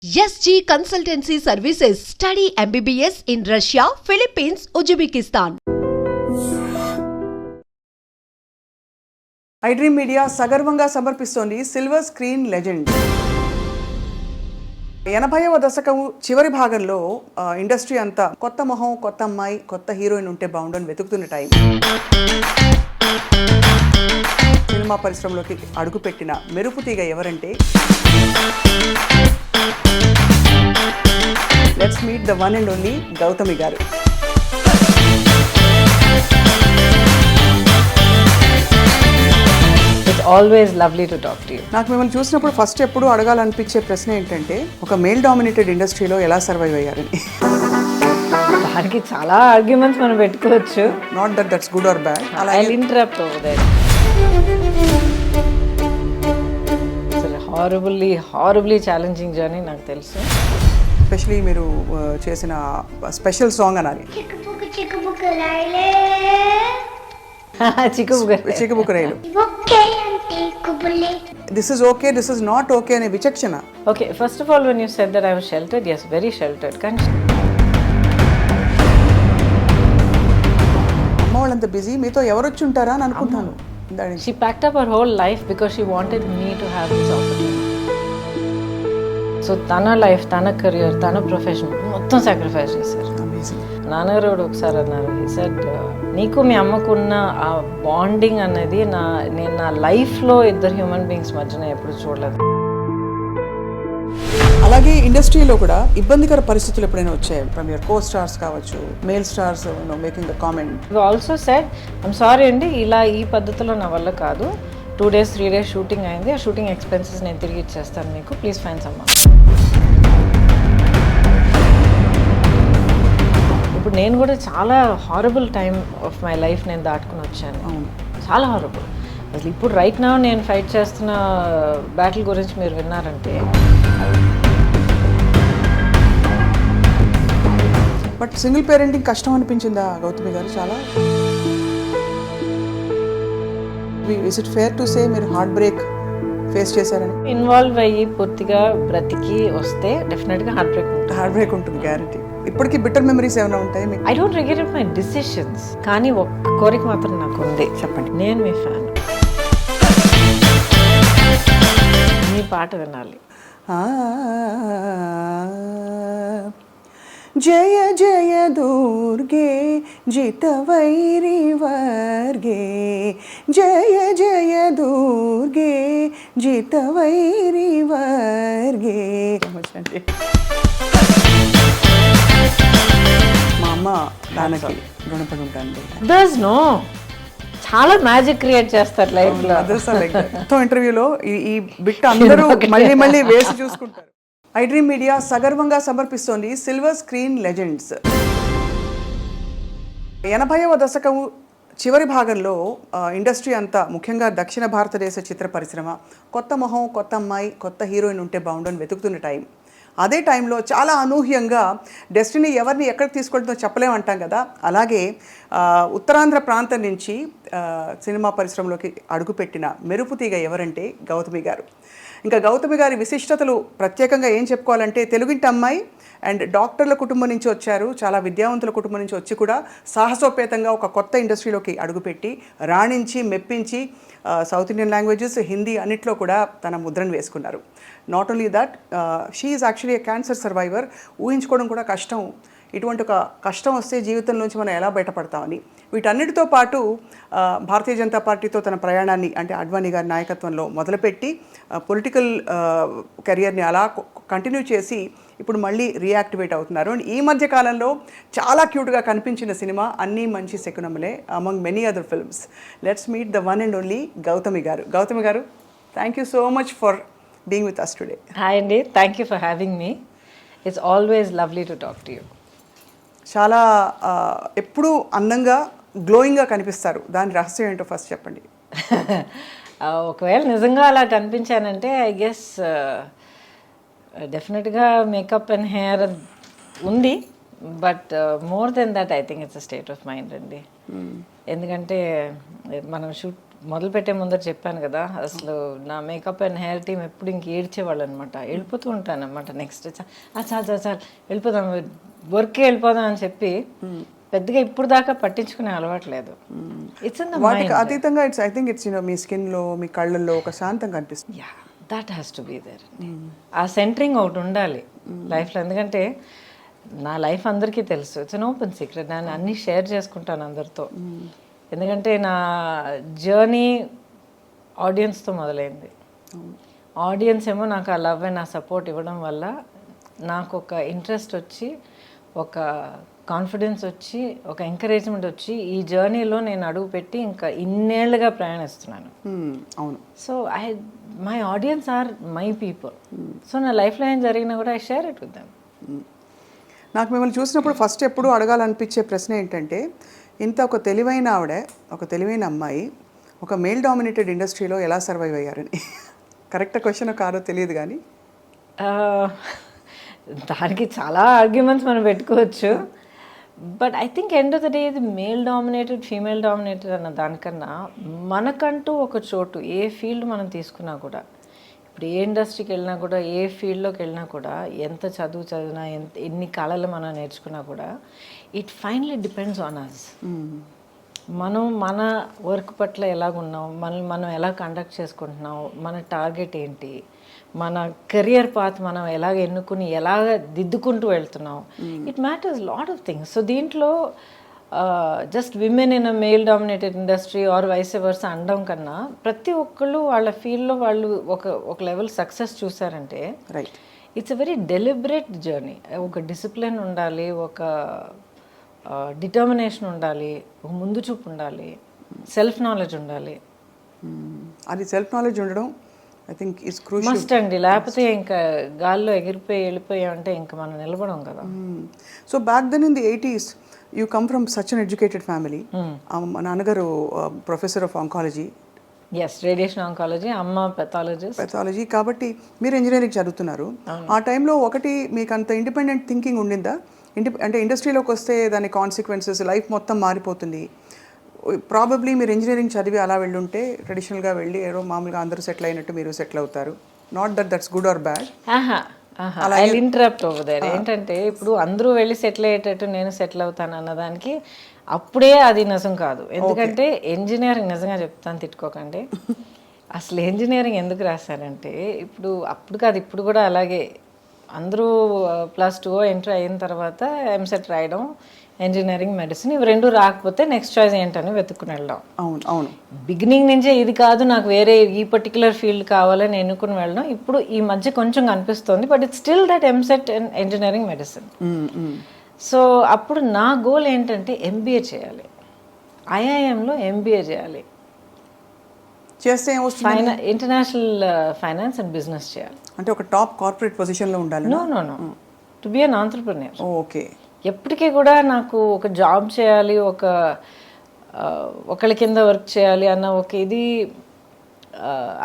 SG Consultancy Services. Study MBBS in Russia, Philippines, Uzbekistan. IDream media సగర్వంగా సమర్పిస్తోంది silver screen legend. 80వ దశకం చివరి భాగంలో industry అంతా కొత్త మొహం, కొత్త అమ్మాయి, కొత్త హీరోయిన్ ఉంటే బాగుండని వెతుకుతున్న టైం. సినిమా పరిశ్రమలోకి అడుగుపెట్టిన మెరుపు తీగ ఎవరంటే let's meet the one and only Gautami గారు. It's always lovely to talk to you. నాకు మిమ్మల్ని చూసినప్పుడు ఫస్ట్ ఎప్పుడు అడగాలనిపించే ప్రశ్న ఏంటంటే ఒక మేల్ డామినేటెడ్ ఇండస్ట్రీలో ఎలా సర్వైవ్ అయ్యారని. దానికి చాలా ఆర్గ్యుమెంట్స్ మనం పెట్టుకోవచ్చు. Not that that's good or bad. I'll interrupt over there. It's a horribly challenging journey, నాకు తెలుసు. ఎస్పెషలీ మీరు చేసిన స్పెషల్ సాంగ్ అనాలి, Chikkubukka Railu. This is okay, this is not okay అనే విచక్షణ. Okay, first of all, when you said that I was sheltered, yes, very sheltered. కానీ అమ్మ వాళ్ళంత బిజీ, మీతో ఎవరు వచ్చి ఉంటారా అని అనుకుంటాను. she packed up her whole life because she wanted me to have this opportunity. So తన లైఫ్, తన కెరియర్, తన ప్రొఫెషన్ మొత్తం సాక్రిఫైస్ చేశారు. నాన్నగారు ఒకసారి అన్నారు, he said, నీకు మీ అమ్మకున్న ఆ బాండింగ్ అనేది నేను నా లైఫ్లో ఇద్దరు హ్యూమన్ బీయింగ్స్ మధ్యన ఎప్పుడు చూడలేదు. అలాగే ఇండస్ట్రీలో కూడా ఇబ్బందికర పరిస్థితులు ఎప్పుడైనా వచ్చాయి ఫ్రమ్ యువర్ కో స్టార్స్ కావచ్చు, male stars making the comment. Also said, I'm sorry అండి, ఇలా ఈ పద్ధతిలో నా వల్ల కాదు, 2 days 3 days షూటింగ్ అయింది, ఆ షూటింగ్ ఎక్స్పెన్సెస్ నేను తిరిగి ఇచ్చేస్తాను మీకు, ప్లీజ్ ఫైన్ సమ్. ఇప్పుడు నేను కూడా చాలా horrible time of my life నేను దాటుకుని వచ్చాను. చాలా హారబుల్. అసలు ఇప్పుడు రైట్ నౌ నేను ఫైట్ చేస్తున్న బ్యాటిల్ గురించి మీరు విన్నారంటే. బట్ సింగిల్ పేరెంటింగ్ కష్టం అనిపించిందా గౌతమి గారు? చాలా. Is it fair to say మీరు హార్ట్ బ్రేక్ ఫేస్ చేశారని? ఇన్వాల్వ్ అయ్యి పూర్తిగా బ్రతికి వస్తే డెఫినెట్గా హార్ట్ బ్రేక్ ఉంటుంది గ్యారంటీ. ఇప్పటికీ బిటర్ మెమరీస్ ఏమైనా ఉంటాయి మీకు? I don't regret my decisions, కానీ ఒక్క కోరిక మాత్రం నాకు ఉంది. చెప్పండి. నేను మీ ఫ్యాన్, మీ పాట వినాలి. జయ జయ దుర్గే జితవైరి వర్గే, జయ జయ దుర్గే జితవైరి వర్గే. మా అమ్మ దానికి రుణపడి ఉంటాను. దర్స్ నో, చాలా మ్యాజిక్ క్రియేట్ చేస్తారు లైఫ్ లో. ఇంటర్వ్యూలో ఈ బిట్ అందరూ మళ్ళీ మళ్ళీ వేసి చూసుకుంటారు. ఐడ్రీమ్ మీడియా సగర్వంగా సమర్పిస్తోంది సిల్వర్ స్క్రీన్ లెజెండ్స్. 80వ దశకం చివరి భాగంలో ఇండస్ట్రీ అంతా, ముఖ్యంగా దక్షిణ భారతదేశ చిత్ర పరిశ్రమ కొత్త మొహం, కొత్త అమ్మాయి, కొత్త హీరోయిన్ ఉంటే బాగుండని వెతుకుతున్న టైం. అదే టైంలో చాలా అనూహ్యంగా డెస్టినీ ఎవరిని ఎక్కడికి తీసుకెళ్తుందో చెప్పలేమంటాం కదా, అలాగే ఉత్తరాంధ్ర ప్రాంతం నుంచి సినిమా పరిశ్రమలోకి అడుగుపెట్టిన మెరుపు తీగ ఎవరంటే గౌతమి గారు. ఇంకా గౌతమి గారి విశిష్టతలు ప్రత్యేకంగా ఏం చెప్పుకోవాలంటే, తెలుగింటి అమ్మాయి అండ్ డాక్టర్ల కుటుంబం నుంచి వచ్చారు, చాలా విద్యావంతుల కుటుంబం నుంచి వచ్చి కూడా సాహసోపేతంగా ఒక కొత్త ఇండస్ట్రీలోకి అడుగుపెట్టి రాణించి మెప్పించి సౌత్ ఇండియన్ లాంగ్వేజెస్, హిందీ అన్నిట్లో కూడా తన ముద్రను వేసుకున్నారు. Not only that, she is actually a cancer survivor. ఊహించుకోవడం కూడా కష్టం, ఇటువంటి ఒక కష్టం వస్తే జీవితంలోంచి మనం ఎలా బయటపడతామని. వీటన్నిటితో పాటు భారతీయ జనతా పార్టీతో తన ప్రయాణాన్ని, అంటే అడ్వాణీ గారి నాయకత్వంలో మొదలుపెట్టి పొలిటికల్ కెరియర్ని అలా కంటిన్యూ చేసి ఇప్పుడు మళ్ళీ రీయాక్టివేట్ అవుతున్నారు. అండ్ ఈ మధ్య కాలంలో చాలా క్యూట్గా కనిపించిన cinema Anni Manchi Sakunamule, among many other films. Let's meet the one and only Gautami garu. Gautami garu, thank you so much for being with us today. Hi అండి, thank you for having me. It's always lovely to talk to you. చాలా ఎప్పుడూ అందంగా, గ్లోయింగ్గా కనిపిస్తారు. దాని రహస్యం ఏంటో first చెప్పండి. ఒకవేళ నిజంగా అలా కనిపించానంటే ఐ గెస్ డెఫినెట్గా మేకప్ అండ్ హెయిర్ ఉంది, but more than that I think it's a state of mind అండి. ఎందుకంటే మనం మొదలు పెట్టే ముందర చెప్పాను కదా, అసలు నా మేకప్ అండ్ హెయిర్ టీమ్ ఎప్పుడు ఇంక ఏడ్చేవాళ్ళు అనమాట. వెళ్ళిపోతూ ఉంటాను అనమాట. నెక్స్ట్ చాలు వెళ్ళిపోదాం, వర్క్కి వెళ్ళిపోదాం అని చెప్పి పెద్దగా ఇప్పుడు దాకా పట్టించుకునే అలవాట్లేదు. ఇట్స్ ఇన్ ద వాటికి అతీతంగా ఐ థింక్ ఇట్స్ మీ స్కిన్లో, మీ కళ్ళల్లో ఒక శాంతం కనిపిస్తుంది. Yeah, that has to be there. ఆ సెంటరింగ్ ఒకటి ఉండాలి లైఫ్లో. ఎందుకంటే నా లైఫ్ అందరికీ తెలుసు, ఇట్స్ అన్ ఓపెన్ సీక్రెట్. నేను అన్నీ షేర్ చేసుకుంటాను అందరితో. ఎందుకంటే నా జర్నీ ఆడియన్స్తో మొదలైంది. ఆడియన్స్ ఏమో నాకు ఆ లవ్ అండ్ ఆ సపోర్ట్ ఇవ్వడం వల్ల నాకు ఒక ఇంట్రెస్ట్ వచ్చి, ఒక కాన్ఫిడెన్స్ వచ్చి, ఒక ఎంకరేజ్మెంట్ వచ్చి ఈ జర్నీలో నేను అడుగు పెట్టి ఇంకా ఇన్నేళ్లుగా ప్రయాణిస్తున్నాను. అవును. So my audience are my people. So నా లైఫ్లో ఏం జరిగినా కూడా I share it with them. నాకు మిమ్మల్ని చూసినప్పుడు ఫస్ట్ ఎప్పుడు అడగాలనిపించే ప్రశ్న ఏంటంటే, ఇంత ఒక తెలివైన ఆవిడ, ఒక తెలివైన అమ్మాయి ఒక మేల్ డామినేటెడ్ ఇండస్ట్రీలో ఎలా సర్వైవ్ అయ్యారని. కరెక్ట్ క్వశ్చన్ కాదో తెలియదు కానీ దానికి చాలా ఆర్గ్యుమెంట్స్ మనం పెట్టుకోవచ్చు. But I think end of the day ఇది మేల్ డామినేటెడ్, ఫీమేల్ డామినేటెడ్ అన్న దానికన్నా మనకంటూ ఒక చోటు, ఏ ఫీల్డ్ మనం తీసుకున్నా కూడా, ఇప్పుడు ఏ ఇండస్ట్రీకి వెళ్ళినా కూడా, ఏ ఫీల్డ్లోకి వెళ్ళినా కూడా, ఎంత చదువు చదివినా, ఎన్ని కళలు మనం నేర్చుకున్నా కూడా, it finally depends on us. మనం మన వర్క్ పట్ల ఎలాగున్నాం, మనం ఎలా కండక్ట్ చేసుకుంటున్నాం, మన టార్గెట్ ఏంటి, మన కెరియర్ పాత్ మనం ఎలాగ ఎన్నుకుని ఎలాగ దిద్దుకుంటూ వెళ్తున్నాం, it matters lot of things. So దీంట్లో just women in a male dominated industry or vice versa అనడం కన్నా, ప్రతి ఒక్కళ్ళు వాళ్ళ ఫీల్డ్లో వాళ్ళు ఒక లెవెల్ సక్సెస్ చూసారంటే right, it's a very deliberate journey. ఒక డిసిప్లిన్ ఉండాలి, ఒక డిటర్మినేషన్ ఉండాలి, ఒక ముందు చూపు ఉండాలి, సెల్ఫ్ నాలెడ్జ్ ఉండాలి. అది సెల్ఫ్ నాలెడ్జ్ ఉండడం I think is crucial must అండి. లేకపోతే ఇంకా గాల్లో ఎగిరిపోయి వెళ్ళిపోయామంటే ఇంకా మనం నిలబడం కదా. So back then in the 80s you come from such an educated family. మా నాన్నగారు professor of oncology. Yes, radiation oncology, అమ్మ పెథాలజీ. కాబట్టి మీరు ఇంజనీరింగ్ చదువుతున్నారు. ఆ టైంలో ఒకటి మీకు అంత ఇండిపెండెంట్ థింకింగ్ ఉండిందా? అంటే ఇండస్ట్రీలోకి వస్తే దాని కాన్సిక్వెన్సెస్, లైఫ్ మొత్తం మారిపోతుంది. ప్రాబబ్లీ మీరు ఇంజనీరింగ్ చదివి అలా వెళ్ళుంటే, ట్రెడిషనల్గా వెళ్ళి ఏదో మామూలుగా అందరూ సెటిల్ అయినట్టు మీరు సెటిల్ అవుతారు. Not that's good or bad. I interrupt over there. ఏంటంటే ఇప్పుడు అందరూ వెళ్ళి సెటిల్ అయ్యేటట్టు నేను సెటిల్ అవుతాను అన్నదానికి అప్పుడే అది నిజం కాదు. ఎందుకంటే ఇంజనీరింగ్, నిజంగా చెప్తాను, తిట్టుకోకండి, అసలు ఇంజనీరింగ్ ఎందుకు రాశారంటే, అప్పుడు కాదు, ఇప్పుడు కూడా అలాగే అందరూ +2 ఎంటర్ అయిన తర్వాత ఎంసెట్ రాయడం, ఇంజనీరింగ్, మెడిసిన్, ఇవి రెండు రాకపోతే నెక్స్ట్ చాయిస్ ఏంటని వెతుక్కుని వెళ్ళడం. అవును అవును. బిగినింగ్ నుంచే ఇది కాదు నాకు వేరే ఈ పర్టికులర్ ఫీల్డ్ కావాలని ఎన్నుకుని వెళ్ళడం ఇప్పుడు ఈ మధ్య కొంచెం కనిపిస్తుంది. But it's still that EAMCET and engineering, medicine. So అప్పుడు నా గోల్ ఏంటంటే ఎంబీఏ చేయాలి, ఐఐఎంలో ఎంబీఏ చేయాలి, చేస్తే ఇంటర్నేషనల్ ఫైనాన్స్ అండ్ బిజినెస్ చేయాలి. అంటే ఒక టాప్ కార్పొరేట్ పొజిషన్లో ఉండాలి. No to be an entrepreneur. Okay. ఎప్పటికీ కూడా నాకు ఒక జాబ్ చేయాలి, ఒకళ్ళ కింద వర్క్ చేయాలి అన్న ఒక ఇది,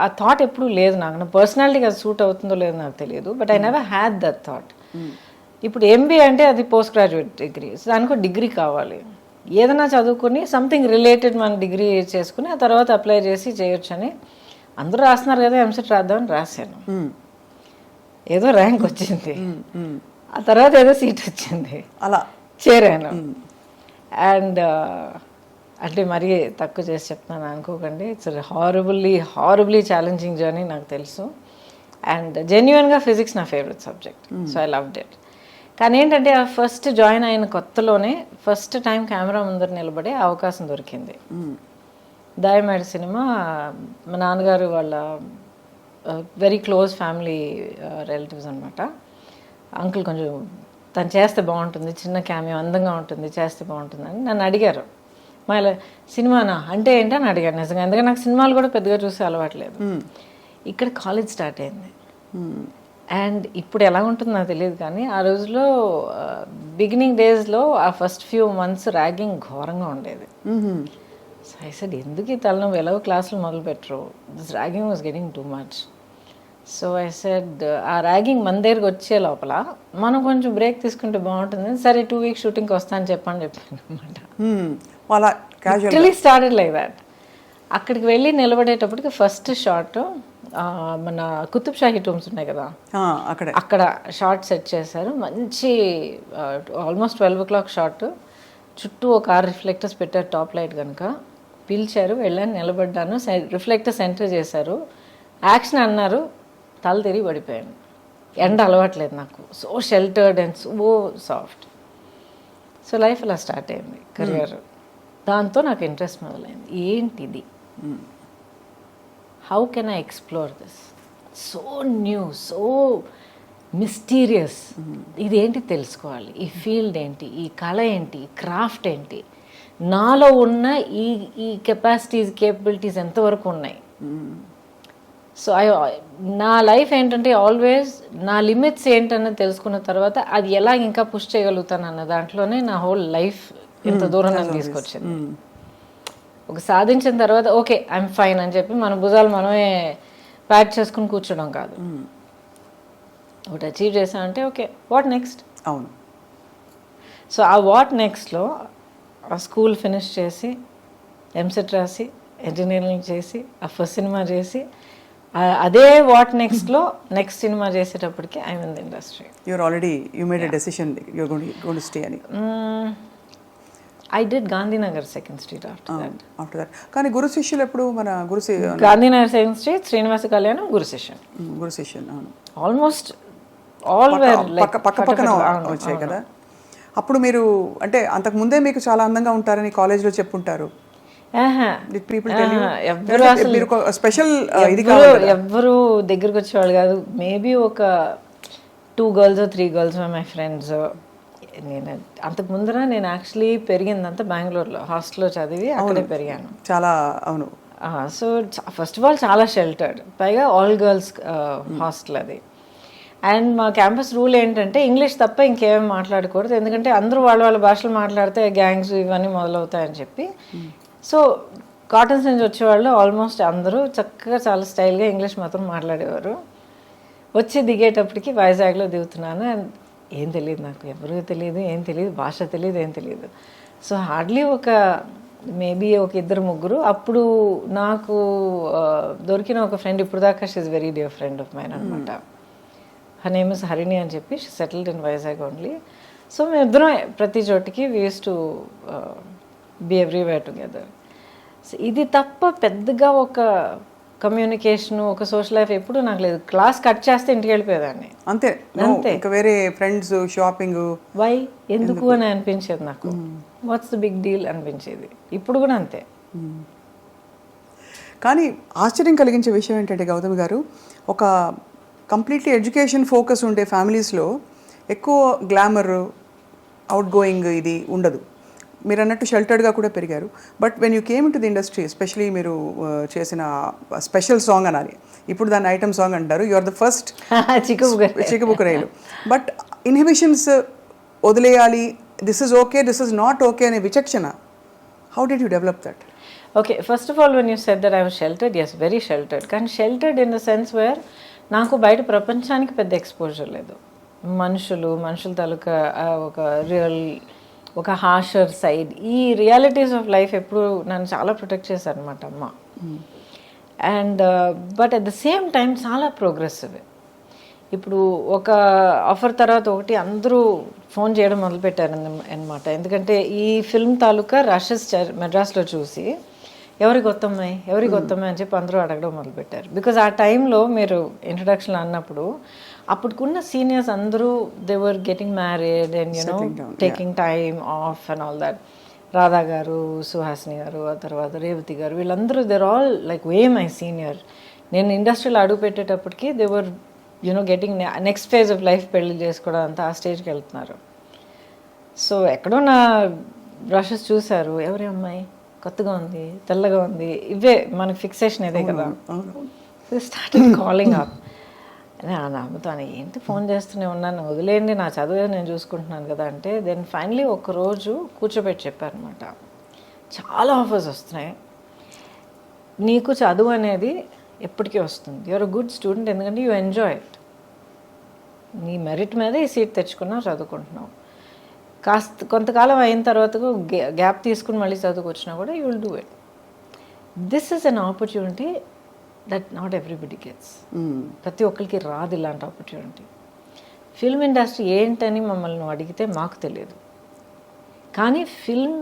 ఆ థాట్ ఎప్పుడూ లేదు నాకు. నా పర్సనాలిటీకి అది సూట్ అవుతుందో లేదో నాకు తెలియదు. But I never had that thought. ఇప్పుడు ఎంబీఏ అంటే అది పోస్ట్ గ్రాడ్యుయేట్ డిగ్రీ, దానికి ఒక డిగ్రీ కావాలి. ఏదైనా చదువుకుని సంథింగ్ రిలేటెడ్ మన డిగ్రీ చేసుకుని ఆ తర్వాత అప్లై చేసి చేయొచ్చు అని అందరూ రాస్తున్నారు కదా, ఎంసెట్ రాద్దామని రాశాను. ఏదో ర్యాంక్ వచ్చింది, ఆ తర్వాత ఏదో సీట్ వచ్చింది, అలా చేరాను. అండ్ అంటే మరీ తక్కువ చేసి చెప్తున్నాను అనుకోకండి. ఇట్స్ హారబుల్లీ ఛాలెంజింగ్ జర్నీ, నాకు తెలుసు. అండ్ జెన్యున్గా ఫిజిక్స్ నా favourite subject, so I loved it. కానీ ఏంటంటే ఆ ఫస్ట్ జాయిన్ అయిన కొత్తలోనే ఫస్ట్ టైం కెమెరా ముందర నిలబడే అవకాశం దొరికింది. దాయమేడ సినిమా, మా నాన్నగారు వాళ్ళ వెరీ క్లోజ్ ఫ్యామిలీ రిలేటివ్స్ అనమాట. అంకుల్ కొంచెం తను చేస్తే బాగుంటుంది, చిన్న క్యామియో అందంగా ఉంటుంది, చేస్తే బాగుంటుంది అని నన్ను అడిగారు. మళ్ళీ సినిమానా అంటే ఏంటని అడిగారు నిజంగా, ఎందుకంటే నాకు సినిమాలు కూడా పెద్దగా చూసే అలవాట్లేదు. ఇక్కడ కాలేజ్ స్టార్ట్ అయింది. అండ్ ఇప్పుడు ఎలా ఉంటుందో నాకు తెలియదు, కానీ ఆ రోజులో బిగినింగ్ డేస్లో ఆ ఫస్ట్ ఫ్యూ మంత్స్ ర్యాగింగ్ ఘోరంగా ఉండేది. సో ఐ సెడ్ ఎందుకు ఈ తలనొప్పి, ఎలాగో క్లాసులు మొదలు పెట్టరు, this ragging was getting too much. So I said ఆ ర్యాగింగ్ మన దగ్గరికి వచ్చే లోపల మనం కొంచెం బ్రేక్ తీసుకుంటే బాగుంటుంది. సరే 2 weeks షూటింగ్కి వస్తాను చెప్పాను అనమాట. Started like that. అక్కడికి వెళ్ళి నిలబడేటప్పటికి ఫస్ట్ షాట్ మన కుతుబ్ షాహీ టూమ్స్ ఉన్నాయి కదా, అక్కడ షార్ట్ సెట్ చేశారు. మంచి ఆల్మోస్ట్ 12 o'clock షార్ట్. చుట్టూ ఒక 6 రిఫ్లెక్టర్స్ పెట్టారు, టాప్ లైట్ కనుక. పిలిచారు, వెళ్ళాను, నిలబడ్డాను, రిఫ్లెక్టర్ సెంటర్ చేశారు, యాక్షన్ అన్నారు, తల తిరిగి పడిపోయాను. ఎండ అలవాట్లేదు నాకు, so sheltered and so soft. So life అలా స్టార్ట్ అయింది, కెరియర్. దాంతో నాకు ఇంట్రెస్ట్ మొదలైంది, ఏంటిది, how can I explore this, so new, so mysterious, ఇదేంటి తెలుసుకోవాలి, ఈ ఫీల్డ్ ఏంటి, ఈ కళ ఏంటి, ఈ క్రాఫ్ట్ ఏంటి, నాలో ఉన్న ఈ కెపాసిటీస్, కేపబిలిటీస్ ఎంతవరకు ఉన్నాయి. సో నా లైఫ్ ఏంటంటే ఆల్వేస్ నా లిమిట్స్ ఏంటన్నది తెలుసుకున్న తర్వాత అది ఎలా ఇంకా పుష్ చేయగలుగుతాను అన్న దాంట్లోనే నా హోల్ లైఫ్ ఇంత దూరం నన్ను తీసుకొచ్చింది. ఒక సాధించిన తర్వాత ఓకే ఐఎమ్ ఫైన్ అని చెప్పి మన భుజాలు మనమే ప్యాక్ చేసుకుని కూర్చోడం కాదు. ఒకటి అచీవ్ చేసామంటే ఓకే వాట్ నెక్స్ట్. అవును. సో ఆ వాట్ నెక్స్ట్లో ఆ స్కూల్ ఫినిష్ చేసి ఎంసెట్ రాసి ఇంజనీరింగ్ చేసి ఆ ఫస్ట్ సినిమా చేసి అదే వాట్ నెక్స్ట్లో నెక్స్ట్ సినిమా చేసేటప్పటికి I mean the industry. You're already you made a decision you're going to stay అని. I did Gandhinagar 2nd Street after that. కానీ గురు శిష్యులు ఎప్పుడు మన Gandhinagar 2nd Street, Srinivasa Kalyanam, Guru Session. అవును. Almost all wear like పక్కన వచ్చాయి కదా. అప్పుడు మీరు అంటే అంతకు ముందే మీకు చాలా అందంగా ఉంటారని కాలేజ్లో చెప్పుంటారు. ఎవ్వరు దగ్గరకు వచ్చేవాళ్ళు కాదు. మేబీ ఒక 2 girls or 3 girls my friends. నేను అంతకు ముందర నేను యాక్చువల్లీ పెరిగిందంతా బెంగళూరులో, హాస్టల్లో చదివి అక్కడే పెరిగాను. చాలా అవును. సో ఫస్ట్ ఆఫ్ ఆల్ చాలా షెల్టర్డ్, పైగా ఆల్ గర్ల్స్ హాస్టల్ అది. అండ్ మా క్యాంపస్ రూల్ ఏంటంటే ఇంగ్లీష్ తప్ప ఇంకేమీ మాట్లాడకూడదు, ఎందుకంటే అందరూ వాళ్ళ భాషలు మాట్లాడితే గ్యాంగ్స్ ఇవన్నీ మొదలవుతాయని చెప్పి. సో కాటన్స్ నుంచి వచ్చేవాళ్ళు ఆల్మోస్ట్ అందరూ చక్కగా చాలా స్టైల్గా ఇంగ్లీష్ మాత్రం మాట్లాడేవారు. వచ్చి దిగేటప్పటికి వైజాగ్లో దిగుతున్నాను, అండ్ ఏం తెలియదు నాకు, ఎవరు తెలియదు, ఏం తెలియదు, భాష తెలియదు, ఏం తెలియదు. సో హార్డ్లీ ఒక మేబీ ఒక 2-3. అప్పుడు నాకు దొరికిన ఒక ఫ్రెండ్, ఇప్పుడు దాకా she is very dear friend of mine అనమాట. హర్ నేమ్ ఇస్ హరిణి అని చెప్పి, she settled in Vizag only. So మేమిద్దరం ప్రతి చోటికి we used to be everywhere together. So ఇది తప్ప పెద్దగా ఒక కమ్యూనికేషన్, ఒక సోషల్ లైఫ్ ఎప్పుడు నాకు లేదు. క్లాస్ కట్ చేస్తే ఇంటికి వెళ్ళిపోయేదాన్ని అంతే. వేరే ఫ్రెండ్స్, షాపింగ్, వై ఎందుకు అని అనిపించేది నాకు. వాట్స్ ద బిగ్ డీల్ అనిపించేది. ఇప్పుడు కూడా అంతే. కానీ ఆశ్చర్యం కలిగించే విషయం ఏంటంటే గౌతమి గారు, ఒక కంప్లీట్లీ ఎడ్యుకేషన్ ఫోకస్ ఉండే ఫ్యామిలీస్లో ఎక్కువ గ్లామర్, అవుట్ గోయింగ్ ఇది ఉండదు. మీరు అన్నట్టు షెల్టర్డ్గా కూడా పెరిగారు. But when you came to the industry, especially మీరు చేసిన స్పెషల్ సాంగ్ అనాలి, ఇప్పుడు దాన్ని ఐటమ్ సాంగ్ అంటారు, you are the first Chikkubukkarailu. But inhibitions వదిలేయాలి, this is okay, this is not okay అనే విచక్షణ, how did you develop that? Okay, first of all when you said that I was sheltered, yes very sheltered. కానీ sheltered in the sense where నాకు బయట ప్రపంచానికి పెద్ద exposure లేదు. మనుషుల తాలూకా ఒక రియల్, ఒక హార్షర్ సైడ్, ఈ రియాలిటీస్ ఆఫ్ లైఫ్ ఎప్పుడు నన్ను చాలా ప్రొటెక్ట్ చేశారు అనమాట అమ్మ. And but at the same time చాలా ప్రోగ్రెసివ్. ఇప్పుడు ఒక ఆఫర్ తర్వాత ఒకటి అందరూ ఫోన్ చేయడం మొదలుపెట్టారు అనమాట. ఎందుకంటే ఈ ఫిల్మ్ తాలూకా రషెస్ మెడ్రాస్లో చూసి ఎవరి కొత్తమ్మాయి అని చెప్పి అందరూ అడగడం మొదలుపెట్టారు. బికాజ్ ఆ టైంలో మీరు ఇంట్రడక్షన్లో అన్నప్పుడు అప్పుడుకున్న సీనియర్స్ అందరూ they were getting married and you know taking time off and all that. Radha garu, Suhasini garu, ఆ తర్వాత రేవతి గారు, వీళ్ళందరూ they're all like way my senior. నేను ఇండస్ట్రీలో అడుగు పెట్టేటప్పటికి they were you know getting next phase of life, పెళ్లి చేసుకోవడం అంతా ఆ స్టేజ్కి వెళ్తున్నారు. సో ఎక్కడో నా బ్రషెస్ చూశారు, ఎవరి అమ్మాయి కొత్తగా ఉంది, తెల్లగా ఉంది, ఇవే మనకి ఫిక్సేషన్ ఇదే కదా. Starting calling up. నమ్ముతాను, ఏంటి ఫోన్ చేస్తూనే ఉన్నాను, వదిలేండి, నా చదువు నేను చూసుకుంటున్నాను కదా అంటే. దెన్ ఫైనలీ ఒకరోజు కూర్చోబెట్టి చెప్పారనమాట, చాలా ఆఫర్స్ వస్తున్నాయి, నీకు చదువు అనేది ఎప్పటికీ వస్తుంది, యూఆర్ అ గుడ్ స్టూడెంట్, ఎందుకంటే యూ ఎంజాయ్ ఇట్, నీ మెరిట్ మీద ఈ సీట్ తెచ్చుకున్నావు, చదువుకుంటున్నావు, కొంతకాలం అయిన తర్వాత గ్యాప్ తీసుకుని మళ్ళీ చదువుకొచ్చినా కూడా you will do it. This is an opportunity that not everybody gets. ప్రతి ఒక్కరికి రాదు ఇలాంటి ఆపర్చునిటీ. ఫిల్మ్ ఇండస్ట్రీ ఏంటని మమ్మల్ని అడిగితే మాకు తెలియదు, కానీ ఫిల్మ్,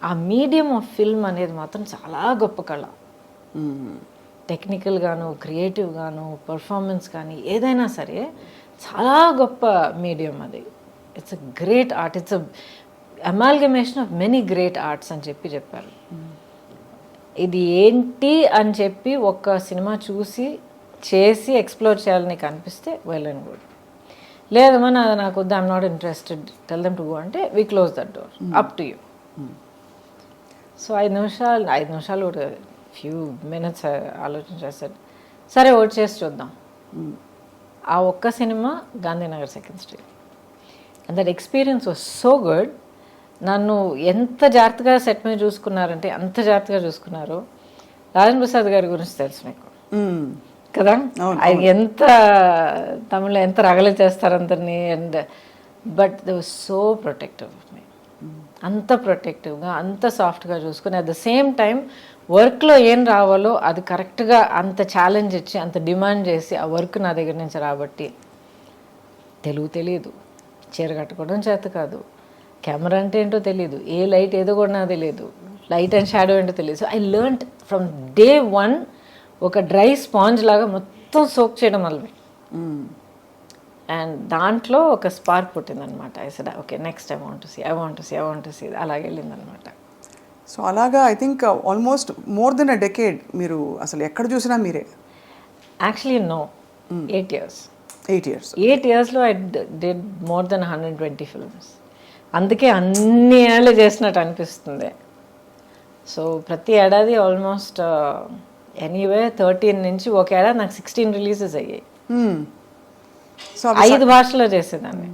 ఆ మీడియం ఆఫ్ ఫిల్మ్ అనేది మాత్రం చాలా గొప్ప కళ. టెక్నికల్గాను, క్రియేటివ్గాను, పర్ఫార్మెన్స్ కానీ ఏదైనా సరే చాలా గొప్ప మీడియం అది. It's a great art, it's a amalgamation of many great arts అని చెప్పారు. ఇది ఏంటి అని చెప్పి ఒక సినిమా చూసి చేసి ఎక్స్ప్లోర్ చేయాలని నీకు అనిపిస్తే వెల్ అండ్ గుడ్. లేదు మన నాకు వద్దు, I'm not interested, tell them to go అంటే we close that door, up to you. So 5 నిమిషాలు కూడా ఫ్యూ మినిట్స్ ఆలోచించేస్తాడు. సరే ఓట్ చేసి చూద్దాం. ఆ ఒక్క cinema Gandhinagar 2nd Street. And that experience was so good. నన్ను ఎంత జాగ్రత్తగా సెట్ మీద చూసుకున్నారంటే అంత జాగ్రత్తగా చూసుకున్నారు. రాజేంద్ర ప్రసాద్ గారి గురించి తెలుసు మీకు కదా, ఆయన ఎంత తమిళ్లో ఎంత రగలు చేస్తారు అందరినీ. And but they was so protective of me, అంత ప్రొటెక్టివ్గా, అంత సాఫ్ట్గా చూసుకుని, అట్ ద సేమ్ టైం వర్క్లో ఏం రావాలో అది కరెక్ట్గా అంత ఛాలెంజ్ ఇచ్చి అంత డిమాండ్ చేసి ఆ వర్క్ నా దగ్గర నుంచి రాబట్టి. తెలుగు తెలియదు, చీర కట్టుకోవడం చేత కాదు, కెమెరా అంటే ఏంటో తెలియదు, ఏ లైట్ ఏదో కూడా నాకు తెలియదు, లైట్ అండ్ షాడో ఏంటో తెలియదు. So I learned from day 1 ఒక డ్రై స్పాంజ్ లాగా మొత్తం సోక్ చేయడం వల్ల. అండ్ దాంట్లో ఒక స్పార్క్ పుట్టిందనమాట. I said okay next I want to see అలాగే వెళ్ళిందనమాట. సో అలాగా I think almost more than a decade మీరు అసలు ఎక్కడ చూసినా మీరే. Actually no, 8 years. 8 yearsలో I did more than 120 films. అందుకే అన్ని ఏళ్ళు చేసినట్టు అనిపిస్తుంది. సో ప్రతి ఏడాది ఆల్మోస్ట్ ఎనీవే 13 నుంచి ఒక ఏడాది నాకు 16 రిలీజెస్ అయ్యాయి. సో 5 భాషల్లో చేసేదాన్ని,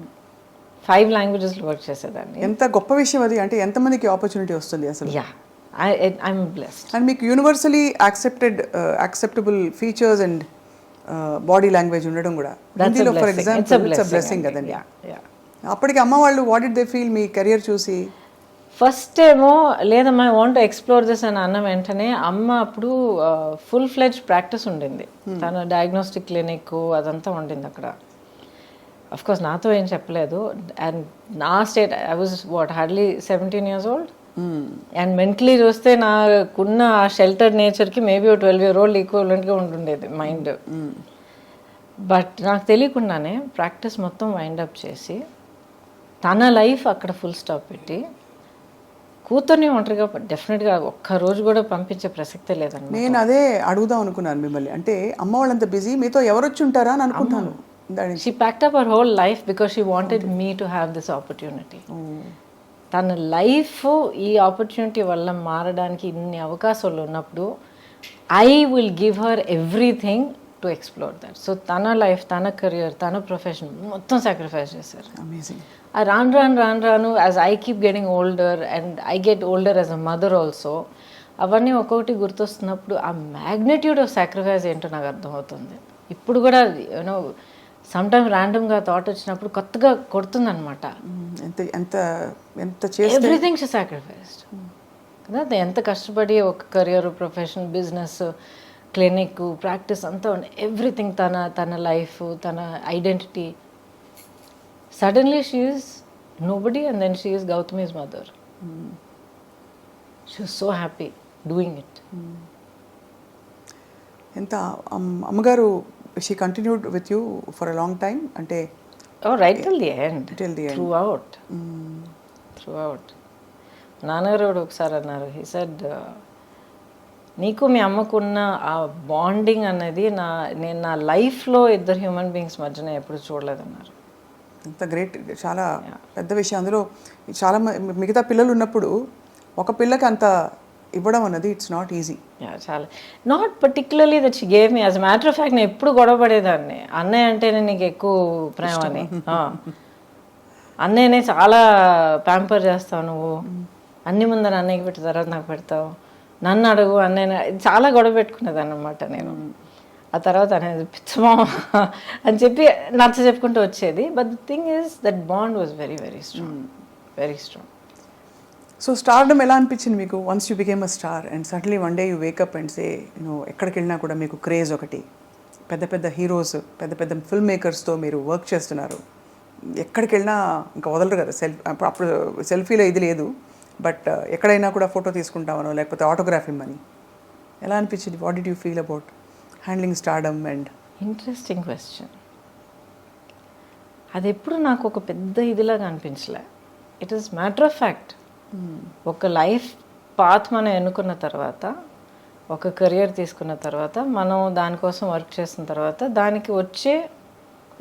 5 languagesలో వర్క్ చేసేదాన్ని. ఎంత గొప్ప విషయం అది. అంటే ఎంతమందికి ఆపర్చునిటీ వస్తుంది అసలు. Yeah, I'm blessed. అండ్ మీకు universally acceptable features and body language ఉండడం కూడా హిందీలో for example it's a blessing కదండి. అప్పటికి అమ్మ వాళ్ళు what did they feel me career చూసి? ఫస్ట్ ఏమో లేదమ్మా I want to explore this అని అన్న వెంటనే అమ్మ అప్పుడు ఫుల్ ఫ్లెడ్జ్ ప్రాక్టీస్ ఉండింది. తన డయాగ్నోస్టిక్ క్లినిక్ అదంతా ఉండింది అక్కడ. అఫ్ కోర్స్ నాతో ఏం చెప్పలేదు. అండ్ నా state I was hardly 17 years old. And mentally చూస్తే నాకున్న ఆ షెల్టర్ నేచర్కి మేబీ 12 year old ఈక్వలెంట్గా ఉంటుండేది మైండ్. బట్ నాకు తెలియకుండానే ప్రాక్టీస్ మొత్తం వైండప్ చేసి తన లైఫ్ అక్కడ ఫుల్ స్టాప్ పెట్టి కూతుర్ని ఒంటరిగా డెఫినెట్గా ఒక్కరోజు కూడా పంపించే ప్రసక్తే లేదండి. నేను అదే అడుగుదాం అనుకున్నాను మిమ్మల్ని. అంటే అమ్మ వాళ్ళంత బిజీ, మీతో ఎవరు వచ్చి ఉంటారా అని అనుకుంటాను. She packed up her whole life because she wanted me to have this opportunity. తన లైఫ్ ఈ ఆపర్చునిటీ వల్ల మారడానికి ఇన్ని అవకాశాలు ఉన్నప్పుడు I will give her everything to explore that. So తన లైఫ్, తన కెరియర్, తన ప్రొఫెషన్ మొత్తం సాక్రిఫైస్ చేశారు. అమేజింగ్. రాను as I keep getting older and I get older as a mother also, అవన్నీ ఒక్కొక్కటి గుర్తొస్తున్నప్పుడు ఆ మ్యాగ్నిట్యూడ్ ఆఫ్ సాక్రిఫైస్ ఏంటో నాకు అర్థమవుతుంది. ఇప్పుడు కూడా యూనో సమ్టైమ్ ర్యాండమ్గా థాట్ వచ్చినప్పుడు కొత్తగా కొడుతుందనమాట. ఎవ్రీథింగ్ షీ సాక్రిఫైస్డ్ కదా. ఎంత కష్టపడి ఒక career, profession, business, clinic, practice అంతా ఎవ్రీథింగ్, తన లైఫ్, తన identity. Suddenly she is nobody and then she is Gautami's mother. She was so happy doing it. ఎంత అమ్మగారు she continued with you for a long time? అంటే right till the end. Throughout. నాన్నగారు ఒకసారి అన్నారు, he said నీకు మీ అమ్మకున్న ఆ bonding అనేది నేను నా లైఫ్లో ఇద్దరు హ్యూమన్ బీయింగ్స్ మధ్యన ఎప్పుడు చూడలేదన్నారు. అంత గ్రేట్, చాలా పెద్ద విషయం. అందులో చాలా మిగతా పిల్లలు ఉన్నప్పుడు ఒక పిల్లకి అంత ఇవ్వడం అన్నది ఇట్స్ నాట్ ఈజీ. చాలా not particularly that she gave me. As a matter of fact నేను ఎప్పుడు గొడవ పడేదాన్ని, అన్నయ్య అంటేనే నీకు ఎక్కువ ప్రేమ అని. అన్నయ్యనే చాలా ప్యాంపర్ చేస్తావు నువ్వు, అన్ని ముందర అన్నయ్యకి పెట్టిన తర్వాత నాకు పెడతావు, నన్ను అడుగు అన్నయ్య, చాలా గొడవ పెట్టుకునేదాన్ని అనమాట నేను. ఆ తర్వాత అనేది పిచ్చమా అని చెప్పి నచ్చ చెప్పుకుంటూ వచ్చేది. But the thing is that bond was very very strong, very strong. So stardom ఎలా అనిపించింది మీకు once you became a star and suddenly one day you wake up and say ఎక్కడికి వెళ్ళినా కూడా మీకు క్రేజ్ ఒకటి, పెద్ద పెద్ద హీరోస్, పెద్ద పెద్ద ఫిల్మ్ మేకర్స్తో మీరు వర్క్ చేస్తున్నారు, ఎక్కడికి వెళ్ళినా ఇంకా వదలరు కదా, అప్పుడు సెల్ఫీలో ఇది లేదు, బట్ ఎక్కడైనా కూడా ఫోటో తీసుకుంటామనో లేకపోతే ఆటోగ్రాఫ్ ఇమ్మని. ఎలా అనిపించింది? What did you feel about handling stardom? And interesting question. అది ఎప్పుడు నాకు ఒక పెద్ద ఇదిలాగా అనిపించలే. It is matter of fact. ఒక లైఫ్ పాత్ మనం ఎన్నుకున్న తర్వాత, ఒక కెరియర్ తీసుకున్న తర్వాత, మనం దానికోసం వర్క్ చేసిన తర్వాత దానికి వచ్చే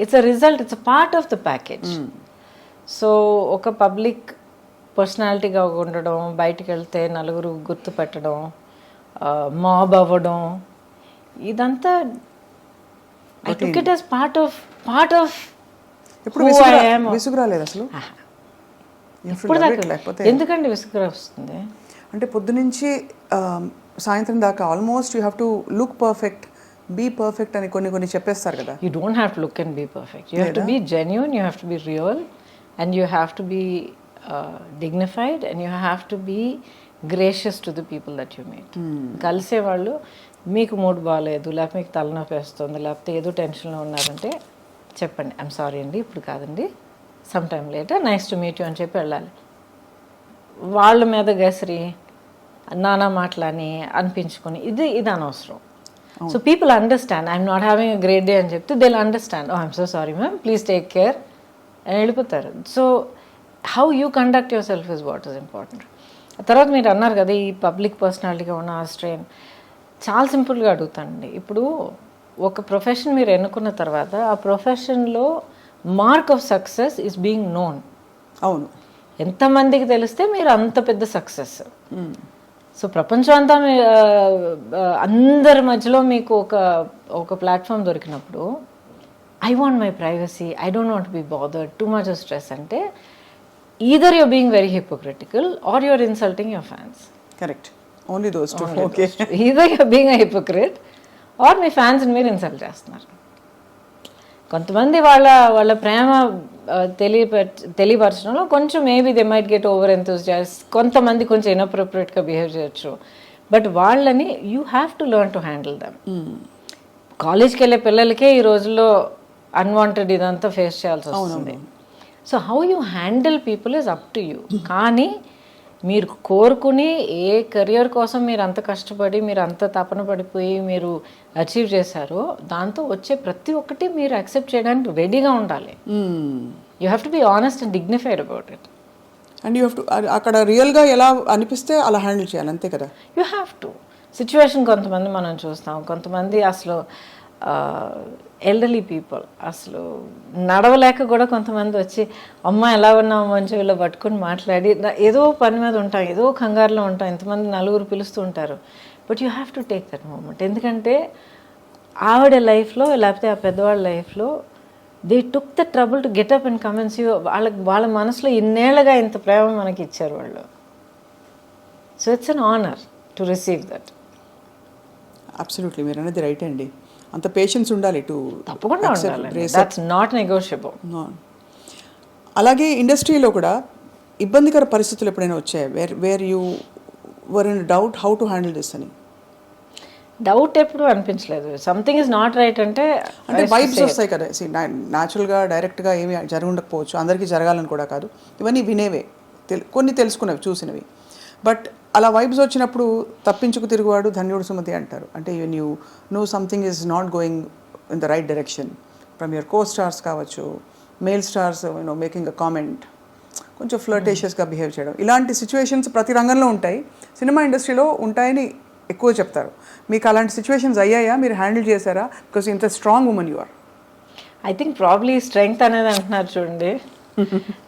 it's a result, it's a part of the package. So ఒక పబ్లిక్ పర్సనాలిటీగా ఉండడం, బయటికి వెళ్తే నలుగురు గుర్తుపెట్టడం, మాబ్ అవ్వడం, ఇదంతా I took it as part of ఎప్పుడు విసుగు రాలేదు అసలు? ఇప్పుడు దాకా ఎందుకండి విసుగు వస్తుంది? అంటే పొద్దునుంచి సాయంత్రం దాకా almost you have to look perfect, be perfect అని కొన్ని చెప్పేస్తారు కదా. You don't have to look and be perfect. You have to be genuine, you have to be real, and you have to be dignified, and you have to be gracious to the people that you meet. కలిసే వాళ్ళు మీకు mood బాగాలేదు, లేకపోతే మీకు తలనొప్పి వేస్తుంది, లేకపోతే ఏదో టెన్షన్లో ఉన్నారంటే చెప్పండి, ఐఎమ్ సారీ అండి ఇప్పుడు కాదండి, some time later, nice to meet you అని చెప్పి వెళ్ళాలి. వాళ్ళ మీద గసిరి నానా మాటలని అనిపించుకొని ఇది అనవసరం. So people understand, I'm not having a great day అని చెప్తే they will understand, I'm so sorry ma'am, please take care అని వెళ్ళిపోతారు. So how you conduct your self is what is important. తర్వాత మీరు అన్నారు కదా ఈ పబ్లిక్ పర్సనాలిటీగా ఉన్న ఆ స్ట్రెయిన్. చాలా సింపుల్గా అడుగుతానండి. ఇప్పుడు ఒక ప్రొఫెషన్ మీరు ఎన్నుకున్న తర్వాత ఆ ప్రొఫెషన్లో mark of success is being known. అవును, ఎంతమందికి తెలిస్తే మీరు అంత పెద్ద సక్సెస్. సో ప్రపంచం అంతా అందరి మధ్యలో మీకు ఒక ప్లాట్ఫామ్ దొరికినప్పుడు I want my privacy, I don't want be bothered, too much of stress అంటే either you're being very hypocritical or you're insulting your fans. Correct. Only those two. Okay. Either you're being a hypocrite or me fans మీరు insult చేస్తున్నారు. కొంతమంది వాళ్ళ ప్రేమ తెలియపరచడంలో కొంచెం maybe they might get over enthusiasts, కొంతమంది కొంచెం ఇన్అప్రోప్రియేట్గా behave చేయొచ్చు, but వాళ్ళని you have to learn to handle dum. కాలేజ్కి వెళ్ళే పిల్లలకే ఈ రోజుల్లో అన్వాంటెడ్ ఇదంతా ఫేస్ చేయాల్సి వస్తుంది. So how you handle people is up to you. కానీ మీరు కోరుకుని ఏ కెరియర్ కోసం మీరు అంత కష్టపడి మీరు అంత తపన పడిపోయి మీరు అచీవ్ చేశారో దాంతో వచ్చే ప్రతి ఒక్కటి మీరు యాక్సెప్ట్ చేయడానికి రెడీగా ఉండాలి. You have to be honest and dignified about it. And you have to అక్కడ రియల్గా ఎలా అనిపిస్తే అలా హ్యాండిల్ చేయాలి, అంతే కదా. You have to. సిచ్యువేషన్ కొంతమంది మనం చూస్తాం, కొంతమంది అసలు ఎల్డర్లీ పీపుల్ అసలు నడవలేక కూడా కొంతమంది వచ్చి అమ్మ ఎలా ఉన్నావు మంచి ఇలా పట్టుకుని మాట్లాడి, ఏదో పని మీద ఉంటాం, ఏదో కంగారులో ఉంటాం, ఇంతమంది నలుగురు పిలుస్తూ ఉంటారు, but you have to take that moment. ఎందుకంటే ఆవిడ లైఫ్లో లేకపోతే ఆ పెద్దవాళ్ళ లైఫ్లో they took the trouble to get up and commence you. వాళ్ళ మనసులో ఇన్నేళ్ళగా ఇంత ప్రేమ మనకి ఇచ్చారు వాళ్ళు. So it's an honour to receive that. Absolutely, మీరు అనేది రైట్ అండి. అంత పేషెన్స్ ఉండాలి టు తప్పకుండా ఉండాలి. That's not negotiable. అలాగే ఇండస్ట్రీలో కూడా ఇబ్బందికర పరిస్థితులు ఎప్పుడైనా వచ్చాయి where you were in doubt how to handle this అని? డౌట్ ఎప్పుడు అనిపించలేదు. సంథింగ్ ఇస్ నాట్ రైట్ అంటే వైబ్స్ వస్తాయి కదా. న్యాచురల్గా డైరెక్ట్గా ఏమి జరిగి ఉండకపోవచ్చు, అందరికీ జరగాలని కూడా కాదు, ఇవన్నీ వినేవే, కొన్ని తెలుసుకునేవి, చూసినవి. బట్ అలా వైబ్స్ వచ్చినప్పుడు తప్పించుకు తిరుగువాడు ధన్యుడు సుమతి అంటారు. అంటే you know something is not going in the right direction from your co stars కావచ్చు, male stars making a comment, కొంచెం ఫ్లర్టేషియస్గా బిహేవ్ చేయడం, ఇలాంటి సిచ్యువేషన్స్ ప్రతి రంగంలో ఉంటాయి, సినిమా ఇండస్ట్రీలో ఉంటాయని ఎక్కువ చెప్తారు. మీకు అలాంటి సిచ్యువేషన్స్ అయ్యాయా? మీరు హ్యాండిల్ చేశారా? బికాస్ ఇంత strong women you are. I think probably strength అనేది అంటున్నారు చూడండి.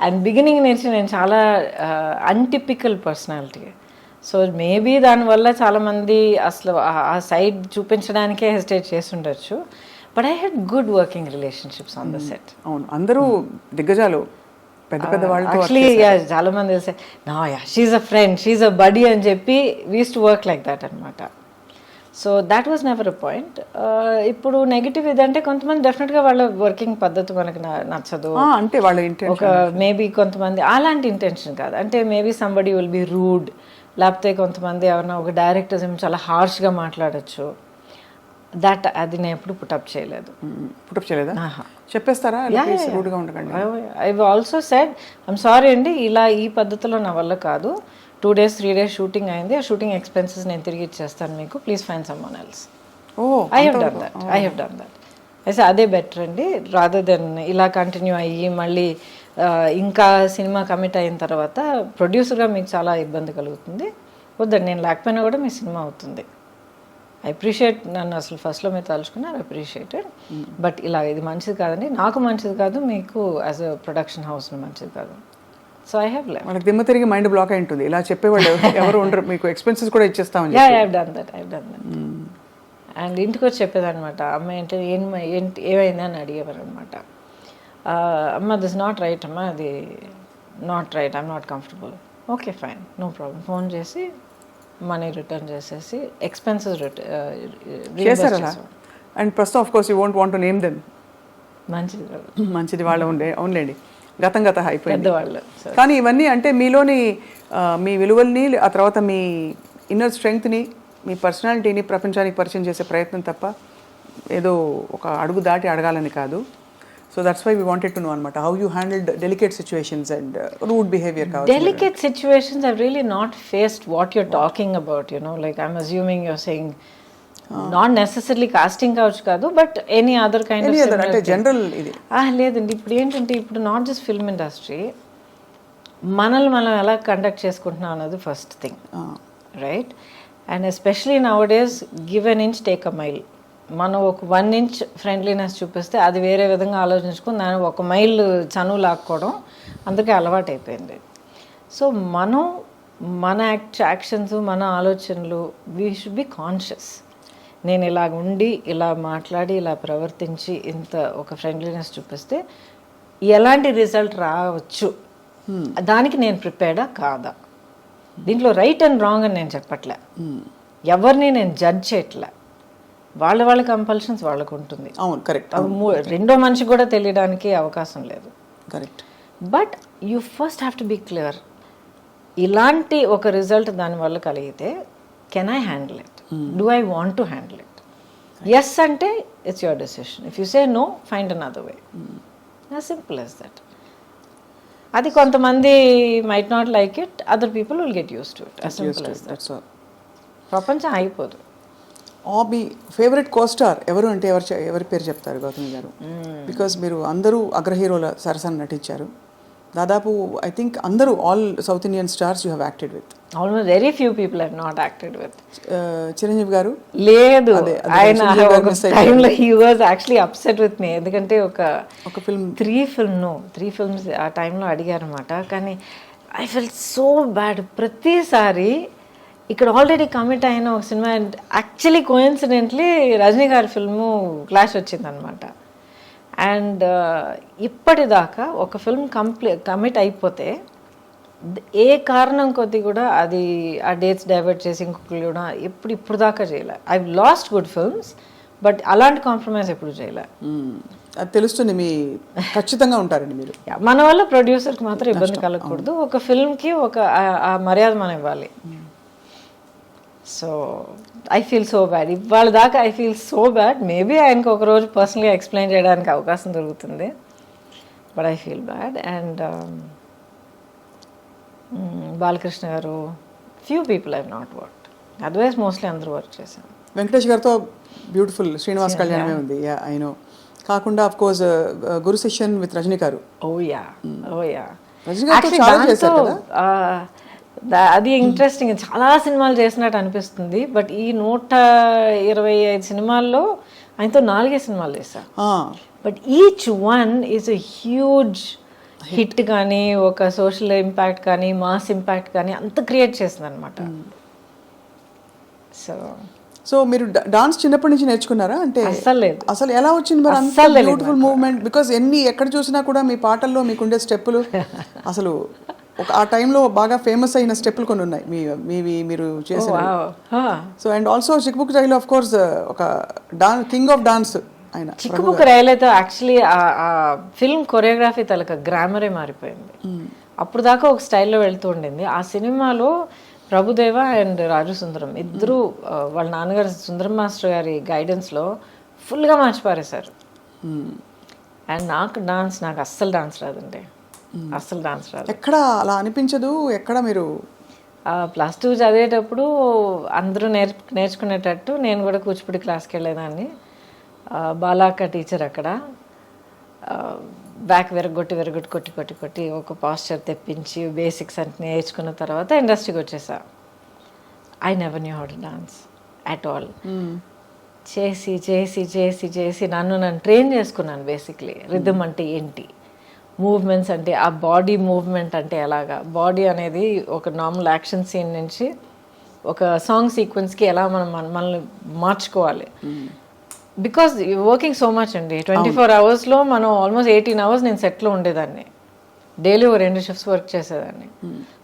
అండ్ బిగినింగ్ నుంచి నేను చాలా అన్టిపికల్ పర్సనాలిటీ. సో మేబీ దానివల్ల చాలామంది అసలు ఆ సైడ్ చూపించడానికే హెసిటేట్ చేసి ఉండొచ్చు. But I had good working relationships on the set. అవును, అందరూ దిగ్గజాలు, పెద్ద పెద్ద వాళ్ళు. యాక్చువల్లీ చాలా మంది తెలిసే she's a friend, she's a buddy అని చెప్పి we used to work like that అనమాట. So that was never a point. ఇప్పుడు నెగిటివ్ ఇదంటే కొంతమంది డెఫినెట్గా వాళ్ళ వర్కింగ్ పద్ధతి మనకు నచ్చదు, అంటే వాళ్ళ ఒక మేబీ కొంతమంది అలాంటి ఇంటెన్షన్ కాదు, అంటే maybe somebody will be rude, లేకపోతే కొంతమంది ఎవరైనా ఒక డైరెక్టర్స్ ఏమో చాలా హార్ష్గా మాట్లాడచ్చు. అది నేను ఎప్పుడు పుటప్ చేయలేదు. చెప్పేస్తారా రూడ్గా ఉండకండి. I also said I'm sorry అండి, ఇలా ఈ పద్ధతిలో నా వల్ల కాదు, 2 days 3 days షూటింగ్ అయింది, ఆ షూటింగ్ ఎక్స్పెన్సెస్ నేను తిరిగి ఇచ్చేస్తాను మీకు, please find someone else. I have done that. అయితే అదే బెటర్ అండి, రాదర్ దెన్ ఇలా కంటిన్యూ అయ్యి మళ్ళీ ఇంకా సినిమా కమిట్ అయిన తర్వాత ప్రొడ్యూసర్గా మీకు చాలా ఇబ్బంది కలుగుతుంది, వద్దండి, నేను లేకపోయినా కూడా మీ సినిమా అవుతుంది. ఐ అప్రిషియేట్, నన్ను అసలు ఫస్ట్లో మీరు తలుచుకున్నారు, అప్రిషియేటెడ్, బట్ ఇలా ఇది మంచిది కాదండి, నాకు మంచిది కాదు, మీకు యాజ్ అ ప్రొడక్షన్ హౌస్ మంచిది కాదు. So I have left. మనకి దిమ్మ తిరిగి మైండ్ బ్లాక్ అయి ఉంటుంది, ఇలా చెప్పేవాళ్ళు ఎవరు ఉండరు, మీకు ఎక్స్పెన్సెస్ కూడా ఇచ్చేస్తామని. I have done that. And ఇంటికి వచ్చి చెప్పేదనమాట, అమ్మ ఏంటి ఏమైంది అని అడిగేవారు అనమాట. అమ్మ దిస్ నాట్ రైట్, అమ్మ అది not right, I'm not comfortable. Okay fine, no problem. Phone చేసి మనీ రిటర్న్ చేసేసి ఎక్స్పెన్సెస్ అండ్ ప్రస్తుతం of course you won't want to name them. మంచిది వాళ్ళ అవునులేండి, గతం అయిపోయింది పెద్దవాళ్ళు. కానీ ఇవన్నీ అంటే మీలోని మీ విలువల్ని, ఆ తర్వాత మీ ఇన్నర్ స్ట్రెంగ్త్ని, మీ పర్సనాలిటీని ప్రపంచానికి పరిచయం చేసే ప్రయత్నం తప్ప ఏదో ఒక అడుగు దాటి అడగాలని కాదు. So that's why we wanted to know అనమాట, how you handled delicate situations and rude behaviour కావచ్చు. Delicate situations I've really not faced what you're talking about, you know, like I'm assuming you're saying not necessarily casting couch కాదు, but any other kind of similar అంటే general ఇది. లేదండి, ఇప్పుడు ఏంటంటే ఇప్పుడు not just film industry, మనల్ని మనం ఎలా కండక్ట్ చేసుకుంటున్నాం అన్నది first thing, right? And especially now days give an inch take a mile. మనం ఒక 1 inch ఫ్రెండ్లీనెస్ చూపిస్తే అది వేరే విధంగా ఆలోచించుకుని దాన్ని 1 mile చనువు లాక్కోవడం అందరికీ అలవాటు అయిపోయింది. సో మనం మన యాక్షన్స్, మన ఆలోచనలు, వీ షుడ్ బి కాన్షియస్. నేను ఇలా ఉండి, ఇలా మాట్లాడి, ఇలా ప్రవర్తించి ఇంత ఒక ఫ్రెండ్లీనెస్ చూపిస్తే ఎలాంటి రిజల్ట్ రావచ్చు, దానికి నేను ప్రిపేర్డా కాదా? దీంట్లో రైట్ అండ్ రాంగ్ అని నేను చెప్పట్లే, ఎవరిని నేను జడ్జ్ చేయట్లే, వాళ్ళ కంపల్షన్స్ వాళ్ళకు ఉంటుంది. అవును, కరెక్ట్. రెండో మనిషికి కూడా తెలియడానికి అవకాశం లేదు. Correct. But you first have to be clear, ఇలాంటి ఒక రిజల్ట్ దానివల్ల కలిగితే can I handle it, do I want to handle it? Yes అంటే it's your decision, if you say no find another way, as simple as that. అది కొంతమంది might not like it, other people will get use to it, as simple as that. ప్రపంచం అయిపోదు. మీ favourite co-star ఎవరు అంటే ఎవరి పేరు చెప్తారు గౌతమి గారు? బికాజ్ మీరు అందరూ అగ్ర హీరోల సరసన నటించారు, దాదాపు ఐ థింక్ అందరూ all South Indian stars you have acted with. Almost very few people have not acted with. Chiranjeevi garu లేదు, ఆయన టైంలో he was actually upset with me, ఎందుకంటే ఒక ఫిల్మ్ 3 films ఆ టైంలో అడిగారు అనమాట. కానీ ఐ ఫెల్ట్ సో బ్యాడ్. ప్రతిసారి ఇక్కడ ఆల్రెడీ కమిట్ అయిన ఒక సినిమా, యాక్చువల్లీ కోయిన్సిడెంట్లీ రజనీ గారి ఫిల్ము క్లాష్ వచ్చిందనమాట. అండ్ ఇప్పటిదాకా ఒక ఫిల్మ్ కమిట్ అయిపోతే ఏ కారణం కొద్ది కూడా అది ఆ డేట్స్ డైవర్ట్ చేసి ఇంకొకరు కూడా ఇప్పుడు దాకా చేయలే. I last good films, but అలాంటి కాంప్రమైజ్ ఎప్పుడు చేయలే. అది తెలుస్తుంది, మీ ఖచ్చితంగా ఉంటారండి మీరు. మన వల్ల ప్రొడ్యూసర్కి మాత్రం ఇబ్బంది కలగకూడదు, ఒక ఫిల్మ్కి ఒక ఆ మర్యాద మనం ఇవ్వాలి. So I feel so bad, ఇవాళ దాకా I feel so bad. Maybe ఆయనకు ఒకరోజు పర్సనల్గా ఎక్స్ప్లెయిన్ చేయడానికి అవకాశం దొరుకుతుంది, but I feel bad. And Balakrishna garu, few people I not work, otherwise mostly అందరూ వర్క్ చేశాను. వెంకటేష్ గారితో బ్యూటిఫుల్ శ్రీనివాస్ కళ్యాణమే ఉంది, ఐ నో. కాకుండా of course Guru Sishyan with Rajini garu. Rajini గారు చాలా చేశారు కదా. అది ఇంట్రెస్టింగ్, చాలా సినిమాలు చేసినట్టు అనిపిస్తుంది, బట్ ఈ 125 సినిమాల్లో ఆయనతో 4 సినిమాలు చేశాను. But each one is a huge hit కానీ, ఒక సోషల్ ఇంపాక్ట్ కానీ, మాస్ ఇంపాక్ట్ కానీ అంత క్రియేట్ చేసింది అనమాట. సో మీరు డాన్స్ చిన్నప్పటి నుంచి నేర్చుకున్నారా? అంటే అసలు ఎలా వచ్చింది మరి అంత బ్యూటిఫుల్ మూవ్మెంట్? బికాస్ ఎక్కడ చూసినా కూడా మీ పాటల్లో మీకుండే స్టెప్పులు అసలు ఆ టైంలో బాగా ఫేమస్ అయిన స్టెప్పులు కొన్ని ఉన్నాయి మీవి మీరు చేసిన. So and also Chikbuk Railu of course ఒక కింగ్ ఆఫ్ డాన్స్ ఆయన. చిక్కుబుక్ రైలు అయితే యాక్చువల్లీ ఆ ఫిల్మ్ కొరియోగ్రఫీ తలక గ్రామరే మారిపోయింది. అప్పుడు దాకా ఒక స్టైల్లో వెళ్తూ ఉండింది. ఆ సినిమాలో ప్రభుదేవ అండ్ రాజు సుందరం ఇద్దరు వాళ్ళ నాన్నగారు సుందరం మాస్టర్ గారి గైడెన్స్లో ఫుల్గా మార్చి పారేశారు. అండ్ నాకు అస్సలు డాన్స్ రాదండి, అస్సలు డాన్స్ రాదు. ఎక్కడ అలా అనిపించదు? ఎక్కడ మీరు +2 చదివేటప్పుడు అందరూ నేర్చుకునేటట్టు నేను కూడా కూచిపూడి క్లాస్కి వెళ్ళేదాన్ని. బాలాక్క టీచర్ అక్కడ బ్యాక్ కొట్టి ఒక పాస్చర్ తెప్పించి బేసిక్స్ అంటే నేర్చుకున్న తర్వాత ఇండస్ట్రీకి వచ్చేసా. I never knew how to dance at all. చేసి చేసి చేసి చేసి నన్ను ట్రైన్ చేసుకున్నాను. బేసిక్లీ రిథమ్ అంటే ఏంటి, మూవ్మెంట్స్ అంటే ఆ బాడీ మూవ్మెంట్ అంటే ఎలాగా, బాడీ అనేది ఒక నార్మల్ యాక్షన్ సీన్ నుంచి ఒక సాంగ్ సీక్వెన్స్కి ఎలా మనల్ని మార్చుకోవాలి. బికాజ్ వర్కింగ్ సో మచ్ అండి, 24 అవర్స్లో మనం ఆల్మోస్ట్ 18 అవర్స్ నేను సెట్లో ఉండేదాన్ని. డైలీ 2 షిఫ్ట్స్ వర్క్ చేసేదాన్ని.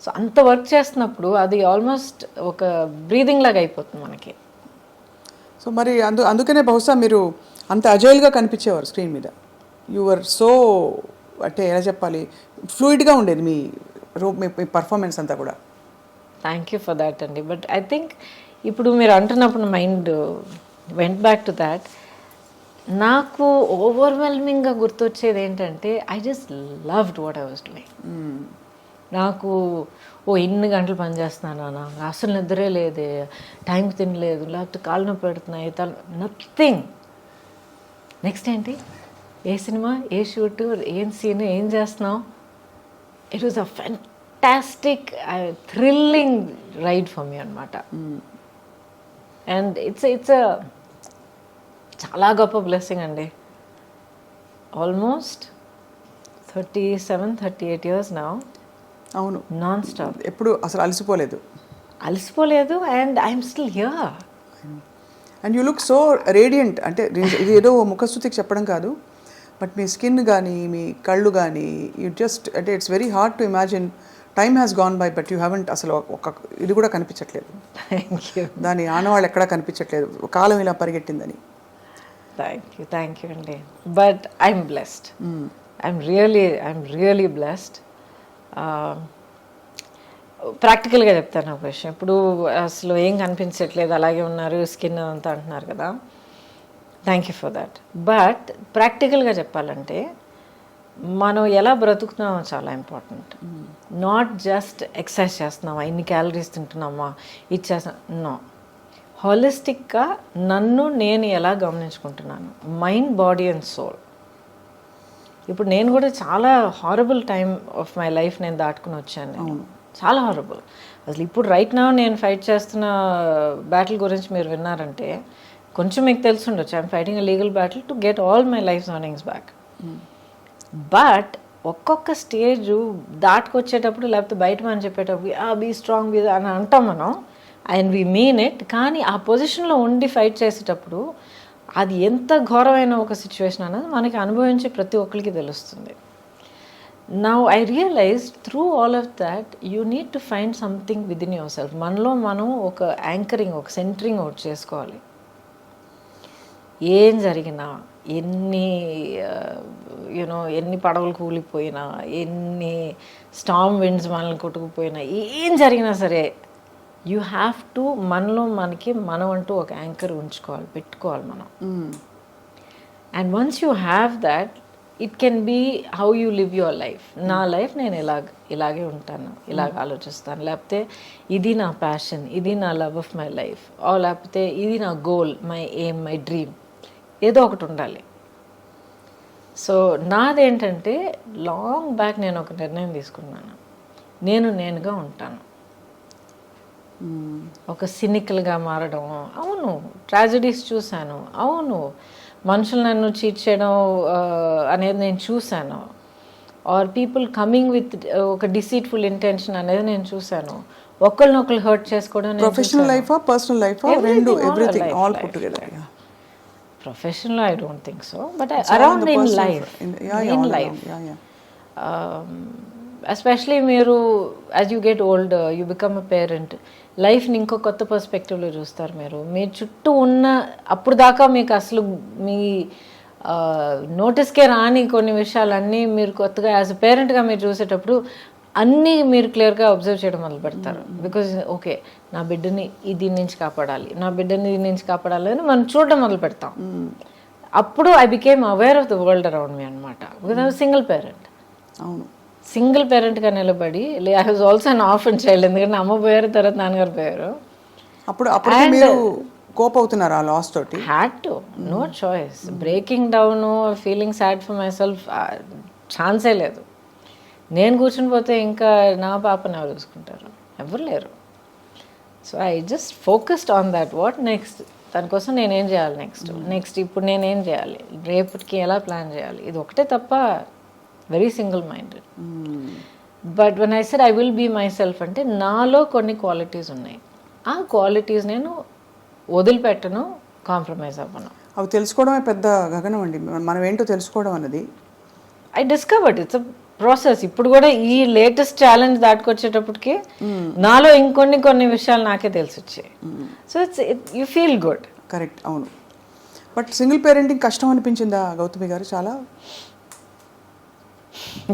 సో అంత వర్క్ చేస్తున్నప్పుడు అది ఆల్మోస్ట్ ఒక బ్రీదింగ్ లాగా అయిపోతుంది మనకి. సో మరి అందుకనే బహుశా మీరు అంత అజైల్గా కనిపించేవారు స్క్రీన్ మీద. యువర్ సో అంటే ఎలా చెప్పాలి, ఫ్లూయిడ్గా ఉండేది మీ పర్ఫార్మెన్స్ అంతా కూడా. థ్యాంక్ యూ ఫర్ దాట్ అండి. బట్ ఐ థింక్ ఇప్పుడు మీరు అంటున్నప్పుడు mind went back to that. నాకు ఓవర్వెల్మింగ్గా గుర్తొచ్చేది ఏంటంటే I just loved what I was doing. నాకు ఇన్ని గంటలు పని చేస్తున్నానా, అసలు నిద్రే లేదే, టైంకి తినలేదు, లేకపోతే కాళ్ళు నొప్పి పెడుతున్నాయి, నథింగ్. నెక్స్ట్ ఏంటి, ఏ సినిమా, ఏ షూట్, ఏం సీన్, ఏం చేస్తున్నావు. It was a fantastic thrilling ride for me అనమాట. అండ్ ఇట్స్ చాలా గొప్ప బ్లెస్సింగ్ అండి. Almost 37-38 years now. అవును, నాన్ స్టాప్. ఎప్పుడు అసలు అలసిపోలేదు and I'm still here. And you look so radiant. అంటే ఇది ఏదో ముఖస్థుతికి చెప్పడం కాదు, బట్ మీ స్కిన్ కానీ మీ కళ్ళు కానీ యూ జస్ట్ అంటే it's very hard to imagine. Time has gone by but you haven't అసలు ఒక ఇది కూడా కనిపించట్లేదు. దాని ఆనవాళ్ళు ఎక్కడా కనిపించట్లేదు, కాలం ఇలా పరిగెట్టిందని. థ్యాంక్ యూ అండి. But I'm blessed. I'm really blessed. ప్రాక్టికల్గా చెప్తాను ఒక విషయం. ఇప్పుడు అసలు ఏం కనిపించట్లేదు, అలాగే ఉన్నారు, స్కిన్ అంతా అంటున్నారు కదా. Thank you for that. But ప్రాక్టికల్గా చెప్పాలంటే మనం ఎలా బ్రతుకుతున్నామో చాలా ఇంపార్టెంట్. నాట్ జస్ట్ ఎక్సర్సైజ్ చేస్తున్నామా, ఇన్ని క్యాలరీస్ తింటున్నామా, ఇది చేస్తున్నా, నో. హాలిస్టిక్గా నన్ను నేను ఎలా గమనించుకుంటున్నాను, మైండ్, బాడీ అండ్ సోల్. ఇప్పుడు నేను కూడా చాలా horrible time of my life నేను దాటుకుని వచ్చాను. నేను చాలా హారబుల్. అసలు ఇప్పుడు రైట్ నౌ నేను ఫైట్ చేస్తున్న బ్యాటిల్ గురించి మీరు విన్నారంటే కొంచెం మీకు తెలిసి ఉండొచ్చు. I'm fighting a legal battle to get all my life earnings back. But ఒక్కొక్క స్టేజ్ దాటుకొచ్చేటప్పుడు, లేకపోతే బయట మనం చెప్పేటప్పుడు బీ స్ట్రాంగ్ బీ అని అంటాం మనం, అండ్ వీ మీన్ ఇట్. కానీ ఆ పొజిషన్లో ఉండి ఫైట్ చేసేటప్పుడు అది ఎంత ఘోరమైన ఒక సిచ్యువేషన్ అన్నది మనకి అనుభవించే ప్రతి ఒక్కరికి తెలుస్తుంది. Now I realise through all of that you need to find something within yourself. మనలో మనం ఒక యాంకరింగ్, ఒక సెంటరింగ్ అవుట్ చేసుకోవాలి. ఏం జరిగినా, ఎన్ని పడవలు కూలిపోయినా, ఎన్ని స్టార్మ్ విండ్స్ మనల్ని కొట్టుకుపోయినా, ఏం జరిగినా సరే యూ హ్యావ్ టు మనలో మనం అంటూ ఒక యాంకర్ ఉంచుకోవాలి, పెట్టుకోవాలి మనం. And once you have that, it can be how you live your life. నా లైఫ్ నేను ఇలాగే ఉంటాను, ఇలాగ ఆలోచిస్తాను, లేకపోతే ఇది నా ప్యాషన్, ఇది నా లవ్ ఆఫ్ మై లైఫ్, లేకపోతే ఇది నా goal, my aim, my dream, ఏదో ఒకటి ఉండాలి. సో నాదేంటంటే లాంగ్ బ్యాక్ నేను ఒక నిర్ణయం తీసుకున్నాను, నేనుగా ఉంటాను. ఒక సినికల్గా మారడం, అవును, ట్రాజడీస్ చూశాను, అవును, మనుషులు నన్ను చీట్ చేయడం అనేది నేను చూశాను, ఆర్ పీపుల్ కమింగ్ విత్ ఒక డిసీట్ఫుల్ ఇంటెన్షన్ అనేది నేను చూశాను, ఒకరినొకరు హర్ట్ చేసుకోవడం. ప్రొఫెషనల్ లైఫ్, పర్సనల్ లైఫ్, రెండు, everything all put together. Professional, I don't think so, but around in life, especially మీరు as you get old you become a parent, లైఫ్ని ఇంకో కొత్త పర్స్పెక్టివ్లో చూస్తారు. మీరు మీ చుట్టూ ఉన్న అప్పుడు దాకా మీకు అసలు మీ నోటీస్కే రాని కొన్ని విషయాలన్నీ మీరు కొత్తగా యాజ్ అ పేరెంట్గా మీరు చూసేటప్పుడు అన్నీ మీరు క్లియర్గా అబ్జర్వ్ చేయడం మొదలు పెడతారు. బికాజ్ ఓకే, నా బిడ్డని దీని నుంచి కాపాడాలి, నా బిడ్డని దీని నుంచి కాపాడాలి అని మనం చూడడం మొదలు పెడతాం. అప్పుడు I became aware of the world around me అనమాట. Because I was single parent. అవును, సింగిల్ పేరెంట్గా నిలబడి, I was also an orphan child. ఎందుకంటే అమ్మ పోయారు, తర్వాత నాన్నగారు పోయారు. అప్పుడు మీరు కోప్ అవుతున్నారు ఆ లాస్ తోటి? Had to, no choice. Breaking down, feeling sad for my self ఛాన్సే లేదు. నేను కూర్చుని పోతే ఇంకా నా పాపని ఎవరు చూసుకుంటారు? ఎవరు లేరు. So I just focused on that. What next, దానికోసం నేనేం చేయాలి, నెక్స్ట్ ఇప్పుడు నేనేం చేయాలి, రేపటికి ఎలా ప్లాన్ చేయాలి, ఇది ఒకటే తప్ప. Very single minded. But when I said I will be myself అంటే నాలో కొన్ని క్వాలిటీస్ ఉన్నాయి. ఆ క్వాలిటీస్ నేను వదిలిపెట్టను, కాంప్రమైజ్ అవ్వను. అవి తెలుసుకోవడమే పెద్ద గగనం అండి. మనం ఏంటో తెలుసుకోవడం అన్నది I discovered it's a process. ఇప్పుడు కూడా ఈ లేటెస్ట్ ఛాలెంజ్ దాటుకొచ్చేటప్పటికి నాలో కొన్ని విషయాలు నాకే తెలిసి వచ్చాయి. So it's you feel good. Correct, అవును. బట్ సింగిల్ పేరెంటింగ్ కష్టం అనిపించిందా గౌతమి గారు? చాలా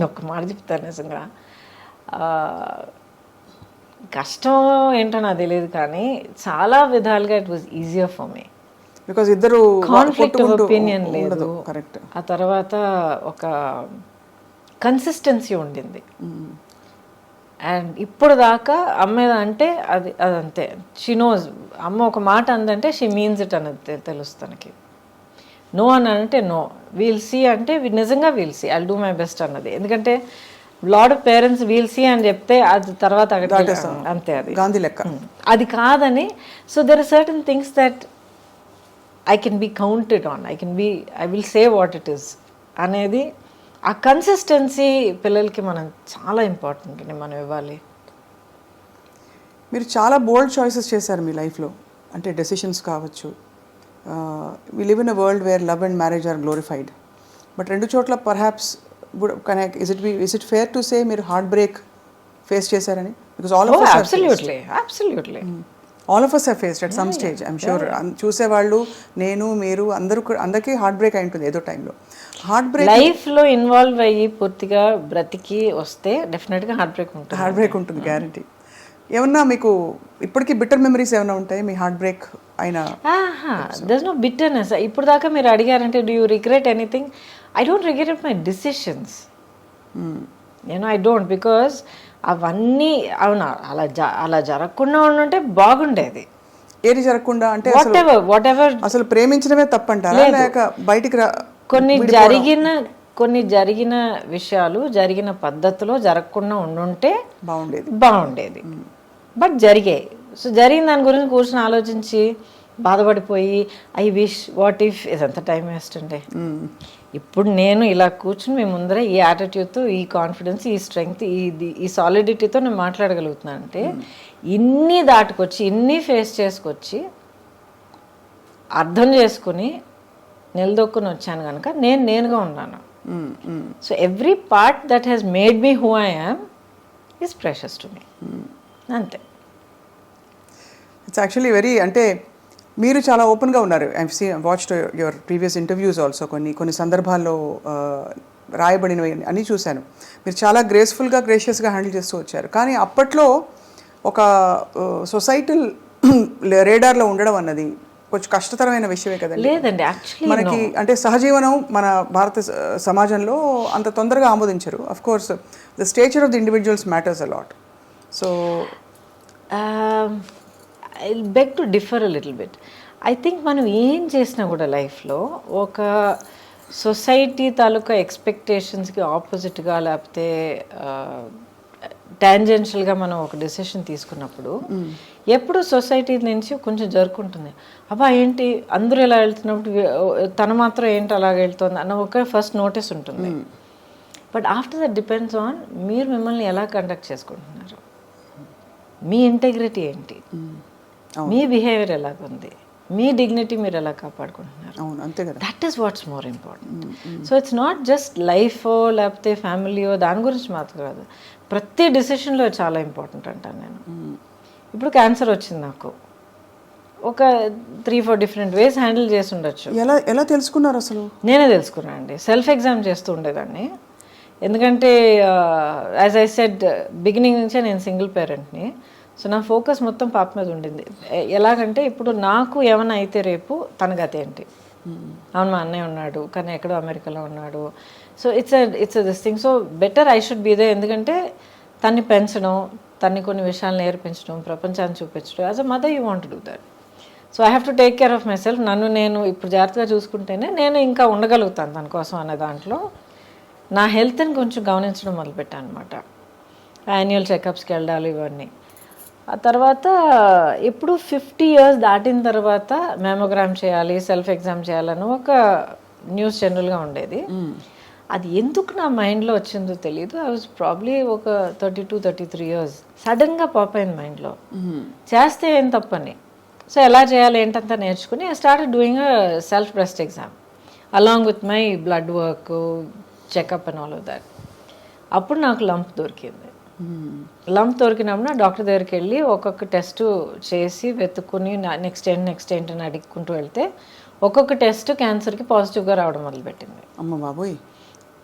ఒక్క మాట చెప్తాను, నిజంగా కష్టం ఏంటో నాకు తెలియదు, కానీ చాలా విధాలుగా it was easier for me. Because ఇద్దరు కాన్ఫ్లిక్ట్ ఆఫ్ ఒపీనియన్ లేదు. కరెక్ట్. ఆ తర్వాత ఒక కన్సిస్టెన్సీ ఉండింది. అండ్ ఇప్పుడు దాకా అమ్మ అంటే అదంతే. She knows. అమ్మ ఒక మాట అందంటే షీ మీన్స్ ఇట్ అనేది తెలుసు తనకి. నో అని అంటే నో, వీల్ సీ అంటే నిజంగా we'll see, I'll do my best అన్నది. ఎందుకంటే lot of parents we'll see అని చెప్తే అది తర్వాత అంతే, అది గాంధీ లెక్క. అది కాదని. So there are certain things that I can be counted on, I will say what it is అనేది. ఆ కన్సిస్టెన్సీ పిల్లలకి మనం చాలా ఇంపార్టెంట్ అండి, మనం ఇవ్వాలి. మీరు చాలా బోల్డ్ చాయిసెస్ చేశారు మీ లైఫ్లో, అంటే డెసిషన్స్ కావచ్చు. We live in a world where love and marriage are glorified. But రెండు చోట్ల perhaps is it fair to say మీరు హార్ట్ బ్రేక్ ఫేస్ చేశారని? Because all of us absolutely all of us have faced at some stage, I'm sure. చూసేవాళ్ళు, నేను, మీరు అందరికీ heart break అయి ఉంటుంది ఏదో టైంలో. హార్ట్ బ్రేక్ లైఫ్లో ఇన్వాల్వ్ అయ్యి పూర్తిగా బ్రతికి వస్తే డెఫినెట్గా హార్ట్ బ్రేక్ ఉంటుంది, గ్యారంటీ. ఏమన్నా మీకు ఇప్పటికీ బిట్టర్ మెమరీస్ ఏమైనా ఉంటాయి మీ హార్ట్ బ్రేక్ అయినా? There's no bitterness. ఇప్పుడు దాకా మీరు అడిగారంటే do you regret anything? I don't regret my decisions. I don't, because అవన్నీ అవునా అలా జరగకుండా ఉండుంటే బాగుండేది. ఏది జరగకుండా అంటే వాట్ ఎవర్ అసలు ప్రేమించడమే తప్పంటారా, లేక బయటికి కొన్ని జరిగిన విషయాలు జరిగిన పద్ధతిలో జరగకుండా ఉండుంటే బాగుండేది. బట్ జరిగాయి. సో జరిగిన దాని గురించి కూర్చొని ఆలోచించి బాధపడిపోయి ఐ విష్ వాట్ ఇఫ్ ఇదంతా టైం వేస్ట్ అండి. ఇప్పుడు నేను ఇలా కూర్చుని మీ ముందర ఈ యాటిట్యూడ్తో, ఈ కాన్ఫిడెన్స్, ఈ స్ట్రెంగ్త్, ఈ సాలిడిటీతో నేను మాట్లాడగలుగుతున్నాను అంటే ఇన్ని దాటుకొచ్చి, ఇన్ని ఫేస్ చేసుకొచ్చి, అర్థం చేసుకుని నిలదొక్కుని వచ్చాను కనుక నేనుగా ఉన్నాను. So every part that has made me who I am is precious to me. అంతే. ఇట్స్ యాక్చువల్లీ వెరీ, అంటే మీరు చాలా ఓపెన్గా ఉన్నారు. I watched your previous interviews also. కొన్ని సందర్భాల్లో రాయబడినవి అన్నీ చూశాను. మీరు చాలా గ్రేషియస్గా హ్యాండిల్ చేస్తూ వచ్చారు. కానీ అప్పట్లో ఒక సొసైటల్ రేడార్లో ఉండడం అన్నది కొంచెం కష్టతరమైన విషయమే కదండి. లేదండి, యాక్చువల్లీ మనకి అంటే సహజీవనం మన భారత సమాజంలో అంత తొందరగా ఆమోదించరు. Of course the stature of the individuals matters a lot. So I beg to differ a little bit. I think మనం ఏం చేసినా కూడా లైఫ్లో ఒక సొసైటీ తాలూకా ఎక్స్పెక్టేషన్స్కి ఆపోజిట్గా లేకపోతే టాంజెన్షియల్గా మనం ఒక డెసిషన్ తీసుకున్నప్పుడు ఎప్పుడు సొసైటీ నుంచి కొంచెం జరుపుకుంటుంది. అబ్బా ఏంటి అందరూ ఎలా వెళ్తున్నప్పుడు తను మాత్రం ఏంటి అలాగ వెళ్తుంది అన్న ఒక ఫస్ట్ నోటీస్ ఉంటుంది. But after that depends on మీరు మిమ్మల్ని ఎలా కండక్ట్ చేసుకుంటున్నారు, మీ ఇంటెగ్రిటీ ఏంటి, మీ బిహేవియర్ ఎలాగుంది, మీ డిగ్నిటీ మీరు ఎలా కాపాడుకుంటున్నారు, అవును అంతే కదా. That is watts more important. So it's not just life లేకపోతే ఫ్యామిలీయో దాని గురించి మాత్రం కాదు, ప్రతి డిసిషన్లో చాలా ఇంపార్టెంట్ అంటాను నేను. ఇప్పుడు క్యాన్సర్ వచ్చింది నాకు, ఒక 3-4 డిఫరెంట్ వేస్ హ్యాండిల్ చేసి ఉండొచ్చు. ఎలా ఎలా తెలుసుకున్నారు అసలు? నేనే తెలుసుకున్నాను అండి, సెల్ఫ్ ఎగ్జామ్ చేస్తూ ఉండేదాన్ని. ఎందుకంటే యాజ్ ఐ సెడ్ బిగినింగ్ నుంచే నేను సింగిల్ పేరెంట్ని. సో నా ఫోకస్ మొత్తం పాప మీద ఉండింది. ఎలాగంటే ఇప్పుడు నాకు ఏమైనా అయితే రేపు తన గతి ఏంటి, అవును మా అన్నయ్య ఉన్నాడు కానీ ఎక్కడో అమెరికాలో ఉన్నాడు. So it's this thing. So better I should be there. ఎందుకంటే తన్ని పెంచడం, తన్ని కొన్ని విషయాలు నేర్పించడం, ప్రపంచాన్ని చూపించడం, as a mother you want do that. So I have to take care of myself. నన్ను నేను ఇప్పుడు జాగ్రత్తగా చూసుకుంటేనే నేను ఇంకా ఉండగలుగుతాను తన కోసం అనే దాంట్లో నా హెల్త్ని కొంచెం గమనించడం మొదలుపెట్టాను అనమాట. యాన్యువల్ చెకప్స్కి వెళ్ళాలి ఇవన్నీ. ఆ తర్వాత ఎప్పుడు 50 years దాటిన తర్వాత మెమోగ్రామ్ చేయాలి, సెల్ఫ్ ఎగ్జామ్ చేయాలని ఒక న్యూస్ జనరల్గా ఉండేది. అది ఎందుకు నా మైండ్లో వచ్చిందో తెలియదు. ఐ వాజ్ ప్రాబ్లీ ఒక 32-33 years. సడన్గా పాప్ అయింది మైండ్లో, చేస్తే ఏం తప్పని. సో ఎలా చేయాలి ఏంటంతా నేర్చుకుని I started doing a self breast exam along with my blood work, checkup and all of that. అప్పుడు నాకు లంప్ దొరికింది. లంప్ దొరికినప్పుడు నా డాక్టర్ దగ్గరికి వెళ్ళి ఒక్కొక్క టెస్ట్ చేసి వెతుక్కుని నెక్స్ట్ ఏంటి అని అడుక్కుంటూ వెళ్తే ఒక్కొక్క టెస్ట్ క్యాన్సర్కి పాజిటివ్గా రావడం మొదలుపెట్టింది. అమ్మ బాబోయ్.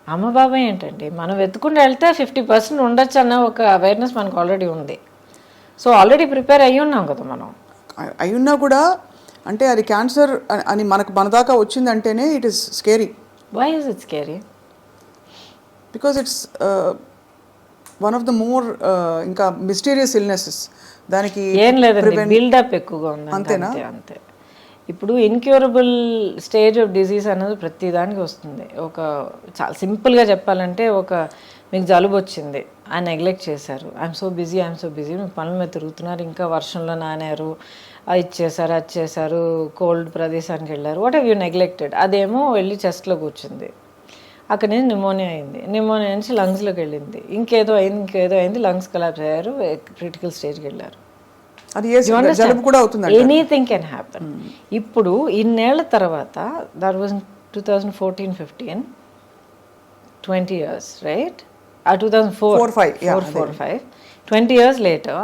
అమ్మ బాబాయ్ ఏంటండి, మనం వెతుక్కుంటూ వెళ్తే 50% ఉండొచ్చు అన్న ఒక అవేర్నెస్ మనకు ఆల్రెడీ ఉంది. సో ఆల్రెడీ ప్రిపేర్ అయ్యి ఉన్నాం కదా మనం. అయ్యున్నా కూడా అంటే అది క్యాన్సర్ అని మన దాకా వచ్చిందంటేనే it is scary. Why is it scary? Because it's one of the more ఇంకా మిస్టీరియస్ ఇల్నెసెస్. దానికి ఏం లేదండి, బిల్డప్ ఎక్కువగా ఉంది అంతేనా? అంతే. ఇప్పుడు ఇన్క్యూరబుల్ స్టేజ్ ఆఫ్ డిజీజ్ అనేది ప్రతి దానికి వస్తుంది. ఒక చాలా సింపుల్గా చెప్పాలంటే, ఒక మీకు జలుబు వచ్చింది, ఆయన నెగ్లెక్ట్ చేశారు, ఐఎమ్ సో బిజీ మీకు పనుల మీద తిరుగుతున్నారు, ఇంకా వర్షంలో నానారు, అది చేశారు, కోల్డ్ ప్రదేశానికి వెళ్ళారు, వాట్ హ్యావ్ యూ నెగ్లెక్టెడ్. అదేమో వెళ్ళి చెస్ట్లో కూర్చుంది, అక్కడ నుంచి నిమోనియా నుంచి లంగ్స్లోకి వెళ్ళింది, ఇంకేదో అయింది, లంగ్స్ కొలాప్స్ అయ్యారు, క్రిటికల్ స్టేజ్కి వెళ్ళారు. Anything can happen. ఇప్పుడు ఇన్నేళ్ల తర్వాత, that was 2014-15, 20 years, right? 2004-5, 20 years later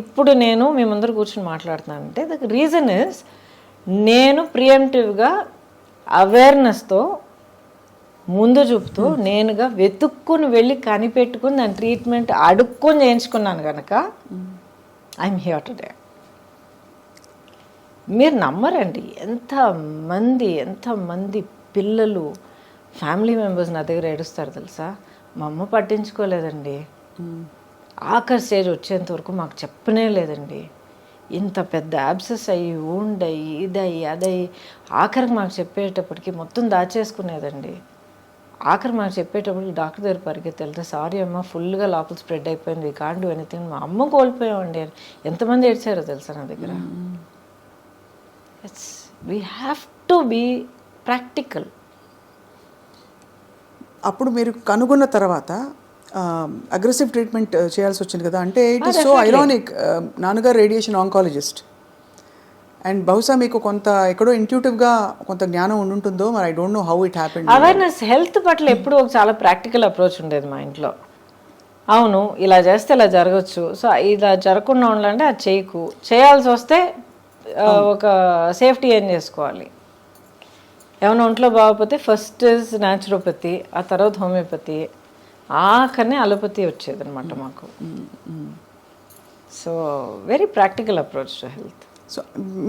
ఇప్పుడు నేను మీ ముందర కూర్చొని మాట్లాడుతున్నానంటే ద రీజన్ ఇస్ నేను ప్రియంటివ్గా అవేర్నెస్తో ముందు చూపుతూ నేనుగా వెతుక్కుని వెళ్ళి కనిపెట్టుకుని దాని ట్రీట్మెంట్ అడుక్కొని చేయించుకున్నాను కనుక ఐఎమ్ హియర్ టుడే. మీరు నమ్మరండి, ఎంతమంది పిల్లలు, ఫ్యామిలీ మెంబర్స్ నా దగ్గర ఏడుస్తారు తెలుసా. మా అమ్మ పట్టించుకోలేదండి, ఆఖరి స్టేజ్ వచ్చేంత వరకు మాకు చెప్పనే లేదండి, ఇంత పెద్ద యాబ్సెస్ అయ్యి ఊండయి ఇదయ్యి అదయ్యి ఆఖరికి మాకు చెప్పేటప్పటికి మొత్తం దాచేసుకునేదండి. ఆఖరి మాకు చెప్పేటప్పటికి డాక్టర్ దగ్గర పరిగెత్తి వెళ్తే, సారీ అమ్మ ఫుల్గా లోపల స్ప్రెడ్ అయిపోయింది, వీ కాంట్ డూ ఎనీథింగ్. మా అమ్మ కోల్పోయామండి. ఎంతమంది ఏడ్చారో తెలుసా నా దగ్గర. We have to be practical. అప్పుడు మీరు కనుగొన్న తర్వాత అగ్రెసివ్ ట్రీట్మెంట్ చేయాల్సి వచ్చింది కదా. అంటే ఇట్ ఈస్ సో ఐరానిక్, నాన్నగారు రేడియేషన్ ఆంకాలజిస్ట్, అండ్ బహుశా మీకు కొంత ఎక్కడో ఇంట్యూటివ్గా కొంత జ్ఞానం ఉంటుందో మరి. I don't know how it happened. Awareness health పట్ల ఎప్పుడు ఒక చాలా ప్రాక్టికల్ అప్రోచ్ ఉండేది మా ఇంట్లో. అవును ఇలా చేస్తే ఇలా జరగచ్చు, సో ఇలా జరగకుండా ఉండాలంటే అది చేయకు, చేయాల్సి వస్తే ఒక సేఫ్టీ ఏం చేసుకోవాలి. ఏమైనా ఒంట్లో బాగోకపోతే ఫస్ట్ ఇస్ న్యాచురోపతి, ఆ తర్వాత హోమియోపతి, ఆఖరినే అలోపతి వచ్చేది అనమాట మాకు. So very practical approach to health. So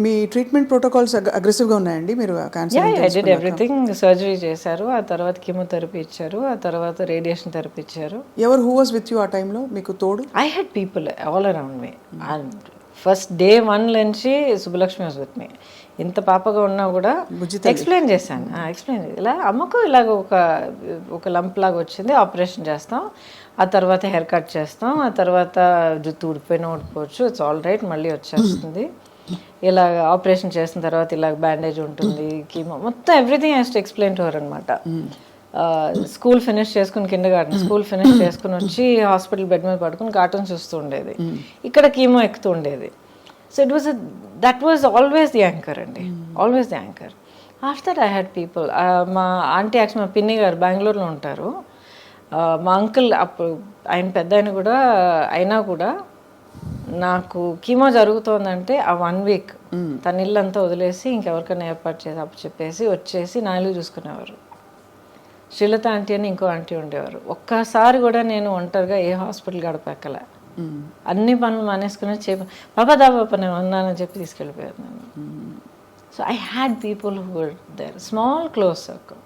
me treatment protocols అగ్రెసివ్గా ఉన్నాయండి? మీరు cancer I did everything. Surgery చేశారు, ఆ తర్వాత కీమోథెరపీ ఇచ్చారు, ఆ తర్వాత రేడియేషన్ థెరపీ ఇచ్చారు. ఎవరు హూ వాజ్ విత్ యూ ఆ టైంలో మీకు తోడు? I had people all around me. And first day 1 నుంచి సుబ్బలక్ష్మి వాజ్ విత్ మీ. ఇంత పాపగా ఉన్నా కూడా ఎక్స్ప్లెయిన్ చేశాను, ఇలా అమ్మకు ఇలాగ ఒక లంప్ లాగా వచ్చింది, ఆపరేషన్ చేస్తాం, ఆ తర్వాత హెయిర్ కట్ చేస్తాం, ఆ తర్వాత జుట్టు ఊడిపోయినా ఊడిపోవచ్చు, ఇట్స్ ఆల్ రైట్, మళ్ళీ వచ్చేస్తుంది. ఇలా ఆపరేషన్ చేసిన తర్వాత ఇలాగ బ్యాండేజ్ ఉంటుంది, కీమో, మొత్తం everything has to explain to her అనమాట. స్కూల్ ఫినిష్ చేసుకుని, కిండర్గార్టెన్ స్కూల్ ఫినిష్ చేసుకుని వచ్చి హాస్పిటల్ బెడ్ మీద పడుకుని కార్టూన్ చూస్తూ ఉండేది, ఇక్కడ కీమో ఎక్కుతూ ఉండేది. So it was a that was always the anchor అండి, always the anchor. After I had people, మా ఆంటీ యాక్చువల్ మా పిన్ని గారు బెంగళూరులో ఉంటారు. మా అంకుల్ అప్పుడు ఆయన పెద్ద ఆయన కూడా అయినా కూడా నాకు కీమో జరుగుతోందంటే ఆ 1 వీక్ తన ఇల్లంతా వదిలేసి ఇంకెవరికైనా ఏర్పాటు చేసి అప్పు చెప్పేసి వచ్చేసి నా ఇల్లు చూసుకునేవారు. శ్రీలత ఆంటీ అని ఇంకో ఆంటీ ఉండేవారు. ఒక్కసారి కూడా నేను ఒంటరిగా ఏ హాస్పిటల్ గడపెక్కలే. అన్ని పనులు మానేసుకుని పాపా దాపాప నేను ఉన్నానని చెప్పి తీసుకెళ్ళిపోయారు నన్ను. So I had people who were there, small close circle.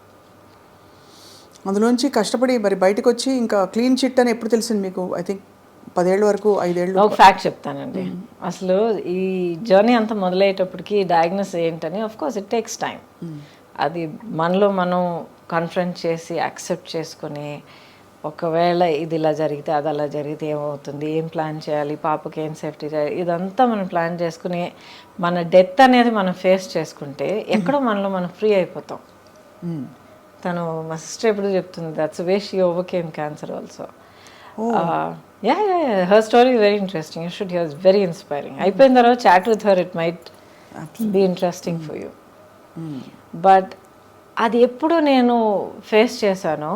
అందులోంచి కష్టపడి మరి బయటకు వచ్చి ఇంకా క్లీన్ చిట్ అని ఎప్పుడు తెలిసింది మీకు? ఐ థింక్ 10 ఏళ్ళ వరకు 5 ఏళ్ళు. ఒక ఫ్యాక్ట్ చెప్తానండి. అసలు ఈ జర్నీ అంతా మొదలయ్యేటప్పటికి డయాగ్నోస్ ఏంటని of course it takes time. అది మనలో మనం కన్ఫ్రంట్ చేసి యాక్సెప్ట్ చేసుకొని, ఒకవేళ ఇది ఇలా జరిగితే అది అలా జరిగితే ఏమవుతుంది, ఏం ప్లాన్ చేయాలి, పాపకి ఏం సేఫ్టీ చేయాలి, ఇదంతా మనం ప్లాన్ చేసుకుని మన డెత్ అనేది మనం ఫేస్ చేసుకుంటే ఎక్కడో మనలో మనం ఫ్రీ అయిపోతాం. తను మా సిస్టర్ ఎప్పుడు చెప్తుంది, that's way she overcame cancer also. Yeah her story very interesting, you should hear, very inspiring. అయిపోయిన తర్వాత chat with her, it might be interesting for you. But అది ఎప్పుడు నేను ఫేస్ చేశానో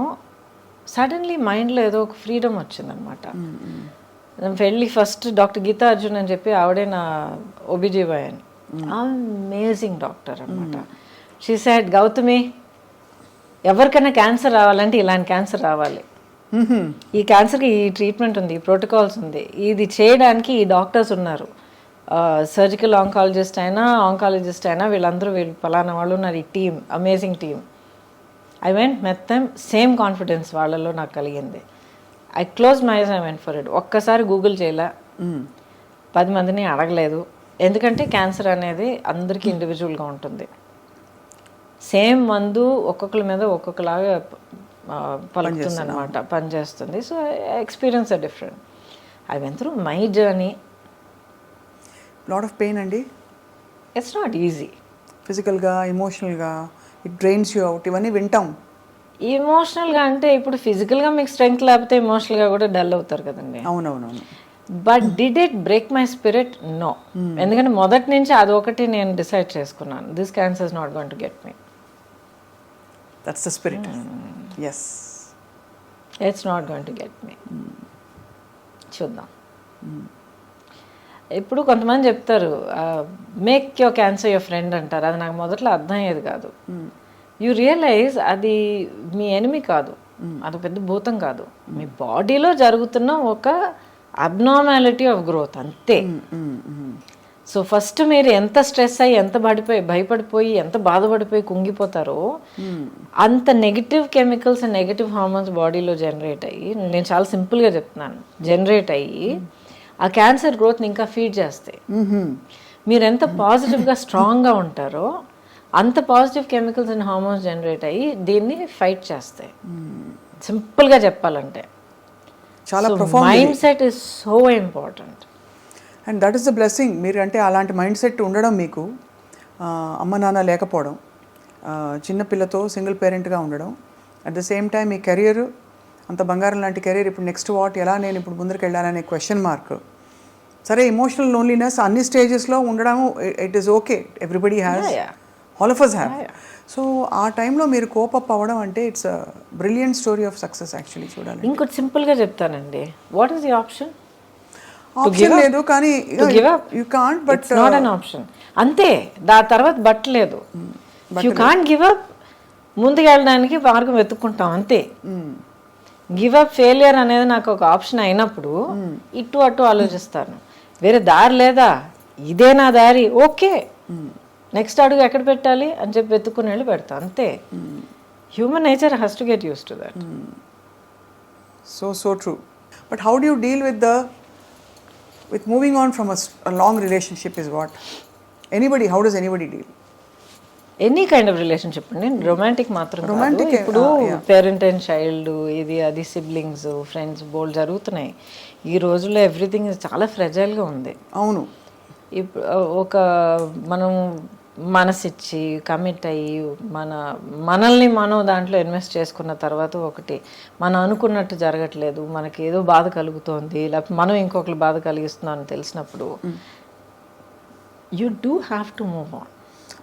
సడన్లీ మైండ్లో ఏదో ఒక ఫ్రీడమ్ వచ్చిందనమాట. వెళ్ళి ఫస్ట్ డాక్టర్ గీతా అర్జున్ అని చెప్పి ఆవిడే నా OBGYN, అమేజింగ్ డాక్టర్ అనమాట. షీ సెడ్, గౌతమి ఎవరికైనా క్యాన్సర్ రావాలంటే ఇలాంటి క్యాన్సర్ రావాలి, ఈ క్యాన్సర్కి ఈ ట్రీట్మెంట్ ఉంది, ఈ ప్రోటోకాల్స్ ఉంది, ఇది చేయడానికి ఈ డాక్టర్స్ ఉన్నారు, సర్జికల్ ఆంకాలజిస్ట్ అయినా ఆంకాలజిస్ట్ అయినా వీళ్ళు పలానా వాళ్ళు ఉన్నారు, ఈ team, amazing team. I went met them, same confidence వాళ్ళలో నాకు కలిగింది. I close my eyes, I went for it. ఒక్కసారి గూగుల్ చేయలే, 10 మందిని అడగలేదు. ఎందుకంటే క్యాన్సర్ అనేది అందరికీ ఇండివిజువల్గా ఉంటుంది. సేమ్ మందు ఒక్కొక్కరి మీద ఒక్కొక్కలాగా పలుకుతుంది అనమాట, పనిచేస్తుంది. So experience are different. I went through my journey. Lot of pain అండి. It's not easy. ఫిజికల్గా, ఎమోషనల్గా ఇట్ డ్రైన్స్ యూ అవుట్, ఇవన్నీ వింటాం. ఎమోషనల్గా అంటే ఇప్పుడు ఫిజికల్గా మీకు స్ట్రెంగ్త్ లేకపోతే ఎమోషనల్గా కూడా డల్ అవుతారు కదండి. అవునవునవును. But did it break my spirit? No. ఎందుకంటే మొదటి నుంచి అదొకటి నేను డిసైడ్ చేసుకున్నాను, this cancer is not going to get me. That's the spirit. Yes, it's not going to get me. చూద్దాం. ఇప్పుడు కొంతమంది చెప్తారు make your cancer your friend అంటారు. అది నాకు మొదట్లో అర్థం అయ్యేది కాదు. యూ రియలైజ్ అది మీ ఎనిమి కాదు, అది పెద్ద భూతం కాదు, మీ బాడీలో జరుగుతున్న ఒక అబ్నార్మాలిటీ ఆఫ్ గ్రోత్ అంతే. సో ఫస్ట్ మీరు ఎంత స్ట్రెస్ అయ్యి, ఎంత భయపడిపోయి, ఎంత బాధపడిపోయి కుంగిపోతారో అంత నెగిటివ్ కెమికల్స్, నెగిటివ్ హార్మోన్స్ బాడీలో జనరేట్ అయ్యి, నేను చాలా సింపుల్గా చెప్తున్నాను, జనరేట్ అయ్యి ఆ క్యాన్సర్ గ్రోత్ని ఇంకా ఫీడ్ చేస్తాయి. మీరు ఎంత పాజిటివ్గా స్ట్రాంగ్గా ఉంటారో అంత positive chemicals and hormones generate అయ్యి దీన్ని ఫైట్ చేస్తాయి. సింపుల్గా చెప్పాలంటే చాలా mind set is so important. And that is the blessing. మీరు అంటే అలాంటి మైండ్ సెట్ ఉండడం, మీకు అమ్మ నాన్న లేకపోవడం, చిన్నపిల్లతో సింగిల్ పేరెంట్గా ఉండడం, at the same time me career అంత బంగారం లాంటి కెరీర్, ఇప్పుడు నెక్స్ట్ వాట్, ఎలా నేను ఇప్పుడు ముందరికి వెళ్ళాలనే క్వశ్చన్ మార్క్. సరే, ఎమోషనల్ లోన్లీనెస్ అన్ని స్టేజెస్లో ఉండడం, it is okay, everybody has, all of us have. So ఆ టైంలో మీరు కోపప్ అవ్వడం అంటే it's brilliant story of success actually. చూడాలి. ఇంకోటి సింపుల్గా చెప్తానండి, what is the option? Option లేదు, కానీ you can't, but not an option అంతే. దాని తర్వాత బట్టలేదు, యూ కాంట్ గివ్ అప్. ముందుకు వెళ్ళడానికి మార్గం వెతుక్కుంటాం అంతే. గివ్ అప్, ఫెయిలియర్ అనేది నాకు ఒక ఆప్షన్ అయినప్పుడు ఇటు అటు ఆలోచిస్తాను, వేరే దారి లేదా, ఇదే నా దారి, ఓకే నెక్స్ట్ అడుగు ఎక్కడ పెట్టాలి అని చెప్పి వెతుక్కుని వెళ్ళి పెడతాను అంతే. Human nature has to get use to that. So true. But how do you deal with moving on from a long relationship is what? How does anybody deal? Any kind of relationship అండి, romantic మాత్రం కాదు. ఇప్పుడు parent and child, ఇది అది, siblings, friends బోల్డ్ జరుగుతున్నాయి ఈ రోజుల్లో. Everything చాలా ఫ్రెజైల్గా ఉంది. అవును. ఇప్పుడు మనం మనసిచ్చి కమిట్ అయ్యి మనల్ని మనం దాంట్లో ఇన్వెస్ట్ చేసుకున్న తర్వాత ఒకటి మనం అనుకున్నట్టు జరగట్లేదు, మనకి ఏదో బాధ కలుగుతోంది, లేకపోతే మనం ఇంకొకరు బాధ కలిగిస్తున్నాం అని తెలిసినప్పుడు you do have to move on.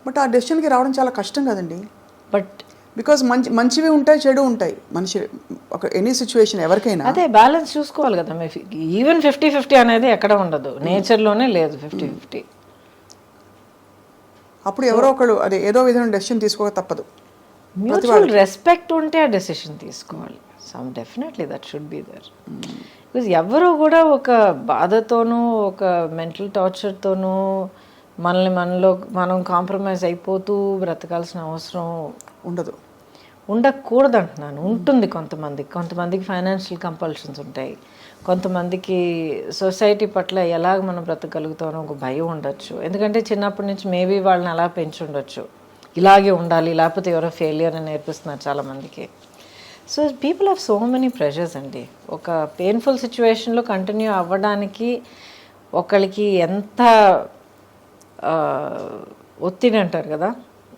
But ఆ డెసిషన్కి రావడం చాలా కష్టం కదండి. బట్ బికాజ్ మంచివి ఉంటాయి, చెడు ఉంటాయి మనిషి ఒక ఎనీ సిచ్యువేషన్ ఎవరికైనా. అదే బ్యాలెన్స్ చూసుకోవాలి కదా. ఈవెన్ 50-50 అనేది ఎక్కడ ఉండదు, నేచర్లోనే లేదు 50-50. అప్పుడు ఎవరో ఒకళ్ళు అదే ఏదో విధంగా డెసిషన్ తీసుకోక తప్పదు. మ్యూచువల్ రెస్పెక్ట్ ఉంటే ఆ డెసిషన్ తీసుకోవాలి. Definitely that should be there. Because ఎవరు కూడా ఒక బాధతోనూ ఒక మెంటల్ టార్చర్తోనూ మనం కాంప్రమైజ్ అయిపోతూ బ్రతకాల్సిన అవసరం ఉండకూడదు అంటున్నాను. ఉంటుంది కొంతమందికి ఫైనాన్షియల్ కంపల్షన్స్ ఉంటాయి, కొంతమందికి సొసైటీ పట్ల ఎలాగ మనం బ్రతకగలుగుతామో ఒక భయం ఉండొచ్చు. ఎందుకంటే చిన్నప్పటి నుంచి మేబీ వాళ్ళని అలా పెంచి ఉండొచ్చు, ఇలాగే ఉండాలి లేకపోతే ఎవరో ఫెయిలియర్ అని నేర్పిస్తున్నారు చాలామందికి. So people have so many pressures అండి. ఒక పెయిన్ఫుల్ సిచ్యువేషన్లో కంటిన్యూ అవ్వడానికి ఒకరికి ఎంత ఒత్తిడి అంటారు కదా,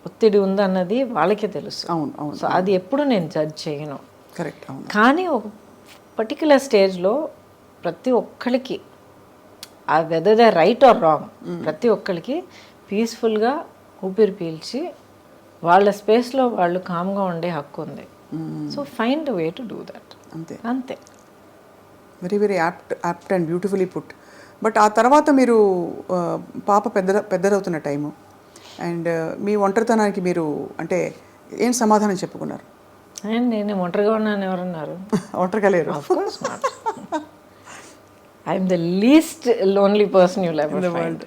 ఒత్తిడి ఉందన్నది వాళ్ళకే తెలుసు. సో అది ఎప్పుడు నేను జడ్జ్ చేయను. కరెక్ట్. కానీ ఒక పర్టిక్యులర్ స్టేజ్లో ప్రతి ఒక్కరికి ఆ whether the right are wrong, ప్రతి ఒక్కరికి పీస్ఫుల్గా ఊపిరి పీల్చి వాళ్ళ స్పేస్లో వాళ్ళు కామ్గా ఉండే హక్కు ఉంది. So find way to do that. అంతే. Very very apt and beautifully put. But ఆ తర్వాత మీరు పాప పెద్దదవుతున్న టైము అండ్ మీ ఒంటరితనానికి మీరు అంటే ఏం సమాధానం చెప్పుకున్నారు? నేను ఒంటరిగా ఉన్నాను ఎవరన్నారు? ఒంటరిగా లేరు. I'm the least lonely person you ever find.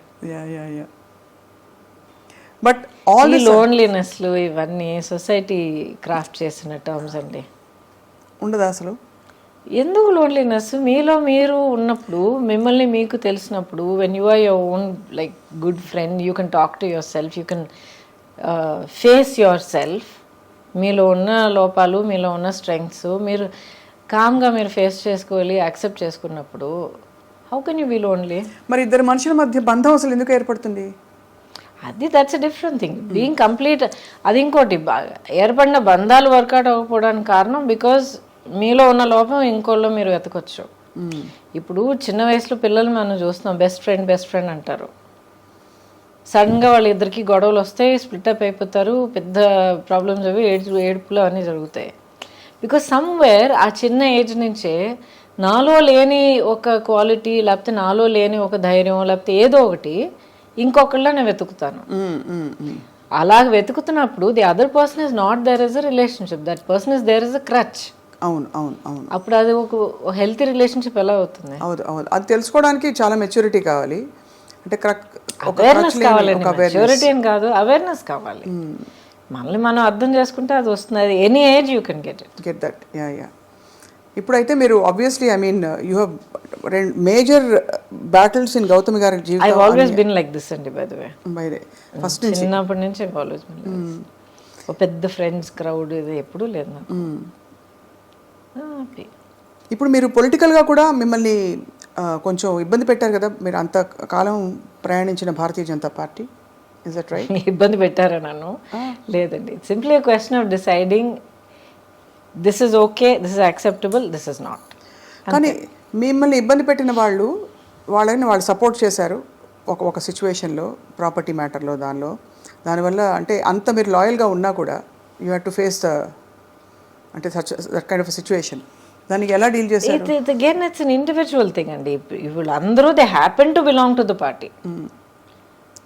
But all ఈ లోన్లీనెస్లు ఇవన్నీ సొసైటీ క్రాఫ్ట్ చేసిన టర్మ్స్ అండి. ఉండదా అసలు? ఎందుకు లోన్లీనెస్? మీలో మీరు ఉన్నప్పుడు, మిమ్మల్ని మీకు తెలిసినప్పుడు, when you are your own like good friend, you can talk to your self, you can face yourself. మీలో ఉన్న లోపాలు, మీలో ఉన్న స్ట్రెంగ్స్ మీరు కామ్గా మీరు ఫేస్ చేసుకోవాలి, యాక్సెప్ట్ చేసుకున్నప్పుడు how can you be lonely? మరి ఇద్దరు మనుషుల మధ్య బంధం అసలు ఎందుకు ఏర్పడుతుంది? That's a different thing. Being complete అది ఇంకోటి. ఏర్పడిన బంధాలు వర్కౌట్ అవ్వకపోవడానికి కారణం బికాజ్ మీలో ఉన్న లోపం ఇంకోళ్ళు మీరు వెతకొచ్చు. ఇప్పుడు చిన్న వయసులో పిల్లలు మనం చూస్తున్నాం, బెస్ట్ ఫ్రెండ్ అంటారు. సడన్గా వాళ్ళిద్దరికి గొడవలు వస్తాయి, స్ప్లిటప్ అయిపోతారు, పెద్ద ప్రాబ్లమ్స్ అవి ఏడుపులు అన్నీ జరుగుతాయి. బికాజ్ సమ్వేర్ ఆ చిన్న ఏజ్ నుంచే నాలో లేని ఒక క్వాలిటీ, లేకపోతే నాలో లేని ఒక ధైర్యం, లేకపోతే ఏదో ఒకటి ఇంకొకళ్ళ నేను వెతుకుతాను. అలాగ వెతుకుతున్నప్పుడు the other person is not there is a relationship, that person is there is a crutch. అవును. అప్పుడు అది ఒక హెల్తీ రిలేషన్షిప్ ఎలా అవుతుంది? అవును. అది తెలుసుకోవడానికి చాలా మెచ్యూరిటీ కావాలి. అంటే అవేర్నెస్ కావాలండి. మెచ్యూరిటీ అని కాదు, అవేర్నెస్ కావాలి. మనల్ని మనం అర్థం చేసుకుంటే అది వస్తుంది. అది any age you can get that. ఇప్పుడైతే మీరు obviously I mean you have major battles in Gautami గారి జీవితం. I always been like this అండి. బై ద వే ఫస్ట్ నుంచి చిన్నప్పటి నుంచి I always been like this. ఒక పెద్ద ఫ్రెండ్స్ క్రౌడ్ ఇది ఎప్పుడూ లేదు నాకు. ఇప్పుడు మీరు పొలిటికల్గా కూడా మిమ్మల్ని కొంచెం ఇబ్బంది పెట్టారు కదా, మీరు అంత కాలం ప్రయాణించిన Bharatiya Janata Party. Is that right? ఇబ్బంది పెట్టారా నన్ను? లేదండి. Simply a question of deciding this is okay, this is acceptable, this is not. కానీ మిమ్మల్ని ఇబ్బంది పెట్టిన వాళ్ళని వాళ్ళు సపోర్ట్ చేశారు ఒక సిచ్యువేషన్లో, ప్రాపర్టీ మ్యాటర్లో, దానివల్ల అంటే అంత మీరు లాయల్గా ఉన్నా కూడా యూ హ్యావ్ టు ఫేస్ అంటే దట్ కైండ్ ఆఫ్ సిచ్యువేషన్. దానికి ఎలా డీల్ చేశారు? Again it's an individual thing అండి. ఇప్పుడు అందరూ they happen to belong to the party,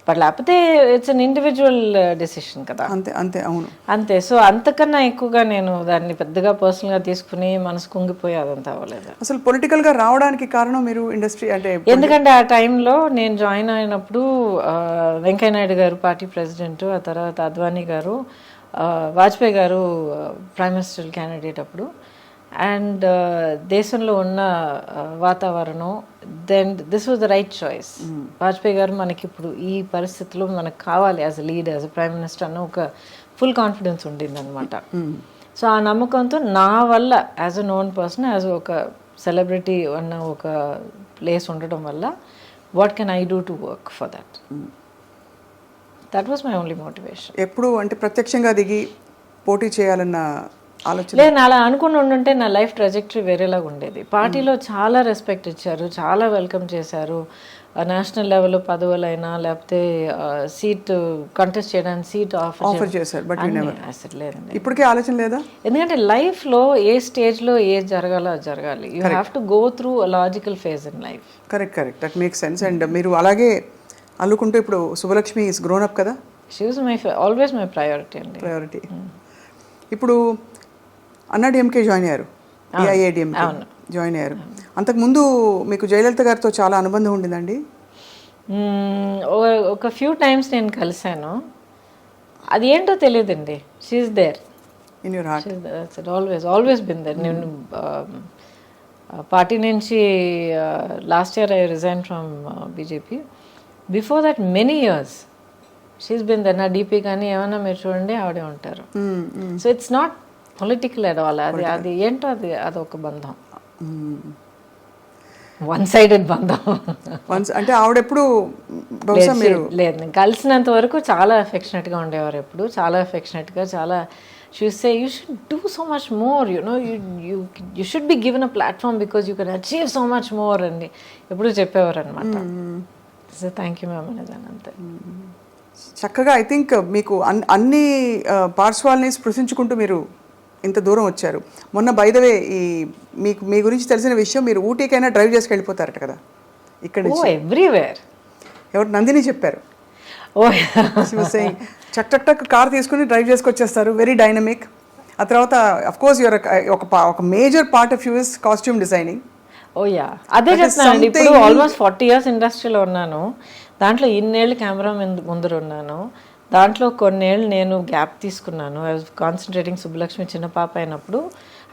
but లేకపోతే ఇట్స్ అన్ ఇండివిజువల్ డెసిషన్ కదా. అంతే. అవును, అంతే. సో అంతకన్నా ఎక్కువగా నేను దాన్ని పెద్దగా పర్సనల్గా తీసుకుని మనసు కుంగిపోయి అదంతా అవ్వలేదు. అసలు పొలిటికల్గా రావడానికి కారణం మీరు ఇండస్ట్రీ అంటే ఎందుకంటే ఆ టైంలో నేను జాయిన్ అయినప్పుడు వెంకయ్య నాయుడు గారు పార్టీ ప్రెసిడెంట్, ఆ తర్వాత Advani garu, Vajpayee garu prime minister candidate అప్పుడు. అండ్ దేశంలో ఉన్న వాతావరణం, then this was the right choice. Vajpayee garu మనకి ఇప్పుడు ఈ పరిస్థితిలో మనకు కావాలి as a leader, as a prime minister అన్న ఒక ఫుల్ కాన్ఫిడెన్స్ ఉండింది అనమాట. సో ఆ నమ్మకంతో నా వల్ల as a known person, as ఒక సెలబ్రిటీ అన్న ఒక ప్లేస్ ఉండటం వల్ల what can I do to work for that. That was my only motivation. ఎప్పుడు అంటే ప్రత్యక్షంగా దిగి పోటీ చేయాలన్న ఆలోచన లేదు అలా అనుకుని ఉండుంటే నా లైఫ్ ట్రెజెక్టరీ వేరేలాగా ఉండేది. పార్టీలో చాలా రెస్పెక్ట్ ఇచ్చారు, చాలా వెల్కమ్ చేశారు. నేషనల్ లెవెల్లో పదవులైనా లేకపోతే సీట్ కంటెస్ట్ చేయడానికి సీట్ ఆఫర్ చేశారు, బట్ అసలు లేదండి. ఇప్పటికే ఆలోచన లేదా? ఎందుకంటే లైఫ్లో ఏ స్టేజ్లో ఏది జరగాలో అది జరగాలి. You have to go through a logical phase in life. Correct, that makes sense. And మీరు అలాగే అల్లుకుంటూ ఇప్పుడు శుభలక్ష్మి ఈస్ గ్రోన్ అప్ కదా. She was always my priority అండి. ప్రయారిటీ. ఇప్పుడు అన్నాడీఎంకే జాయిన్ అయ్యారు, ఏఐఏడిఎంకే జాయిన్ అయ్యారు. అంతకుముందు మీకు జయలలిత గారితో చాలా అనుబంధం ఉండిందండి? ఒక ఫ్యూ టైమ్స్ నేను కలిశాను. అది ఏంటో తెలియదండి. She's there in your heart. Always been there. నేను పార్టీ నుంచి last year I resign from BJP. Before that many years she's been there. నా డీపీ కానీ ఏమైనా మీరు చూడండి ఆవిడే ఉంటారు. So it's not political at all. అది ఏంటో అదొక బంధం, వన్ సైడెడ్ బంధం. అంటే ఆవిడెప్పుడు బహుశా మీరు లేదు, నేను కలిసినంత వరకు చాలా అఫెక్షనేట్గా ఉండేవారు. ఎప్పుడు చాలా అఫెక్షనేట్గా, చాలా say you should do so much more, you should be given a platform because you can achieve so much more అని ఎప్పుడు చెప్పేవారు అనమాట. సో థ్యాంక్ యూ మ్యామ్ అనేదాన్ని అంతే. చక్కగా ఐ థింక్ మీకు అన్ని పార్శ్వాల్ని స్పృశించుకుంటూ మీరు ఇంత దూరం వచ్చారు. మొన్న బై ద వే మీకు మీ గురించి తెలిసిన విషయం, మీరు ఊటీకైనా డ్రైవ్ చేసి వెళ్ళిపోతారట కదా ఇక్కడ నుంచి. ఎవ్రీవేర్. ఎవరు? నందిని చెప్పారు. చక్ టక్ టక్ కార్ తీసుకుని డ్రైవ్ చేసుకొచ్చేస్తారు, వెరీ డైనమిక్. ఆ తర్వాత అఫ్ కోర్స్ యువర్ ఒక major part of you is costume designing. Oh yeah, అదే చెప్తున్నాను. ఇప్పుడు ఆల్మోస్ట్ 40 years ఇండస్ట్రీలో ఉన్నాను. దాంట్లో ఇన్నేళ్ళు కెమెరా ముందర ఉన్నాను. దాంట్లో కొన్నేళ్ళు నేను గ్యాప్ తీసుకున్నాను. I was concentrating. సుబ్బలక్ష్మి చిన్న పాప అయినప్పుడు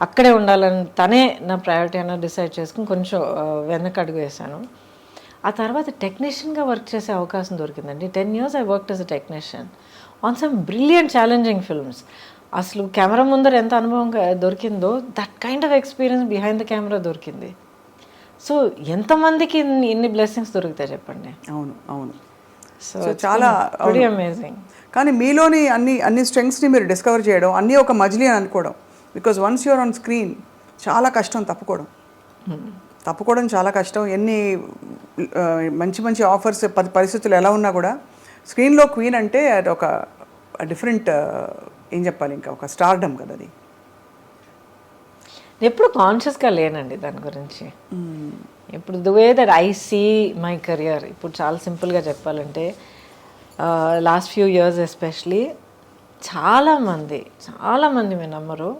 అక్కడే ఉండాలని తనే నా ప్రయారిటీ అన్న డిసైడ్ చేసుకుని కొంచెం వెనక్కి అడుగు వేశాను. ఆ తర్వాత టెక్నీషియన్గా వర్క్ చేసే అవకాశం దొరికిందండి. 10 years I worked as a technician on some brilliant challenging films. అసలు కెమెరా ముందర ఎంత అనుభవం దొరికిందో, that kind of experience behind the camera దొరికింది. సో ఎంతమందికి ఇన్ని బ్లెస్సింగ్స్ దొరుకుతాయి చెప్పండి. అవును అవును. సో చాలా అమేజింగ్. కానీ మీలోని అన్ని స్ట్రెంగ్స్ని మీరు డిస్కవర్ చేయడం, అన్నీ ఒక మజిలీ అని అనుకోవడం. Because once you're on screen చాలా కష్టం తప్పుకోవడం చాలా కష్టం. ఎన్ని మంచి ఆఫర్స్ పరిస్థితులు ఎలా ఉన్నా కూడా స్క్రీన్లో క్వీన్ అంటే అది ఒక డిఫరెంట్ ఏం చెప్పాలి, ఇంకా ఒక స్టార్డమ్ కదా అది. ఎప్పుడు కాన్షియస్గా లేనండి దాని గురించి. ఇప్పుడు the way that I see my career, ఇప్పుడు చాలా సింపుల్గా చెప్పాలంటే లాస్ట్ ఫ్యూ ఇయర్స్ ఎస్పెషలీ చాలామంది మీరు నమ్మరు,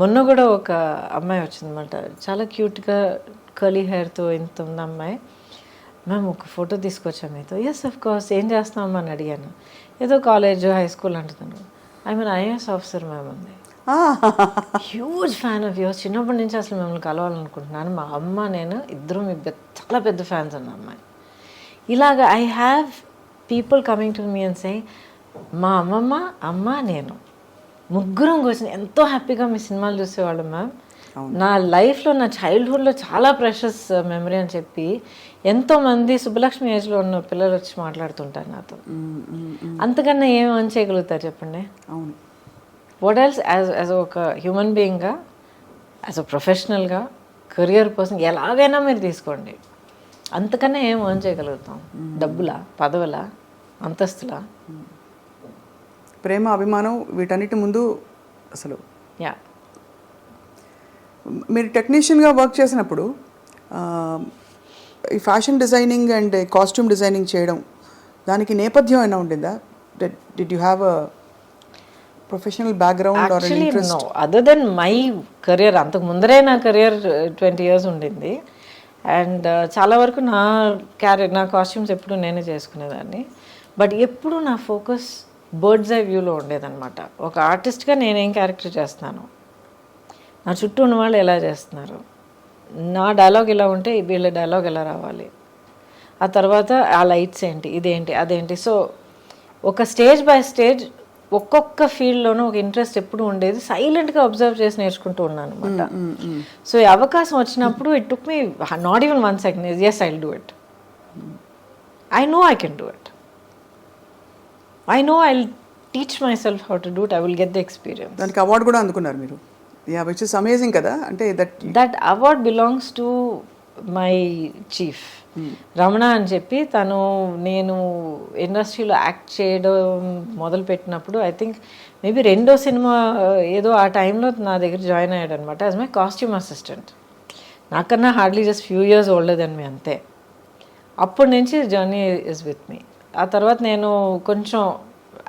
మొన్న కూడా ఒక అమ్మాయి వచ్చిందన్నమాట, చాలా క్యూట్గా కర్లీ హెయిర్తో ఇంత ఉంది అమ్మాయి. మ్యామ్ ఒక ఫోటో తీసుకొచ్చాం మీతో. Yes of course. ఏం చేస్తున్నామని అని అడిగాను. ఏదో కాలేజ్ హై స్కూల్ అంటున్నాను. I mean IAS officer ma'am ఉంది. Huge fan of yours. చిన్నప్పటి నుంచి అసలు మిమ్మల్ని కలవాలనుకుంటున్నాను. మా అమ్మ నేను ఇద్దరు మీ చాలా పెద్ద ఫ్యాన్స్ అన్న అమ్మాయి. ఇలాగ I have people coming to me and say, మా అమ్మ నేను ముగ్గురం కూర్చొని ఎంతో హ్యాపీగా మీ సినిమాలు చూసేవాళ్ళం మ్యామ్. నా లైఫ్లో, నా చైల్డ్హుడ్లో చాలా ప్రెషస్ మెమరీ అని చెప్పి ఎంతోమంది సుబ్బలక్ష్మి ఏజ్లో ఉన్న పిల్లలు వచ్చి మాట్లాడుతుంటారు నాతో. అంతకన్నా ఏం అని చేయగలుగుతారు చెప్పండి? అవును. వాట్ ఎల్స్ యాజ్ ఒక హ్యూమన్ బీయింగ్గా, యాజ్ అ ప్రొఫెషనల్గా, కెరియర్ పర్సన్ ఎలాగైనా మీరు తీసుకోండి, అంతకన్నా ఏం ఎర్న్ చేయగలుగుతాం? డబ్బులా, పదవులా, అంతస్తులా? ప్రేమ, అభిమానం వీటన్నిటి ముందు అసలు. యా. మీరు టెక్నీషియన్గా వర్క్ చేసినప్పుడు ఈ fashion designing and costume designing చేయడం, దానికి నేపథ్యం అయినా ఉండిందా? Did you have a professional background or interest? No, other then my career. అంతకు ముందరే నా కెరియర్ 20 years ఉండింది. అండ్ చాలా వరకు నా కాస్ట్యూమ్స్ ఎప్పుడు నేనే చేసుకునేదాన్ని. బట్ ఎప్పుడు నా ఫోకస్ బర్డ్స్ ఐ వ్యూలో ఉండేదన్నమాట. ఒక ఆర్టిస్ట్గా నేనేం క్యారెక్టర్ చేస్తున్నాను, నా చుట్టూ ఉన్న వాళ్ళు ఎలా చేస్తున్నారు, నా డైలాగ్ ఇలా ఉంటే వీళ్ళ డైలాగ్ ఎలా రావాలి, ఆ తర్వాత ఆ లైట్స్ ఏంటి, ఇదేంటి, అదేంటి. సో ఒక స్టేజ్ బై స్టేజ్ ఒక్కొక్క ఫీల్డ్లోనూ ఒక ఇంట్రెస్ట్ ఎప్పుడు ఉండేది. సైలెంట్గా అబ్జర్వ్ చేసి నేర్చుకుంటూ ఉన్నాను అనమాట. సో ఈ అవకాశం వచ్చినప్పుడు it took me not even 1 second. Yes, I will do it. I know I can do it. I know I will teach myself how to do it. I will get the experience. దానికి award కూడా అందుకున్నారు మీరు. Yeah which is amazing కదా, అంటే that award belongs to my chief Ramana అని చెప్పి. తను నేను ఇండస్ట్రీలో యాక్ట్ చేయడం మొదలుపెట్టినప్పుడు ఐ థింక్ మేబీ 2వ సినిమా ఏదో ఆ టైంలో నా దగ్గర జాయిన్ అయ్యాడు అనమాట యాజ్ మై కాస్ట్యూమ్ అసిస్టెంట్. నాకన్నా hardly just few years older then me అంతే. అప్పటి నుంచి జర్నీ ఇస్ విత్ మీ. ఆ తర్వాత నేను కొంచెం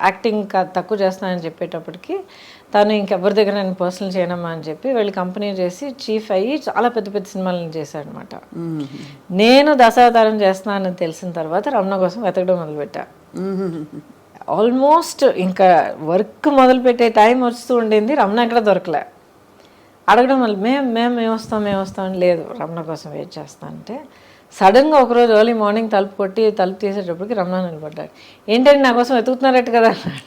యాక్టింగ్ తక్కువ చేస్తానని చెప్పేటప్పటికి తను ఇంకెవరి దగ్గర నేను పర్సనల్ చేయనమ్మా అని చెప్పి వెళ్ళి కంపెనీ చేసి చీఫ్ అయ్యి చాలా పెద్ద పెద్ద సినిమాలను చేశాడనమాట. నేను దశావతారం చేస్తున్నానని తెలిసిన తర్వాత రమణ కోసం వెతకడం మొదలుపెట్టా. ఆల్మోస్ట్ ఇంకా వర్క్ మొదలుపెట్టే టైం వస్తూ ఉండింది, రమణ ఎక్కడ దొరకలే. అడగడం వల్ల మేము వస్తాం లేదు రమణ కోసం వెయిట్ చేస్తా అంటే సడన్గా ఒకరోజు ఎర్లీ మార్నింగ్ తలుపు తీసేటప్పటికి రమణ నిలబడ్డాడు. ఏంటంటే నా కోసం వెతుకుతున్నారట్టు కదా అన్నాడు.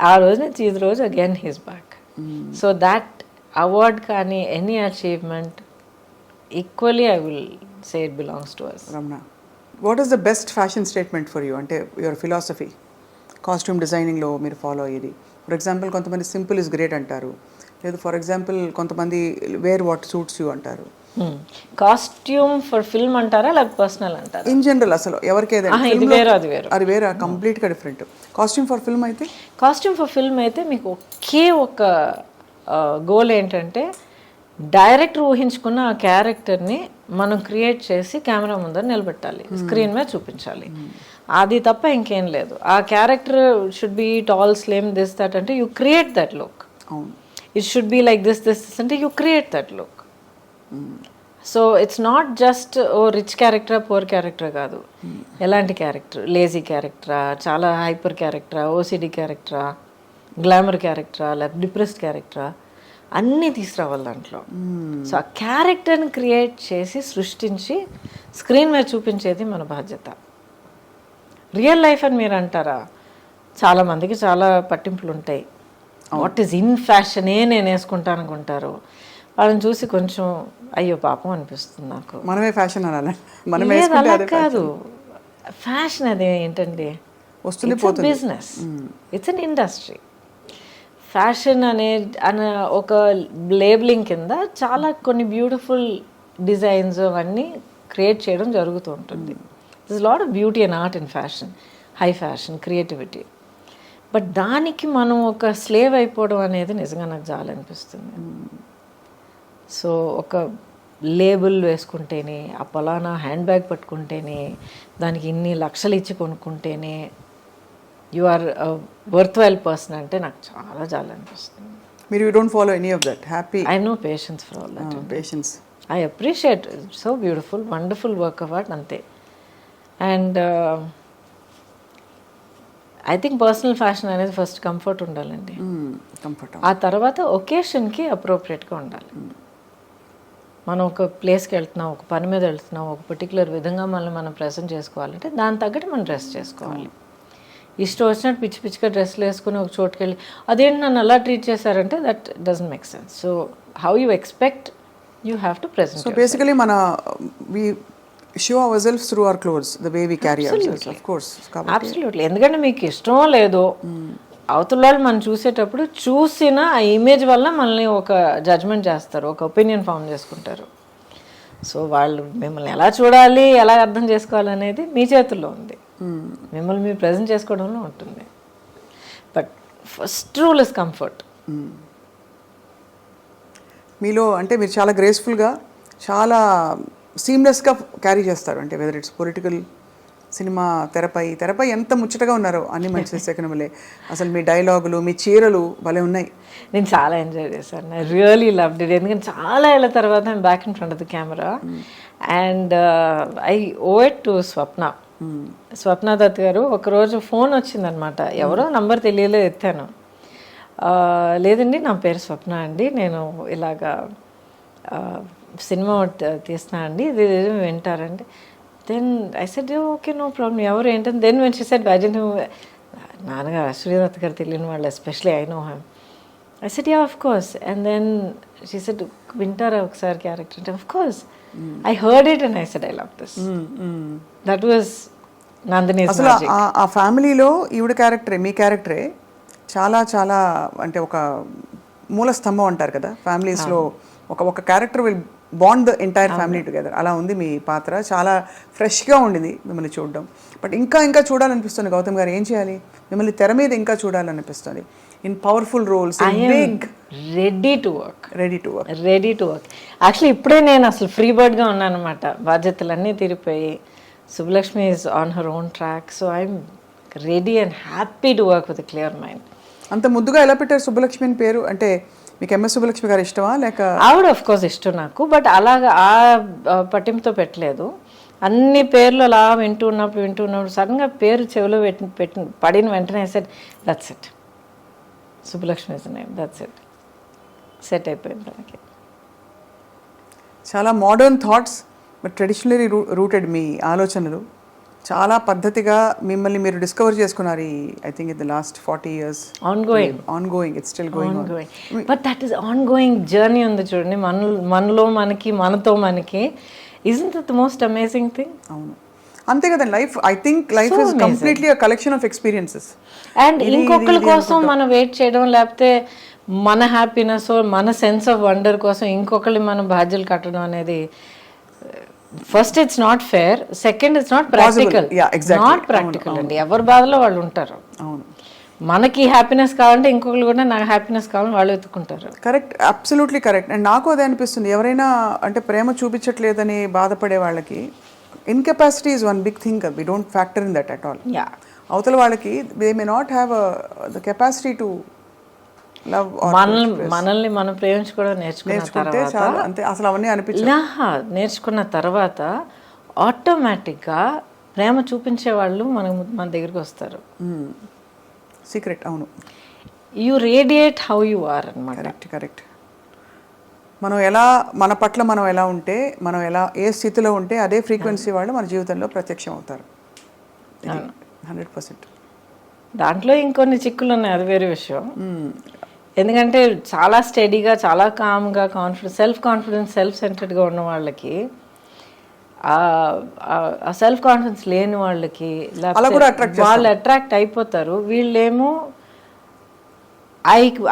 ఆ రోజు నుంచి ఈ రోజు again he's back. So that award కానీ any achievement equally I will say it belongs to us. Ramana, what is the best fashion statement for you? అంటే యువర్ ఫిలాసఫీ కాస్ట్యూమ్ డిజైనింగ్లో మీరు ఫాలో అయ్యేది. ఫర్ ఎగ్జాంపుల్ కొంతమంది సింపుల్ ఇస్ గ్రేట్ అంటారు, లేదు for example కొంతమంది wear what suits you అంటారు. Costume for film అంటారా లేక పర్సనల్ అంటారా? ఇన్ జనరల్ అసలు ఎవరికి ఇది వేరు అది వేరు. అది వేరే కంప్లీట్గా డిఫరెంట్. కాస్ట్యూమ్ ఫర్ ఫిల్మ్ అయితే మీకు ఒకే ఒక గోల్ ఏంటంటే డైరెక్టర్ ఊహించుకున్న ఆ క్యారెక్టర్ని మనం క్రియేట్ చేసి కెమెరా ముందర నిలబెట్టాలి, స్క్రీన్ మీద చూపించాలి. అది తప్ప ఇంకేం లేదు. ఆ character should be tall, slim, this that అంటే you create that look. It should be like this అంటే you create that look. So it's not just ఓ రిచ్ క్యారెక్టరా పూర్ క్యారెక్టరా కాదు. ఎలాంటి క్యారెక్టర్, లేజీ క్యారెక్టరా, చాలా హైపర్ క్యారెక్టరా, ఓసిడి క్యారెక్టరా, గ్లామర్ క్యారెక్టరా, లేకపోతే డిప్రెస్డ్ క్యారెక్టరా, అన్నీ తీసుకురావాలి దాంట్లో. సో ఆ క్యారెక్టర్ని క్రియేట్ చేసి సృష్టించి స్క్రీన్ మీద చూపించేది మన బాధ్యత. రియల్ లైఫ్ అని మీరు అంటారా, చాలామందికి చాలా పట్టింపులు ఉంటాయి. వాట్ ఈజ్ ఇన్ ఫ్యాషనే నేను వేసుకుంటాను అనుకుంటారు. వాళ్ళని చూసి కొంచెం అయ్యో పాపం అనిపిస్తుంది నాకు. మనమే ఫ్యాషన్ అనాలి, అలా కాదు. ఫ్యాషన్ అది ఏంటండి, business, it's an industry. Fashion అనే ఒక లేబులింగ్ కింద చాలా కొన్ని బ్యూటిఫుల్ డిజైన్స్ అవన్నీ క్రియేట్ చేయడం జరుగుతూ ఉంటుంది. This lot of beauty and art in fashion, high fashion, creativity. But దానికి మనం ఒక స్లేవ్ అయిపోవడం అనేది నిజంగా నాకు చాలా అనిపిస్తుంది. సో ఒక లేబుల్ వేసుకుంటేనే, ఆ పలానా హ్యాండ్ బ్యాగ్ పట్టుకుంటేనే, దానికి ఇన్ని లక్షలు ఇచ్చి కొనుక్కుంటేనే you are worth while person అంటే నాకు చాలా చాలా అనిపిస్తుంది. మీరు you don't follow any of that? Happy, I no patience for all that. Patience, I appreciate, so beautiful, wonderful work of art అంతే. And I think personal fashion అనేది first comfort ఉండాలండి. ఆ తర్వాత ఒకేషన్కి అప్రోప్రియేట్గా ఉండాలి. మనం ఒక ప్లేస్కి వెళ్తున్నాం, ఒక పని మీద వెళ్తున్నాం, ఒక పర్టికులర్ విధంగా మనం ప్రజెంట్ చేసుకోవాలంటే దాని తగ్గట్టు మనం డ్రెస్ చేసుకోవాలి. ఇష్టం వచ్చినట్టు పిచ్చి పిచ్చిగా డ్రెస్లు వేసుకుని ఒక చోటుకి వెళ్ళి అదేంటి నన్ను అలా ట్రీట్ చేశారంటే that doesn't make sense. So how you expect you have to present. So basically మన వి show ourselves through our clothes, the way we carry ourselves, of course. Absolutely. ఎందుకంటే మీకు ఇష్టమో లేదో అవతల వాళ్ళు మనం చూసేటప్పుడు చూసిన ఆ ఇమేజ్ వల్ల మనల్ని ఒక జడ్జ్మెంట్ చేస్తారు, ఒక ఒపీనియన్ ఫామ్ చేసుకుంటారు. సో వాళ్ళు మిమ్మల్ని ఎలా చూడాలి, ఎలా అర్థం చేసుకోవాలనేది మీ చేతుల్లో ఉంది. మిమ్మల్ని మీరు ప్రజెంట్ చేసుకోవడంలో ఉంటుంది. But first rule is comfort. మీలో అంటే మీరు చాలా గ్రేస్ఫుల్గా, చాలా సీమ్లెస్గా క్యారీ చేస్తారు. అంటే వెదర్ ఇట్స్ పొలిటికల్, సినిమా, తెరపై ఎంత ముచ్చటగా ఉన్నారో అన్ని మంచి సెకండ్లే. అసలు మీ డైలాగులు, మీ చీరలు భలే ఉన్నాయి. నేను చాలా ఎంజాయ్ చేశాను. I really loved it. ఎందుకంటే చాలా ఏళ్ళ తర్వాత I'm back in front of the camera and I owe it to Swapna Dutt garu. ఒకరోజు ఫోన్ వచ్చిందనమాట, ఎవరో నంబర్ తెలియలేదు, ఎత్తాను. లేదండి నా పేరు స్వప్న అండి, నేను ఇలాగా సినిమా తీస్తున్నా అండి, ఇది వింటారండి. Then I said okay no problem, ఎవరు ఏంటంటే then when she said urgent నాన్నగారు శ్రీదత్ గారు తెలియని వాళ్ళు, especially I know him. I said ya of course. And then she said వింటారా ఒకసారి క్యారెక్టర్ అంటే, of course I heard it and I said I love this. That was Nandini's అసలు magic. ఆ ఫ్యామిలీలో ఈవిడ క్యారెక్టరే, మీ క్యారెక్టరే చాలా చాలా అంటే ఒక మూల స్తంభం అంటారు కదా ఫ్యామిలీస్లో. ఒక character will bond the entire family together. అలా ఉంది మీ పాత్ర. చాలా ఫ్రెష్గా ఉండింది మిమ్మల్ని చూడడం. బట్ ఇంకా చూడాలనిపిస్తుంది గౌతమ్ గారు. ఏం చేయాలి? మిమ్మల్ని తెర మీద ఇంకా చూడాలనిపిస్తుంది in powerful roles. Ready to work. Actually ఇప్పుడే నేను అసలు ఫ్రీ బర్డ్గా ఉన్నాను అనమాట. బాధ్యతలన్నీ తీరిపోయి Subbalakshmi is on her own track. So I'm ready and happy to work with clear mind. అంత ముద్దుగా ఎలా పెట్టారు సుబ్బలక్ష్మి అని పేరు? అంటే మీకు ఎంఎస్ సుబ్బలక్ష్మి గారు ఇష్టమా లేక? ఆవిడ ఆఫ్ కోర్స్ ఇష్టం నాకు, బట్ అలాగా ఆ పట్టింపుతో పెట్టలేదు. అన్ని పేర్లు అలా వింటూ ఉన్నప్పుడు సడన్గా పేరు చెవిలో పడిన వెంటనే set that's it, Subbalakshmi is name, that's it, set అయిపోయింది మనకి. చాలా modern thoughts but traditionally rooted మీ ఆలోచనలు. చాలా పద్ధతిగా మిమ్మల్ని మీరు డిస్కవర్ చేసుకున్నారు ఈ I think in the last 40 years. Ongoing it's still going on. But that is ongoing journey ఉంది చూడండి, మనలో మనకి, మనతో మనకి. isn't it the most amazing thing? అవును, అంతే కదండి. I think life is completely a collection of experiences. And ఇంకొకరి కోసం మనం వెయిట్ చేయడం, లేకపోతే మన హ్యాపీనెస్, మన సెన్స్ ఆఫ్ వండర్ కోసం ఇంకొకరి మనం బాధ్యతలు కట్టడం అనేది first it's not fair, second it's not practical. Not practical అండి. ఎవరి బాధలో వాళ్ళు ఉంటారు. అవును, మనకి హ్యాపీనెస్ కావాలంటే ఇంకొకరు కూడా నాకు హ్యాపీనెస్ కావాలని వాళ్ళు వెతుక్కుంటారు. Correct, absolutely correct. అండ్ నాకు అదే అనిపిస్తుంది, ఎవరైనా అంటే ప్రేమ చూపించట్లేదని బాధపడే వాళ్ళకి incapacity is one big thing. We don't factor in that at all. అవతల వాళ్ళకి they may not have the capacity to love. మనల్ని మనం ప్రేమించుకోవడం నేర్చుకున్న తర్వాత ఆటోమేటిక్గా ప్రేమ చూపించే వాళ్ళు మన దగ్గరికి వస్తారు. సీక్రెట్. అవును, you radiate how you are అన్నమాట. కరెక్ట్. మనం ఎలా, మన పట్ల మనం ఎలా ఉంటే, మనం ఎలా ఏ స్థితిలో ఉంటే అదే ఫ్రీక్వెన్సీ వాళ్ళు మన జీవితంలో ప్రత్యక్షం అవుతారు. 100%. దాంట్లో ఇంకొన్ని చిక్కులు ఉన్నాయి, అది వేరే విషయం. ఎందుకంటే చాలా స్టడీగా, చాలా కామ్గా, సెల్ఫ్ కాన్ఫిడెన్స్, సెల్ఫ్ సెంటర్డ్గా ఉన్న వాళ్ళకి, ఆ సెల్ఫ్ కాన్ఫిడెన్స్ లేని వాళ్ళకి వాళ్ళు అట్రాక్ట్ అయిపోతారు. వీళ్ళేమో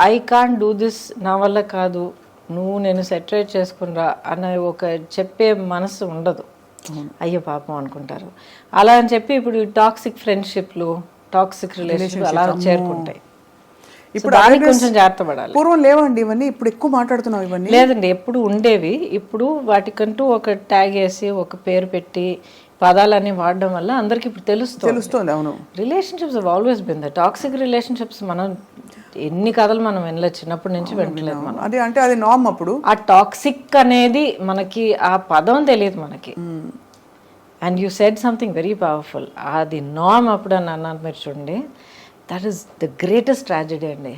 ఐ కాంట్ డూ దిస్, నా వల్ల కాదు, నేను సెటరేట్ చేసుకునిరా అనే ఒక చెప్పే మనసు ఉండదు. అయ్యో పాపం అనుకుంటారు. అలా అని చెప్పి ఇప్పుడు టాక్సిక్ ఫ్రెండ్షిప్లు, టాక్సిక్ రిలేషన్షిప్ అలా చేరుకుంటాయి. ఇప్పుడు కొంచెం జాగ్రత్త పడాలి. పూర్వం లేవండి ఇవన్నీ, ఇప్పుడు ఎక్కువ మాట్లాడుతున్నాం ఇవన్నీ. లేదండి, ఎప్పుడు ఉండేవి. ఇప్పుడు వాటికంటూ ఒక ట్యాగ్ వేసి ఒక పేరు పెట్టి పదాలన్నీ వాడడం వల్ల అందరికి ఇప్పుడు తెలుస్తుంది. అవును, relationships have always been the toxic relationships. మనం ఎన్ని కథలు మనం వినలేదు, చిన్నప్పటి నుంచి వింటలేదు మనం. అది అంటే అది నార్మ్. అప్పుడు ఆ టాక్సిక్ అనేది మనకి ఆ పదం తెలియదు మనకి. And you said something very powerful. అది నార్మ్ అప్పుడు అని అన్నాను మీరు చూడండి. That is the greatest tragedy అండి.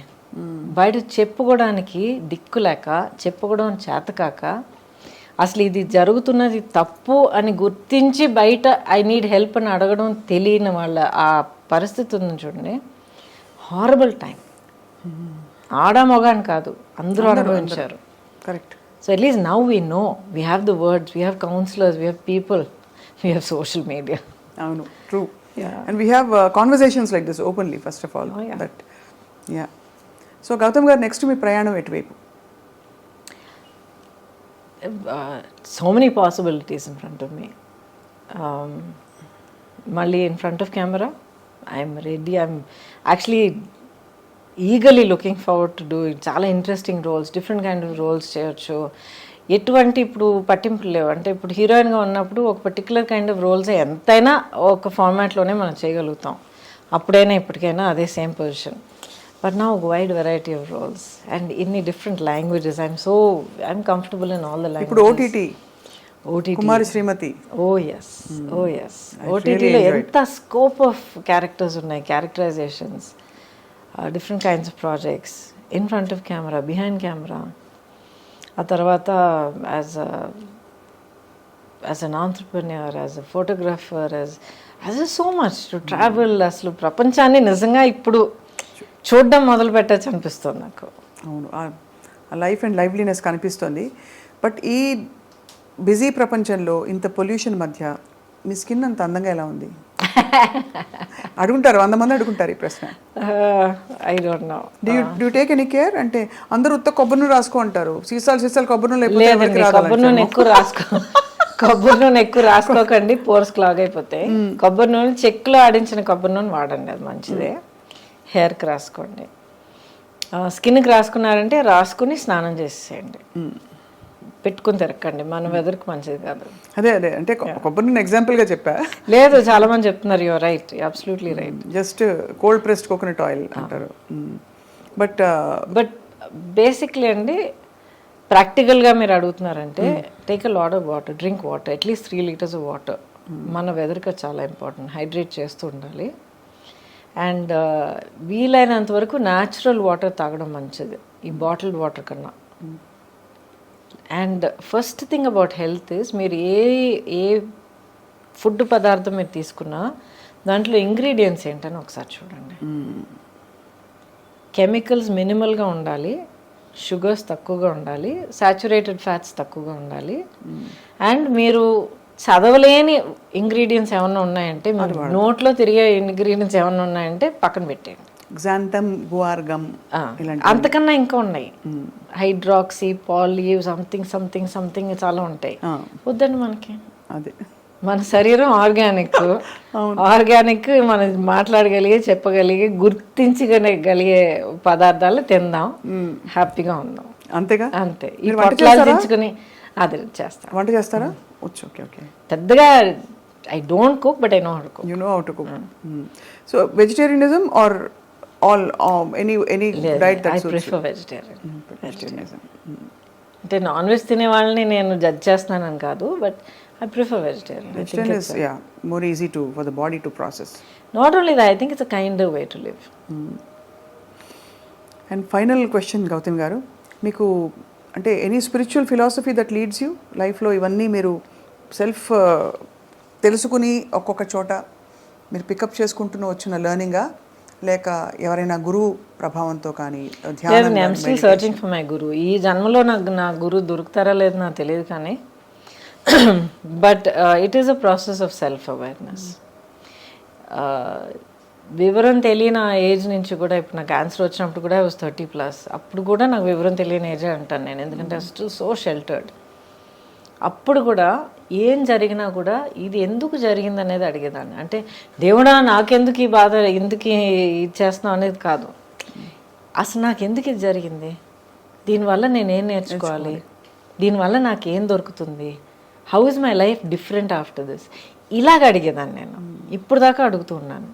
బయట చెప్పుకోవడానికి దిక్కు లేక, చెప్పుకోవడం చేతకాక, అసలు ఇది జరుగుతున్నది తప్పు అని గుర్తించి బయట ఐ నీడ్ హెల్ప్ అని అడగడం తెలియని వాళ్ళ ఆ పరిస్థితి ఉంది చూడండి. Horrible time. ఆడ మొగాని కాదు, అందరూ అనుభవించారు. Correct. So at least now we know, we have the words, we have counsellors, we have people, we have social media. అవును, true. And we have conversations like this openly, first of all. So Gautam garu, next మీ ప్రయాణం ఎటువైపు? So many possibilities in front of me. Malli in front of camera, I am ready. I am actually eagerly looking forward to doing చాలా interesting roles, different kind of roles చేయొచ్చు. ఎటువంటి ఇప్పుడు పట్టింపులు లేవు. అంటే ఇప్పుడు హీరోయిన్గా ఉన్నప్పుడు ఒక పర్టికులర్ కైండ్ ఆఫ్ రోల్స్ ఎంతైనా ఒక ఫార్మాట్లోనే మనం చేయగలుగుతాం. అప్పుడైనా ఇప్పటికైనా అదే సేమ్ పొజిషన్. బట్ నా ఒక wide variety of roles and ఇన్ని different languages. I'm comfortable in all the languages. ఇప్పుడు OTT Kumari Srimathi. Oh yes. ఓటీటీలో ఎంత స్కోప్ ఆఫ్ క్యారెక్టర్స్ ఉన్నాయి, characterisations, different kinds of projects, in front of camera, behind camera. ఆ తర్వాత as an entrepreneur, as a photographer, as so much to travel. అసలు ప్రపంచాన్ని నిజంగా ఇప్పుడు చూడడం మొదలు పెట్టచ్చు అనిపిస్తుంది నాకు. అవును, ఆ లైఫ్ అండ్ లైవ్లీనెస్ కనిపిస్తుంది. బట్ ఈ బిజీ ప్రపంచంలో ఇంత పొల్యూషన్ మధ్య మీ స్కిన్ అంత అందంగా ఎలా ఉంది? అడుగుంటారు, 100 మంది అడుగుంటారు ఈ ప్రశ్న. I don't know. Do take any care? అంటే అందరూ ఉత్త కొబ్బరి నూనె రాసుకో అంటారు, సీసాలు కొబ్బరి నూనె లేదండి, కొబ్బరి నూనె ఎక్కువ రాసుకోకండి, పోర్స్ క్లాగ్ అయిపోతాయి. కొబ్బరి నూనె చెక్కులో ఆడించిన కొబ్బరి నూనె వాడండి, అది మంచిదే. హెయిర్కి రాసుకోండి. స్కిన్కి రాసుకున్నారంటే రాసుకుని స్నానం చేసేయండి, పెట్టుకుని తిరగండి, మన వెదర్కి మంచిది కాదు. అదే అంటే కొబ్బరి నూనె ఎగ్జాంపుల్గా చెప్పా. లేదు, చాలా మంది చెప్తున్నారు, your right, absolutely right. Just cold pressed coconut oil అంటారు. బట్ బేసిక్లీ అండి, ప్రాక్టికల్గా మీరు అడుగుతున్నారంటే take a lot of water, drink water, at least 3 liters of water. మన వెదర్కి చాలా ఇంపార్టెంట్, హైడ్రేట్ చేస్తూ ఉండాలి. అండ్ వీలైనంత వరకు న్యాచురల్ వాటర్ తాగడం మంచిది ఈ బాటిల్డ్ వాటర్ కన్నా. And first thing about health is, మీరు ఏ ఫుడ్ పదార్థం మీరు తీసుకున్నా దాంట్లో ఇంగ్రీడియంట్స్ ఏంటని ఒకసారి చూడండి. కెమికల్స్ మినిమల్గా ఉండాలి, షుగర్స్ తక్కువగా ఉండాలి, సాచురేటెడ్ ఫ్యాట్స్ తక్కువగా ఉండాలి. అండ్ మీరు చదవలేని ఇంగ్రీడియంట్స్ ఏమన్నా ఉన్నాయంటే, మీరు నోట్లో తిరిగే ఇంగ్రీడియంట్స్ ఏమన్నా ఉన్నాయంటే పక్కన పెట్టేయండి. గ్జాంథమ్, గువార్ గమ్, అంతకన్నా ఇంకా ఉన్నాయి, హైడ్రాక్సీ, పాలీ, సంథింగ్ చాలా ఉంటాయి. వద్దండి మనకి. అదే మన శరీరం ఆర్గానిక్, మనం మాట్లాడగలిగే, చెప్పగలిగే, గుర్తించగలిగే పదార్థాలు తిందాం, హ్యాపీగా ఉందాం, అంతేగా. అంతే. ఈ పొట్లాలు తెచ్చుకుని అది చేస్తాను. వంట చేస్తారా? ఓకే. పెద్దగా I don't cook, but I know how to cook. You know how to cook. So vegetarianism or all any diet that suits? I prefer vegetarianism. అంటే నాన్ వెజ్ తినే వాళ్ళని నేను జడ్జ్ చేస్తున్నానని కాదు, but I prefer vegetarian. Vegetarian is more easy for the body to process. Not only that, I think it's a kinder way to live. And final question, Gautam garu, మీకు అంటే any spiritual philosophy that leads you లైఫ్లో? ఇవన్నీ మీరు self తెలుసుకుని ఒక్కొక్క చోట మీరు pickup చేసుకుంటూ వచ్చిన లెర్నింగా, లేక ఎవరైనా గురువు ప్రభావంతో కానీ? I'm still searching for my guru. ఈ జన్మలో నాకు నా గురువు దొరుకుతారా లేదు నాకు తెలియదు, కానీ but it is a process of self awareness. వివరం తెలియని ఏజ్ నుంచి కూడా, ఇప్పుడు నాకు క్యాన్సర్ వచ్చినప్పుడు కూడా వాజ్ 30+. అప్పుడు కూడా నాకు వివరం తెలియని ఏజే అంటాను నేను, ఎందుకంటే స్టిల్ సో షెల్టర్డ్. అప్పుడు కూడా ఏం జరిగినా కూడా ఇది ఎందుకు జరిగింది అనేది అడిగేదాన్ని. అంటే దేవుడా నాకెందుకు ఈ బాధ, ఎందుకు ఇది చేస్తున్నావు అనేది కాదు, అసలు నాకు ఎందుకు ఇది జరిగింది, దీనివల్ల నేనేం నేర్చుకోవాలి, దీనివల్ల నాకేం దొరుకుతుంది, how is my life different after this, ఇలాగ అడిగేదాన్ని నేను. ఇప్పుడు దాకా అడుగుతూ ఉన్నాను.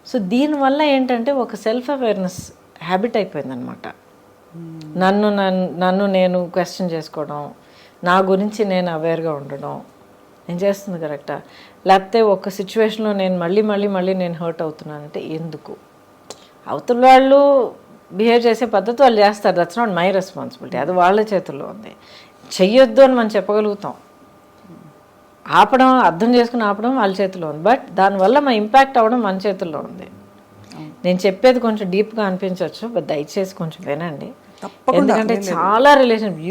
సో దీనివల్ల ఏంటంటే ఒక సెల్ఫ్ అవేర్నెస్ హ్యాబిట్ అయిపోయిందనమాట. నన్ను నేను క్వశ్చన్ చేసుకోవడం, నా గురించి నేను అవేర్గా ఉండడం, నేను చేస్తుంది కరెక్టా, లేకపోతే ఒక సిచ్యువేషన్లో నేను మళ్ళీ నేను హర్ట్ అవుతున్నానంటే ఎందుకు, అవతల వాళ్ళు బిహేవ్ చేసే పద్ధతి వాళ్ళు చేస్తారు, దట్స్ నాట్ మై రెస్పాన్సిబిలిటీ, అది వాళ్ళ చేతుల్లో ఉంది. చెయ్యొద్దు అని మనం చెప్పగలుగుతాం, ఆపడం, అర్థం చేసుకుని ఆపడం వాళ్ళ చేతిలో ఉంది, బట్ దానివల్ల మా ఇంపాక్ట్ అవ్వడం మన చేతుల్లో ఉంది. నేను చెప్పేది కొంచెం డీప్గా అనిపించవచ్చు, బట్ దయచేసి కొంచెం వినండి. ఎందుకంటే చాలా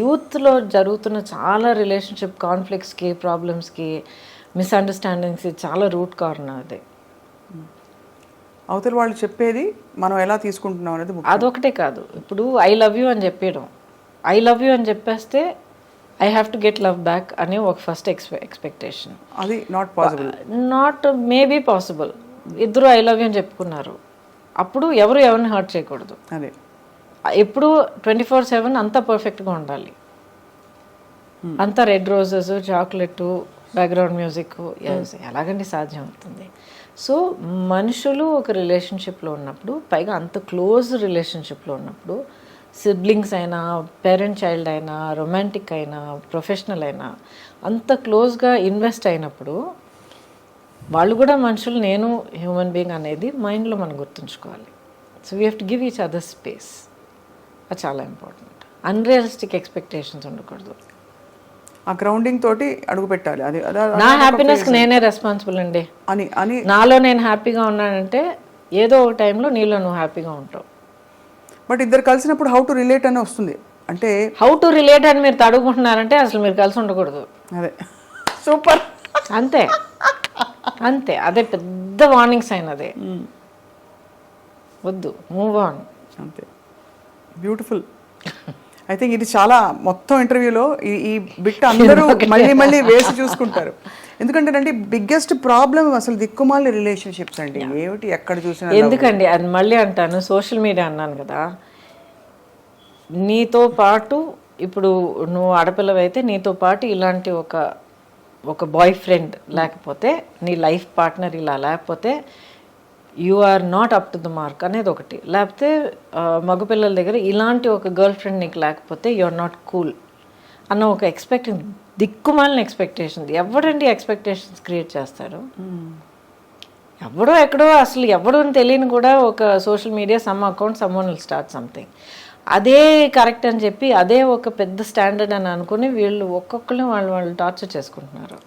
యూత్లో జరుగుతున్న చాలా రిలేషన్షిప్ కాన్ఫ్లిక్ట్స్కి, ప్రాబ్లమ్స్కి, మిస్అండర్స్టాండింగ్స్కి చాలా రూట్ కారణం అది. అవతల వాళ్ళు చెప్పేది మనం ఎలా తీసుకుంటున్నాం అనేది అదొకటే కాదు. ఇప్పుడు ఐ లవ్ యూ అని చెప్పేయడం, ఐ లవ్ యూ అని చెప్పేస్తే I have to get love back అనే ఒక ఫస్ట్ ఎక్స్పెక్టేషన్. అది నాట్ మేబీ పాసిబుల్. ఇద్దరు ఐ లవ్ యూ అని చెప్పుకున్నారు, అప్పుడు ఎవరిని హర్ట్ చేయకూడదు. అదే ఎప్పుడు 24/7 అంతా పర్ఫెక్ట్గా ఉండాలి, అంతా red roses, chocolate, background music, ఎలాగండి సాధ్యం అవుతుంది? సో మనుషులు ఒక రిలేషన్షిప్లో ఉన్నప్పుడు, పైగా అంత క్లోజ్ రిలేషన్షిప్లో ఉన్నప్పుడు, సిబ్లింగ్స్ అయినా, పేరెంట్ చైల్డ్ అయినా, రొమాంటిక్ అయినా, ప్రొఫెషనల్ అయినా, అంత క్లోజ్గా ఇన్వెస్ట్ అయినప్పుడు వాళ్ళు కూడా మనుషులు, నేను హ్యూమన్ బీయింగ్ అనేది మైండ్లో మనం గుర్తుంచుకోవాలి. So we have to give each other space. అది చాలా ఇంపార్టెంట్. అన్రియలిస్టిక్ ఎక్స్పెక్టేషన్స్ ఉండకూడదు. ఆ గ్రౌండింగ్ తోటి అడుగు పెట్టాలి. అది నా హ్యాపీనెస్కి నేనే రెస్పాన్సిబుల్ అండి అని నాలో నేను హ్యాపీగా ఉన్నానంటే ఏదో ఒక టైంలో నీలో నువ్వు హ్యాపీగా ఉంటావు. బట్ ఇద్దరు కలిసినప్పుడు హౌ టు రిలేట్ అని వస్తుంది. అంటే హౌ టు రిలేట్ అని మీరు తడుగుకుంటున్నారంటే అసలు మీరు కలిసి ఉండకూడదు. అదే సూపర్, అంతే. అంతే, అదే పెద్ద వార్నింగ్ సైన్. అదే వద్దు, మూవ్ ఆన్. అంతే. బ్యూటిఫుల్. ఐ థింక్ ఇది చాలా మొత్తం ఇంటర్వ్యూలో ఈ బిట్ అందరూ మళ్ళీ మళ్ళీ వేసి చూసుకుంటారు. ఎందుకంటే బిగ్గెస్ట్ ప్రాబ్లం అసలు దిక్కుమాలిన రిలేషన్షిప్స్ అండి. ఏమిటి ఎక్కడ చూసినా. ఎందుకండి అది మళ్ళీ అంటాను, సోషల్ మీడియా అన్నాను కదా, నీతో పాటు ఇప్పుడు నువ్వు ఆడపిల్లవైతే నీతో పాటు ఇలాంటి ఒక బాయ్ ఫ్రెండ్ లేకపోతే నీ లైఫ్ పార్ట్నర్ ఇలా లేకపోతే you are not up to the mark అనేది ఒకటి. లేకపోతే మగపిల్లల దగ్గర ఇలాంటి ఒక గర్ల్ ఫ్రెండ్ నీకు లేకపోతే యు ఆర్ నాట్ కూల్ అన్న ఒక దిక్కుమాలిన ఎక్స్పెక్టేషన్. ఎవడండి ఎక్స్పెక్టేషన్స్ క్రియేట్ చేస్తాడు? ఎవడో ఎక్కడో అసలు ఎవడో అని తెలియని కూడా ఒక social media some account someone will start something, అదే కరెక్ట్ అని చెప్పి అదే ఒక పెద్ద స్టాండర్డ్ అని అనుకుని వీళ్ళు ఒక్కొక్కరు వాళ్ళు టార్చర్ చేసుకుంటున్నారు.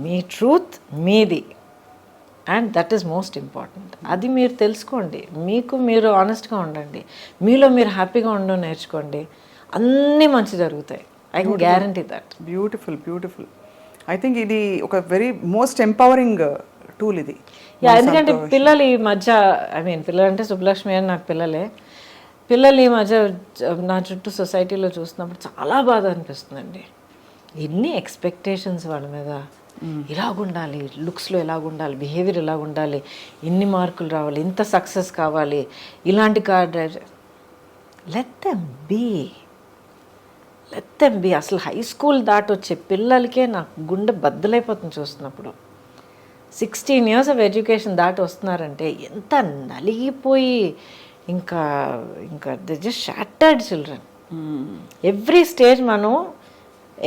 మీ ట్రూత్ మీది, and that is most important. అది మీరు తెలుసుకోండి, మీకు మీరు ఆనెస్ట్గా ఉండండి, మీలో మీరు హ్యాపీగా ఉండడం నేర్చుకోండి, అన్నీ మంచి జరుగుతాయి. I can guarantee that. Beautiful beautiful. I think ఇది ఒక వెరీ మోస్ట్ ఎంపవరింగ్ టూల్ ఇది. ఎందుకంటే పిల్లలు ఈ మధ్య పిల్లలు అంటే సుబ్బలక్ష్మి అని నాకు పిల్లలు ఈ మధ్య నా చుట్టూ సొసైటీలో చూస్తున్నప్పుడు చాలా బాధ అనిపిస్తుందండి. ఎన్ని ఎక్స్పెక్టేషన్స్ వాళ్ళ మీద, ఇలాగుండాలి, లుక్స్లో ఎలాగుండాలి, బిహేవియర్ ఎలాగుండాలి, ఇన్ని మార్కులు రావాలి, ఇంత సక్సెస్ కావాలి, ఇలాంటి car drive. Let them be. అసలు హై స్కూల్ దాటొచ్చే పిల్లలకే నాకు గుండె బద్దలైపోతుంది చూస్తున్నప్పుడు. 16 years ఆఫ్ ఎడ్యుకేషన్ దాటి వస్తున్నారంటే ఎంత నలిగిపోయి, ఇంకా the just shattered children. Every stage మనం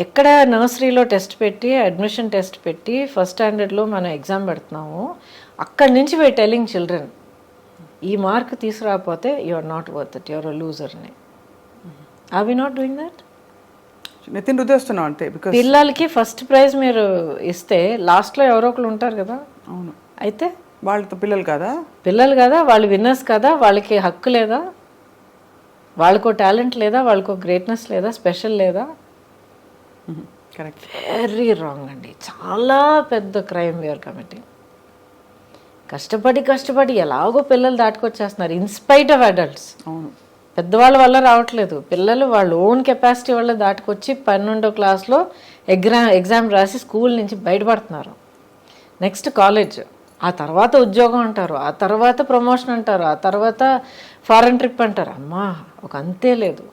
ఎక్కడ నర్సరీలో టెస్ట్ పెట్టి అడ్మిషన్ టెస్ట్ పెట్టి ఫస్ట్ స్టాండర్డ్లో మనం ఎగ్జామ్ పెడుతున్నాము, అక్కడి నుంచి వై టెలింగ్ చిల్డ్రన్ ఈ మార్క్ తీసుకురాకపోతే you are not worth it, you are a loser అని. Are we not doing that? నితిన్ రుద్దేస్తున్నాం అంతే. బికాజ్ పిల్లలకి ఫస్ట్ ప్రైజ్ మీరు ఇస్తే లాస్ట్లో ఎవరో ఒకరు ఉంటారు కదా. అవును. అయితే వాళ్ళతో పిల్లలు కదా, వాళ్ళు విన్నర్స్ కదా, వాళ్ళకి హక్కు లేదా, వాళ్ళకో టాలెంట్ లేదా, వాళ్ళకో గ్రేట్నెస్ లేదా, స్పెషల్ లేదా? కరెక్ట్. వెరీ రాంగ్ అండి, చాలా పెద్ద క్రైమ్ వీఆర్ కమిటింగ్. కష్టపడి ఎలాగో పిల్లలు దాటుకొచ్చేస్తున్నారు ఇన్స్పైట్ ఆఫ్ అడల్ట్స్. అవును. పెద్దవాళ్ళ వల్ల రావట్లేదు, పిల్లలు వాళ్ళ ఓన్ కెపాసిటీ వల్ల దాటుకొచ్చి 12వ క్లాస్లో ఎగ్జామ్ రాసి స్కూల్ నుంచి బయటపడుతున్నారు. నెక్స్ట్ కాలేజ్, ఆ తర్వాత ఉద్యోగం అంటారు, ఆ తర్వాత ప్రమోషన్ అంటారు, ఆ తర్వాత ఫారెన్ ట్రిప్ అంటారు. అమ్మా ఒక అంతే లేదు.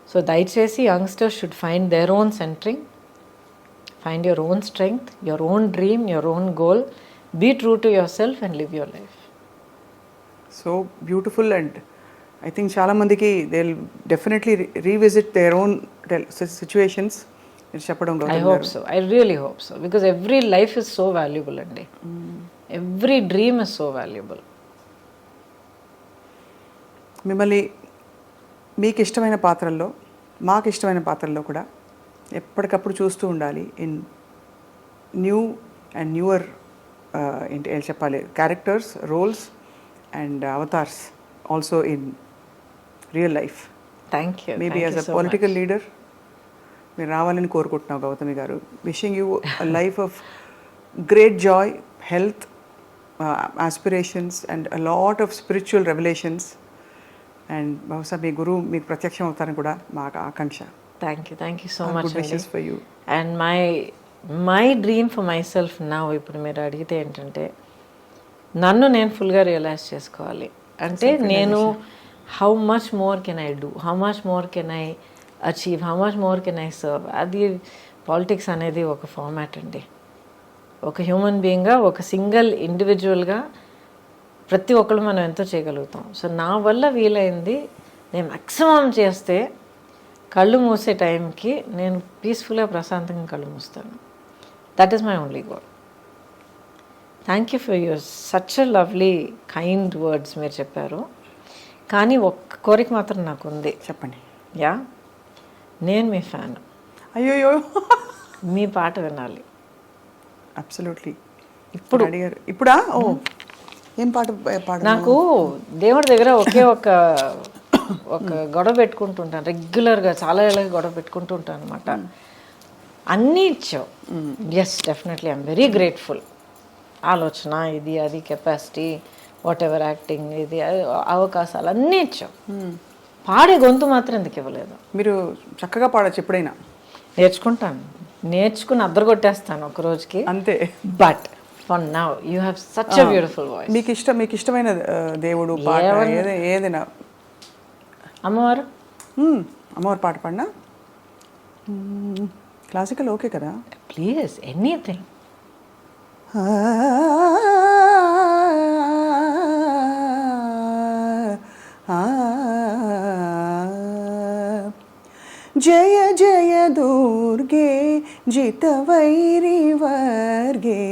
సో దయచేసి youngsters should find their own centering, find your own strength, your own dream, your own goal, be true to your self and live your life. So beautiful. And I think చాలామందికి they will definitely revisit their own situations మీరు చెప్పడం. I hope so, I really hope so, because every life is so valuable అండి, every dream is so valuable. మిమ్మల్ని మీకు ఇష్టమైన పాత్రల్లో, మాకు ఇష్టమైన పాత్రల్లో కూడా ఎప్పటికప్పుడు చూస్తూ ఉండాలి ఇన్ న్యూ అండ్ న్యూవర్ ఏంటి చెప్పాలి characters, roles and avatars also in real life. Thank you. Maybe as a political leader మీరు రావాలని కోరుకుంటున్నావు గౌతమి గారు. Wishing you a life of great joy, health, aspirations and a lot of spiritual revelations. And బహుశా మీ గురువు మీకు ప్రత్యక్షం అవుతారని కూడా మా ఆకాంక్ష. Thank you so much. Good wishes for you. And my dream for my self now, ఇప్పుడు మీరు అడిగితే ఏంటంటే నన్ను నేను ఫుల్గా రియలైజ్ చేసుకోవాలి. అంటే నేను how much more can I do, how much more can I achieve, how much more can I serve. అది పాలిటిక్స్ అనేది ఒక ఫార్మాట్ అండి. ఒక హ్యూమన్ బీయింగ్గా, ఒక సింగిల్ ఇండివిజువల్గా ప్రతి ఒక్కరు మనం ఎంతో చేయగలుగుతాం. సో నా వల్ల వీలైంది నేను మ్యాక్సిమం చేస్తే కళ్ళు మూసే టైంకి నేను పీస్ఫుల్గా ప్రశాంతంగా కళ్ళు మూస్తాను. That is my only goal. Thank you for your such a lovely kind words మీరు చెప్పారు. కానీ ఒక్క కోరిక మాత్రం నాకు ఉంది. చెప్పండి. యా, నేను మీ ఫ్యాన్. అయ్యోయ్యో, మీ పాట వినాలి. అబ్సల్యూట్లీ. ఇప్పుడు అడిగారు. ఇప్పుడా? ఓ, ఏం పాట పాడు? నాకు దేవుడి దగ్గర ఒక గొడవ పెట్టుకుంటుంటాను రెగ్యులర్గా, చాలా ఏళ్ళకి గొడవ పెట్టుకుంటూ ఉంటాను అనమాట. అన్నీ ఇచ్చావు. Yes, definitely I'm very grateful. ఆలోచన ఇది అది కెపాసిటీ వాట్ ఎవర్ యాక్టింగ్ ఇది అవకాశాలు అన్నీ ఇచ్చావు. పాడే గొంతు మాత్రం ఎందుకు ఇవ్వలేదు? మీరు చక్కగా పాడచ్చు ఎప్పుడైనా. నేర్చుకుంటాను, నేర్చుకుని అద్దరు కొట్టేస్తాను ఒక రోజుకి అంతే. But for now you have such a beautiful voice. మీకు ఇష్టమైన దేవుడు పాట ఏదైనా? అమ్మవారు. అమ్మవారు పాట పాడినా? క్లాసికల్ ఓకే కదా? Please, anything. జయ జయ దుర్గే జితవైరి వర్గే,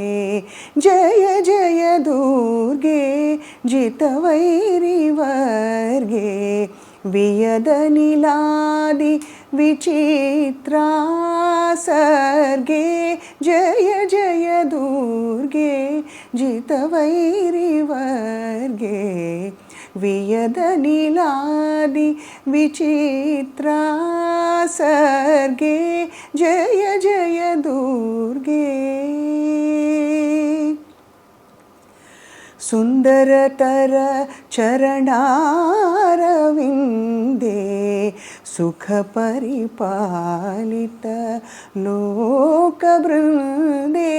జయ జయ దుర్గే జితవైరి వర్గే, వియదనిలాది విచిత్రా సర్గే, జయ జయ దుర్గే జితవైరి వర్గే, వియదనిలాది విచిత్రా సర్గే, జయ జయ దుర్గే. సుందరతర చరణారవిందే, సుఖ పరిపాలిత లోక బృందే,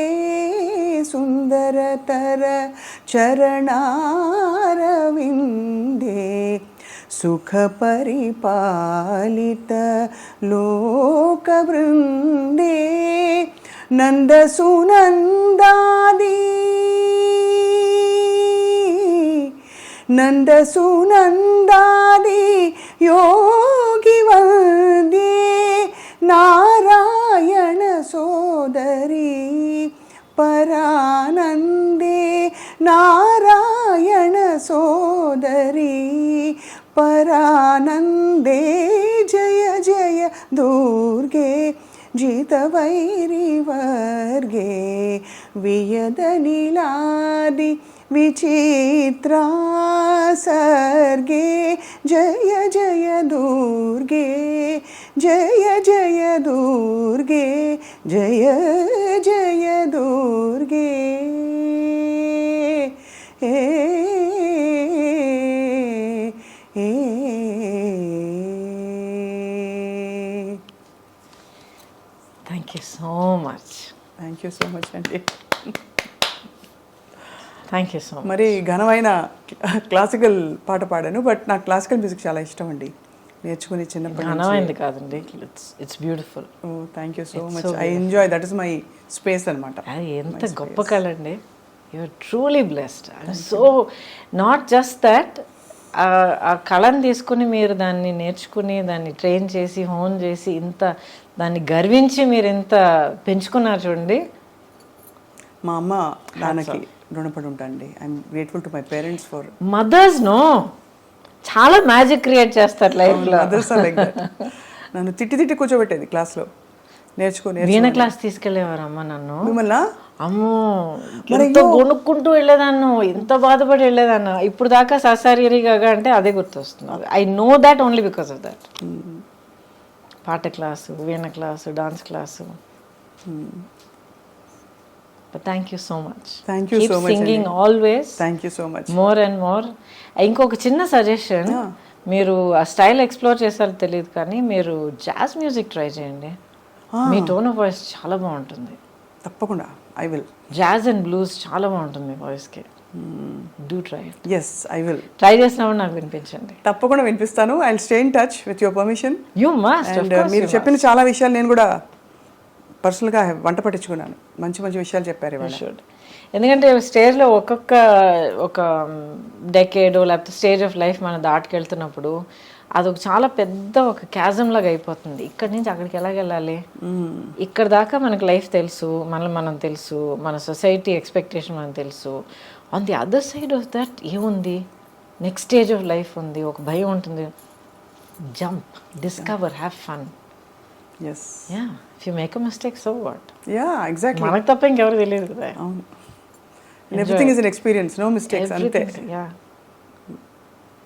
సుందరతర చరణారవిందే, సుఖ పరిపాలిత లోక బృందే, నంద సునందాది నంద సునందాది యోగి వందే, నారాయణ సోదరి పరానందే, నారాయణ సోదరి పరానందే, జయ జయ దుర్గే జితవైరి వర్గే, వియదనిలాది విచిత్రా సర్గే, జయ జయ దుర్గే, జయ జయ దుర్గే, జయ జయ దుర్గే. Thank you so much. Thank you so much అండి. Thank you so much. మరి ఘనమైన క్లాసికల్ పాట పాడాను, బట్ నాకు క్లాసికల్ మ్యూజిక్ చాలా ఇష్టం అండి. నేర్చుకుని చిన్నప్పటి ఘనమైంది కాదండి, it's beautiful. Oh thank you so much. I enjoy, that is my space అనమాట. అది ఎంత గొప్ప కళ అండి. You're truly blessed. So not just that, ఆ కళను తీసుకుని మీరు దాన్ని నేర్చుకుని దాన్ని ట్రైన్ చేసి హోన్ చేసి ఇంత దాన్ని గర్వించి మీరు ఇంత పెంచుకున్నారు చూడండి. మా అమ్మ నాన్నకి రుణపడి ఉంటానండి. I'm grateful to my parents for mothers. No, చాలా మ్యాజిక్ క్రియేట్ చేస్తారు లైఫ్లో. Mothers are like that. నన్ను తిట్టి తిట్టి కూర్చోబెట్టేది క్లాస్లో నేర్చుకుని. వీణ క్లాస్ తీసుకెళ్ళేవారు అమ్మ నన్ను. మిమ్మల్ని? అమ్మో, ఎంతో కొనుక్కుంటూ వెళ్ళేదాన్ని, ఎంత బాధపడి వెళ్ళేదాన్ని. ఇప్పుడు దాకా ససారిగా అంటే అదే గుర్తొస్తుంది. I know that only because of that. పాట క్లాసు, వీణ class, dance class. But thank you so much. Thank you Keep so much. Singing always. Thank you so much. More and more. ఇంకొక చిన్న సజెషన్, మీరు ఆ style explore చేశారో తెలియదు కానీ మీరు జాజ్ మ్యూజిక్ ట్రై చేయండి. మీ టోన్ ఆఫ్ వాయిస్ చాలా బాగుంటుంది. తప్పకుండా I will. Jazz and blues చాలా బాగుంటుంది మీ వాయిస్కి. Do try. Yes I will. Try చేసినప్పుడు నాకు వినిపించండి. తప్పకుండా వినిపిస్తాను. I will stay in touch with your permission. You must. అండ్ మీరు చెప్పిన చాలా విషయాలు నేను కూడా పర్సనల్గా వంట పట్టించుకున్నాను. మంచి మంచి విషయాలు చెప్పారు ఇవాళ. ఎందుకంటే స్టేజ్లో ఒక డెకేడో లేకపోతే స్టేజ్ ఆఫ్ లైఫ్ మనం దాటుకెళ్తున్నప్పుడు అదొక చాలా పెద్ద ఒక క్యాజం లాగా అయిపోతుంది. ఇక్కడి నుంచి అక్కడికి ఎలాగెళ్ళాలి, ఇక్కడ దాకా మనకు లైఫ్ తెలుసు, మనం తెలుసు, మన సొసైటీ ఎక్స్పెక్టేషన్ మనకు తెలుసు. On the other side of that ఏముంది, నెక్స్ట్ స్టేజ్ ఆఫ్ లైఫ్ ఉంది, ఒక భయం ఉంటుంది. Jump, discover, have fun. yes yeah, if you make a mistake, so what? yeah, exactly. మనకు తప్ప ఇంకెవరు తెలియదు కదా. అవును. everything is an experience, no mistakes. అంతే. yeah.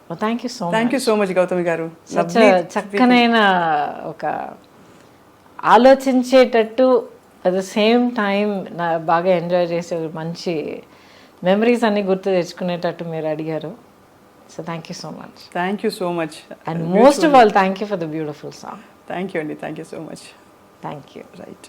well, thank you so much. Thank you so much Gautami గారు. చక్కనైన ఒక ఆలోచించేటట్టు అట్ ద సేమ్ టైం నా బాగా ఎంజాయ్ చేసే మంచి మెమరీస్ అన్ని గుర్తు తెచ్చుకునేటట్టు మీరు అడిగారు. So thank you so much. Thank you so much. And most of all thank you for the beautiful song. Thank you అండి, thank you so much. Thank you. Right.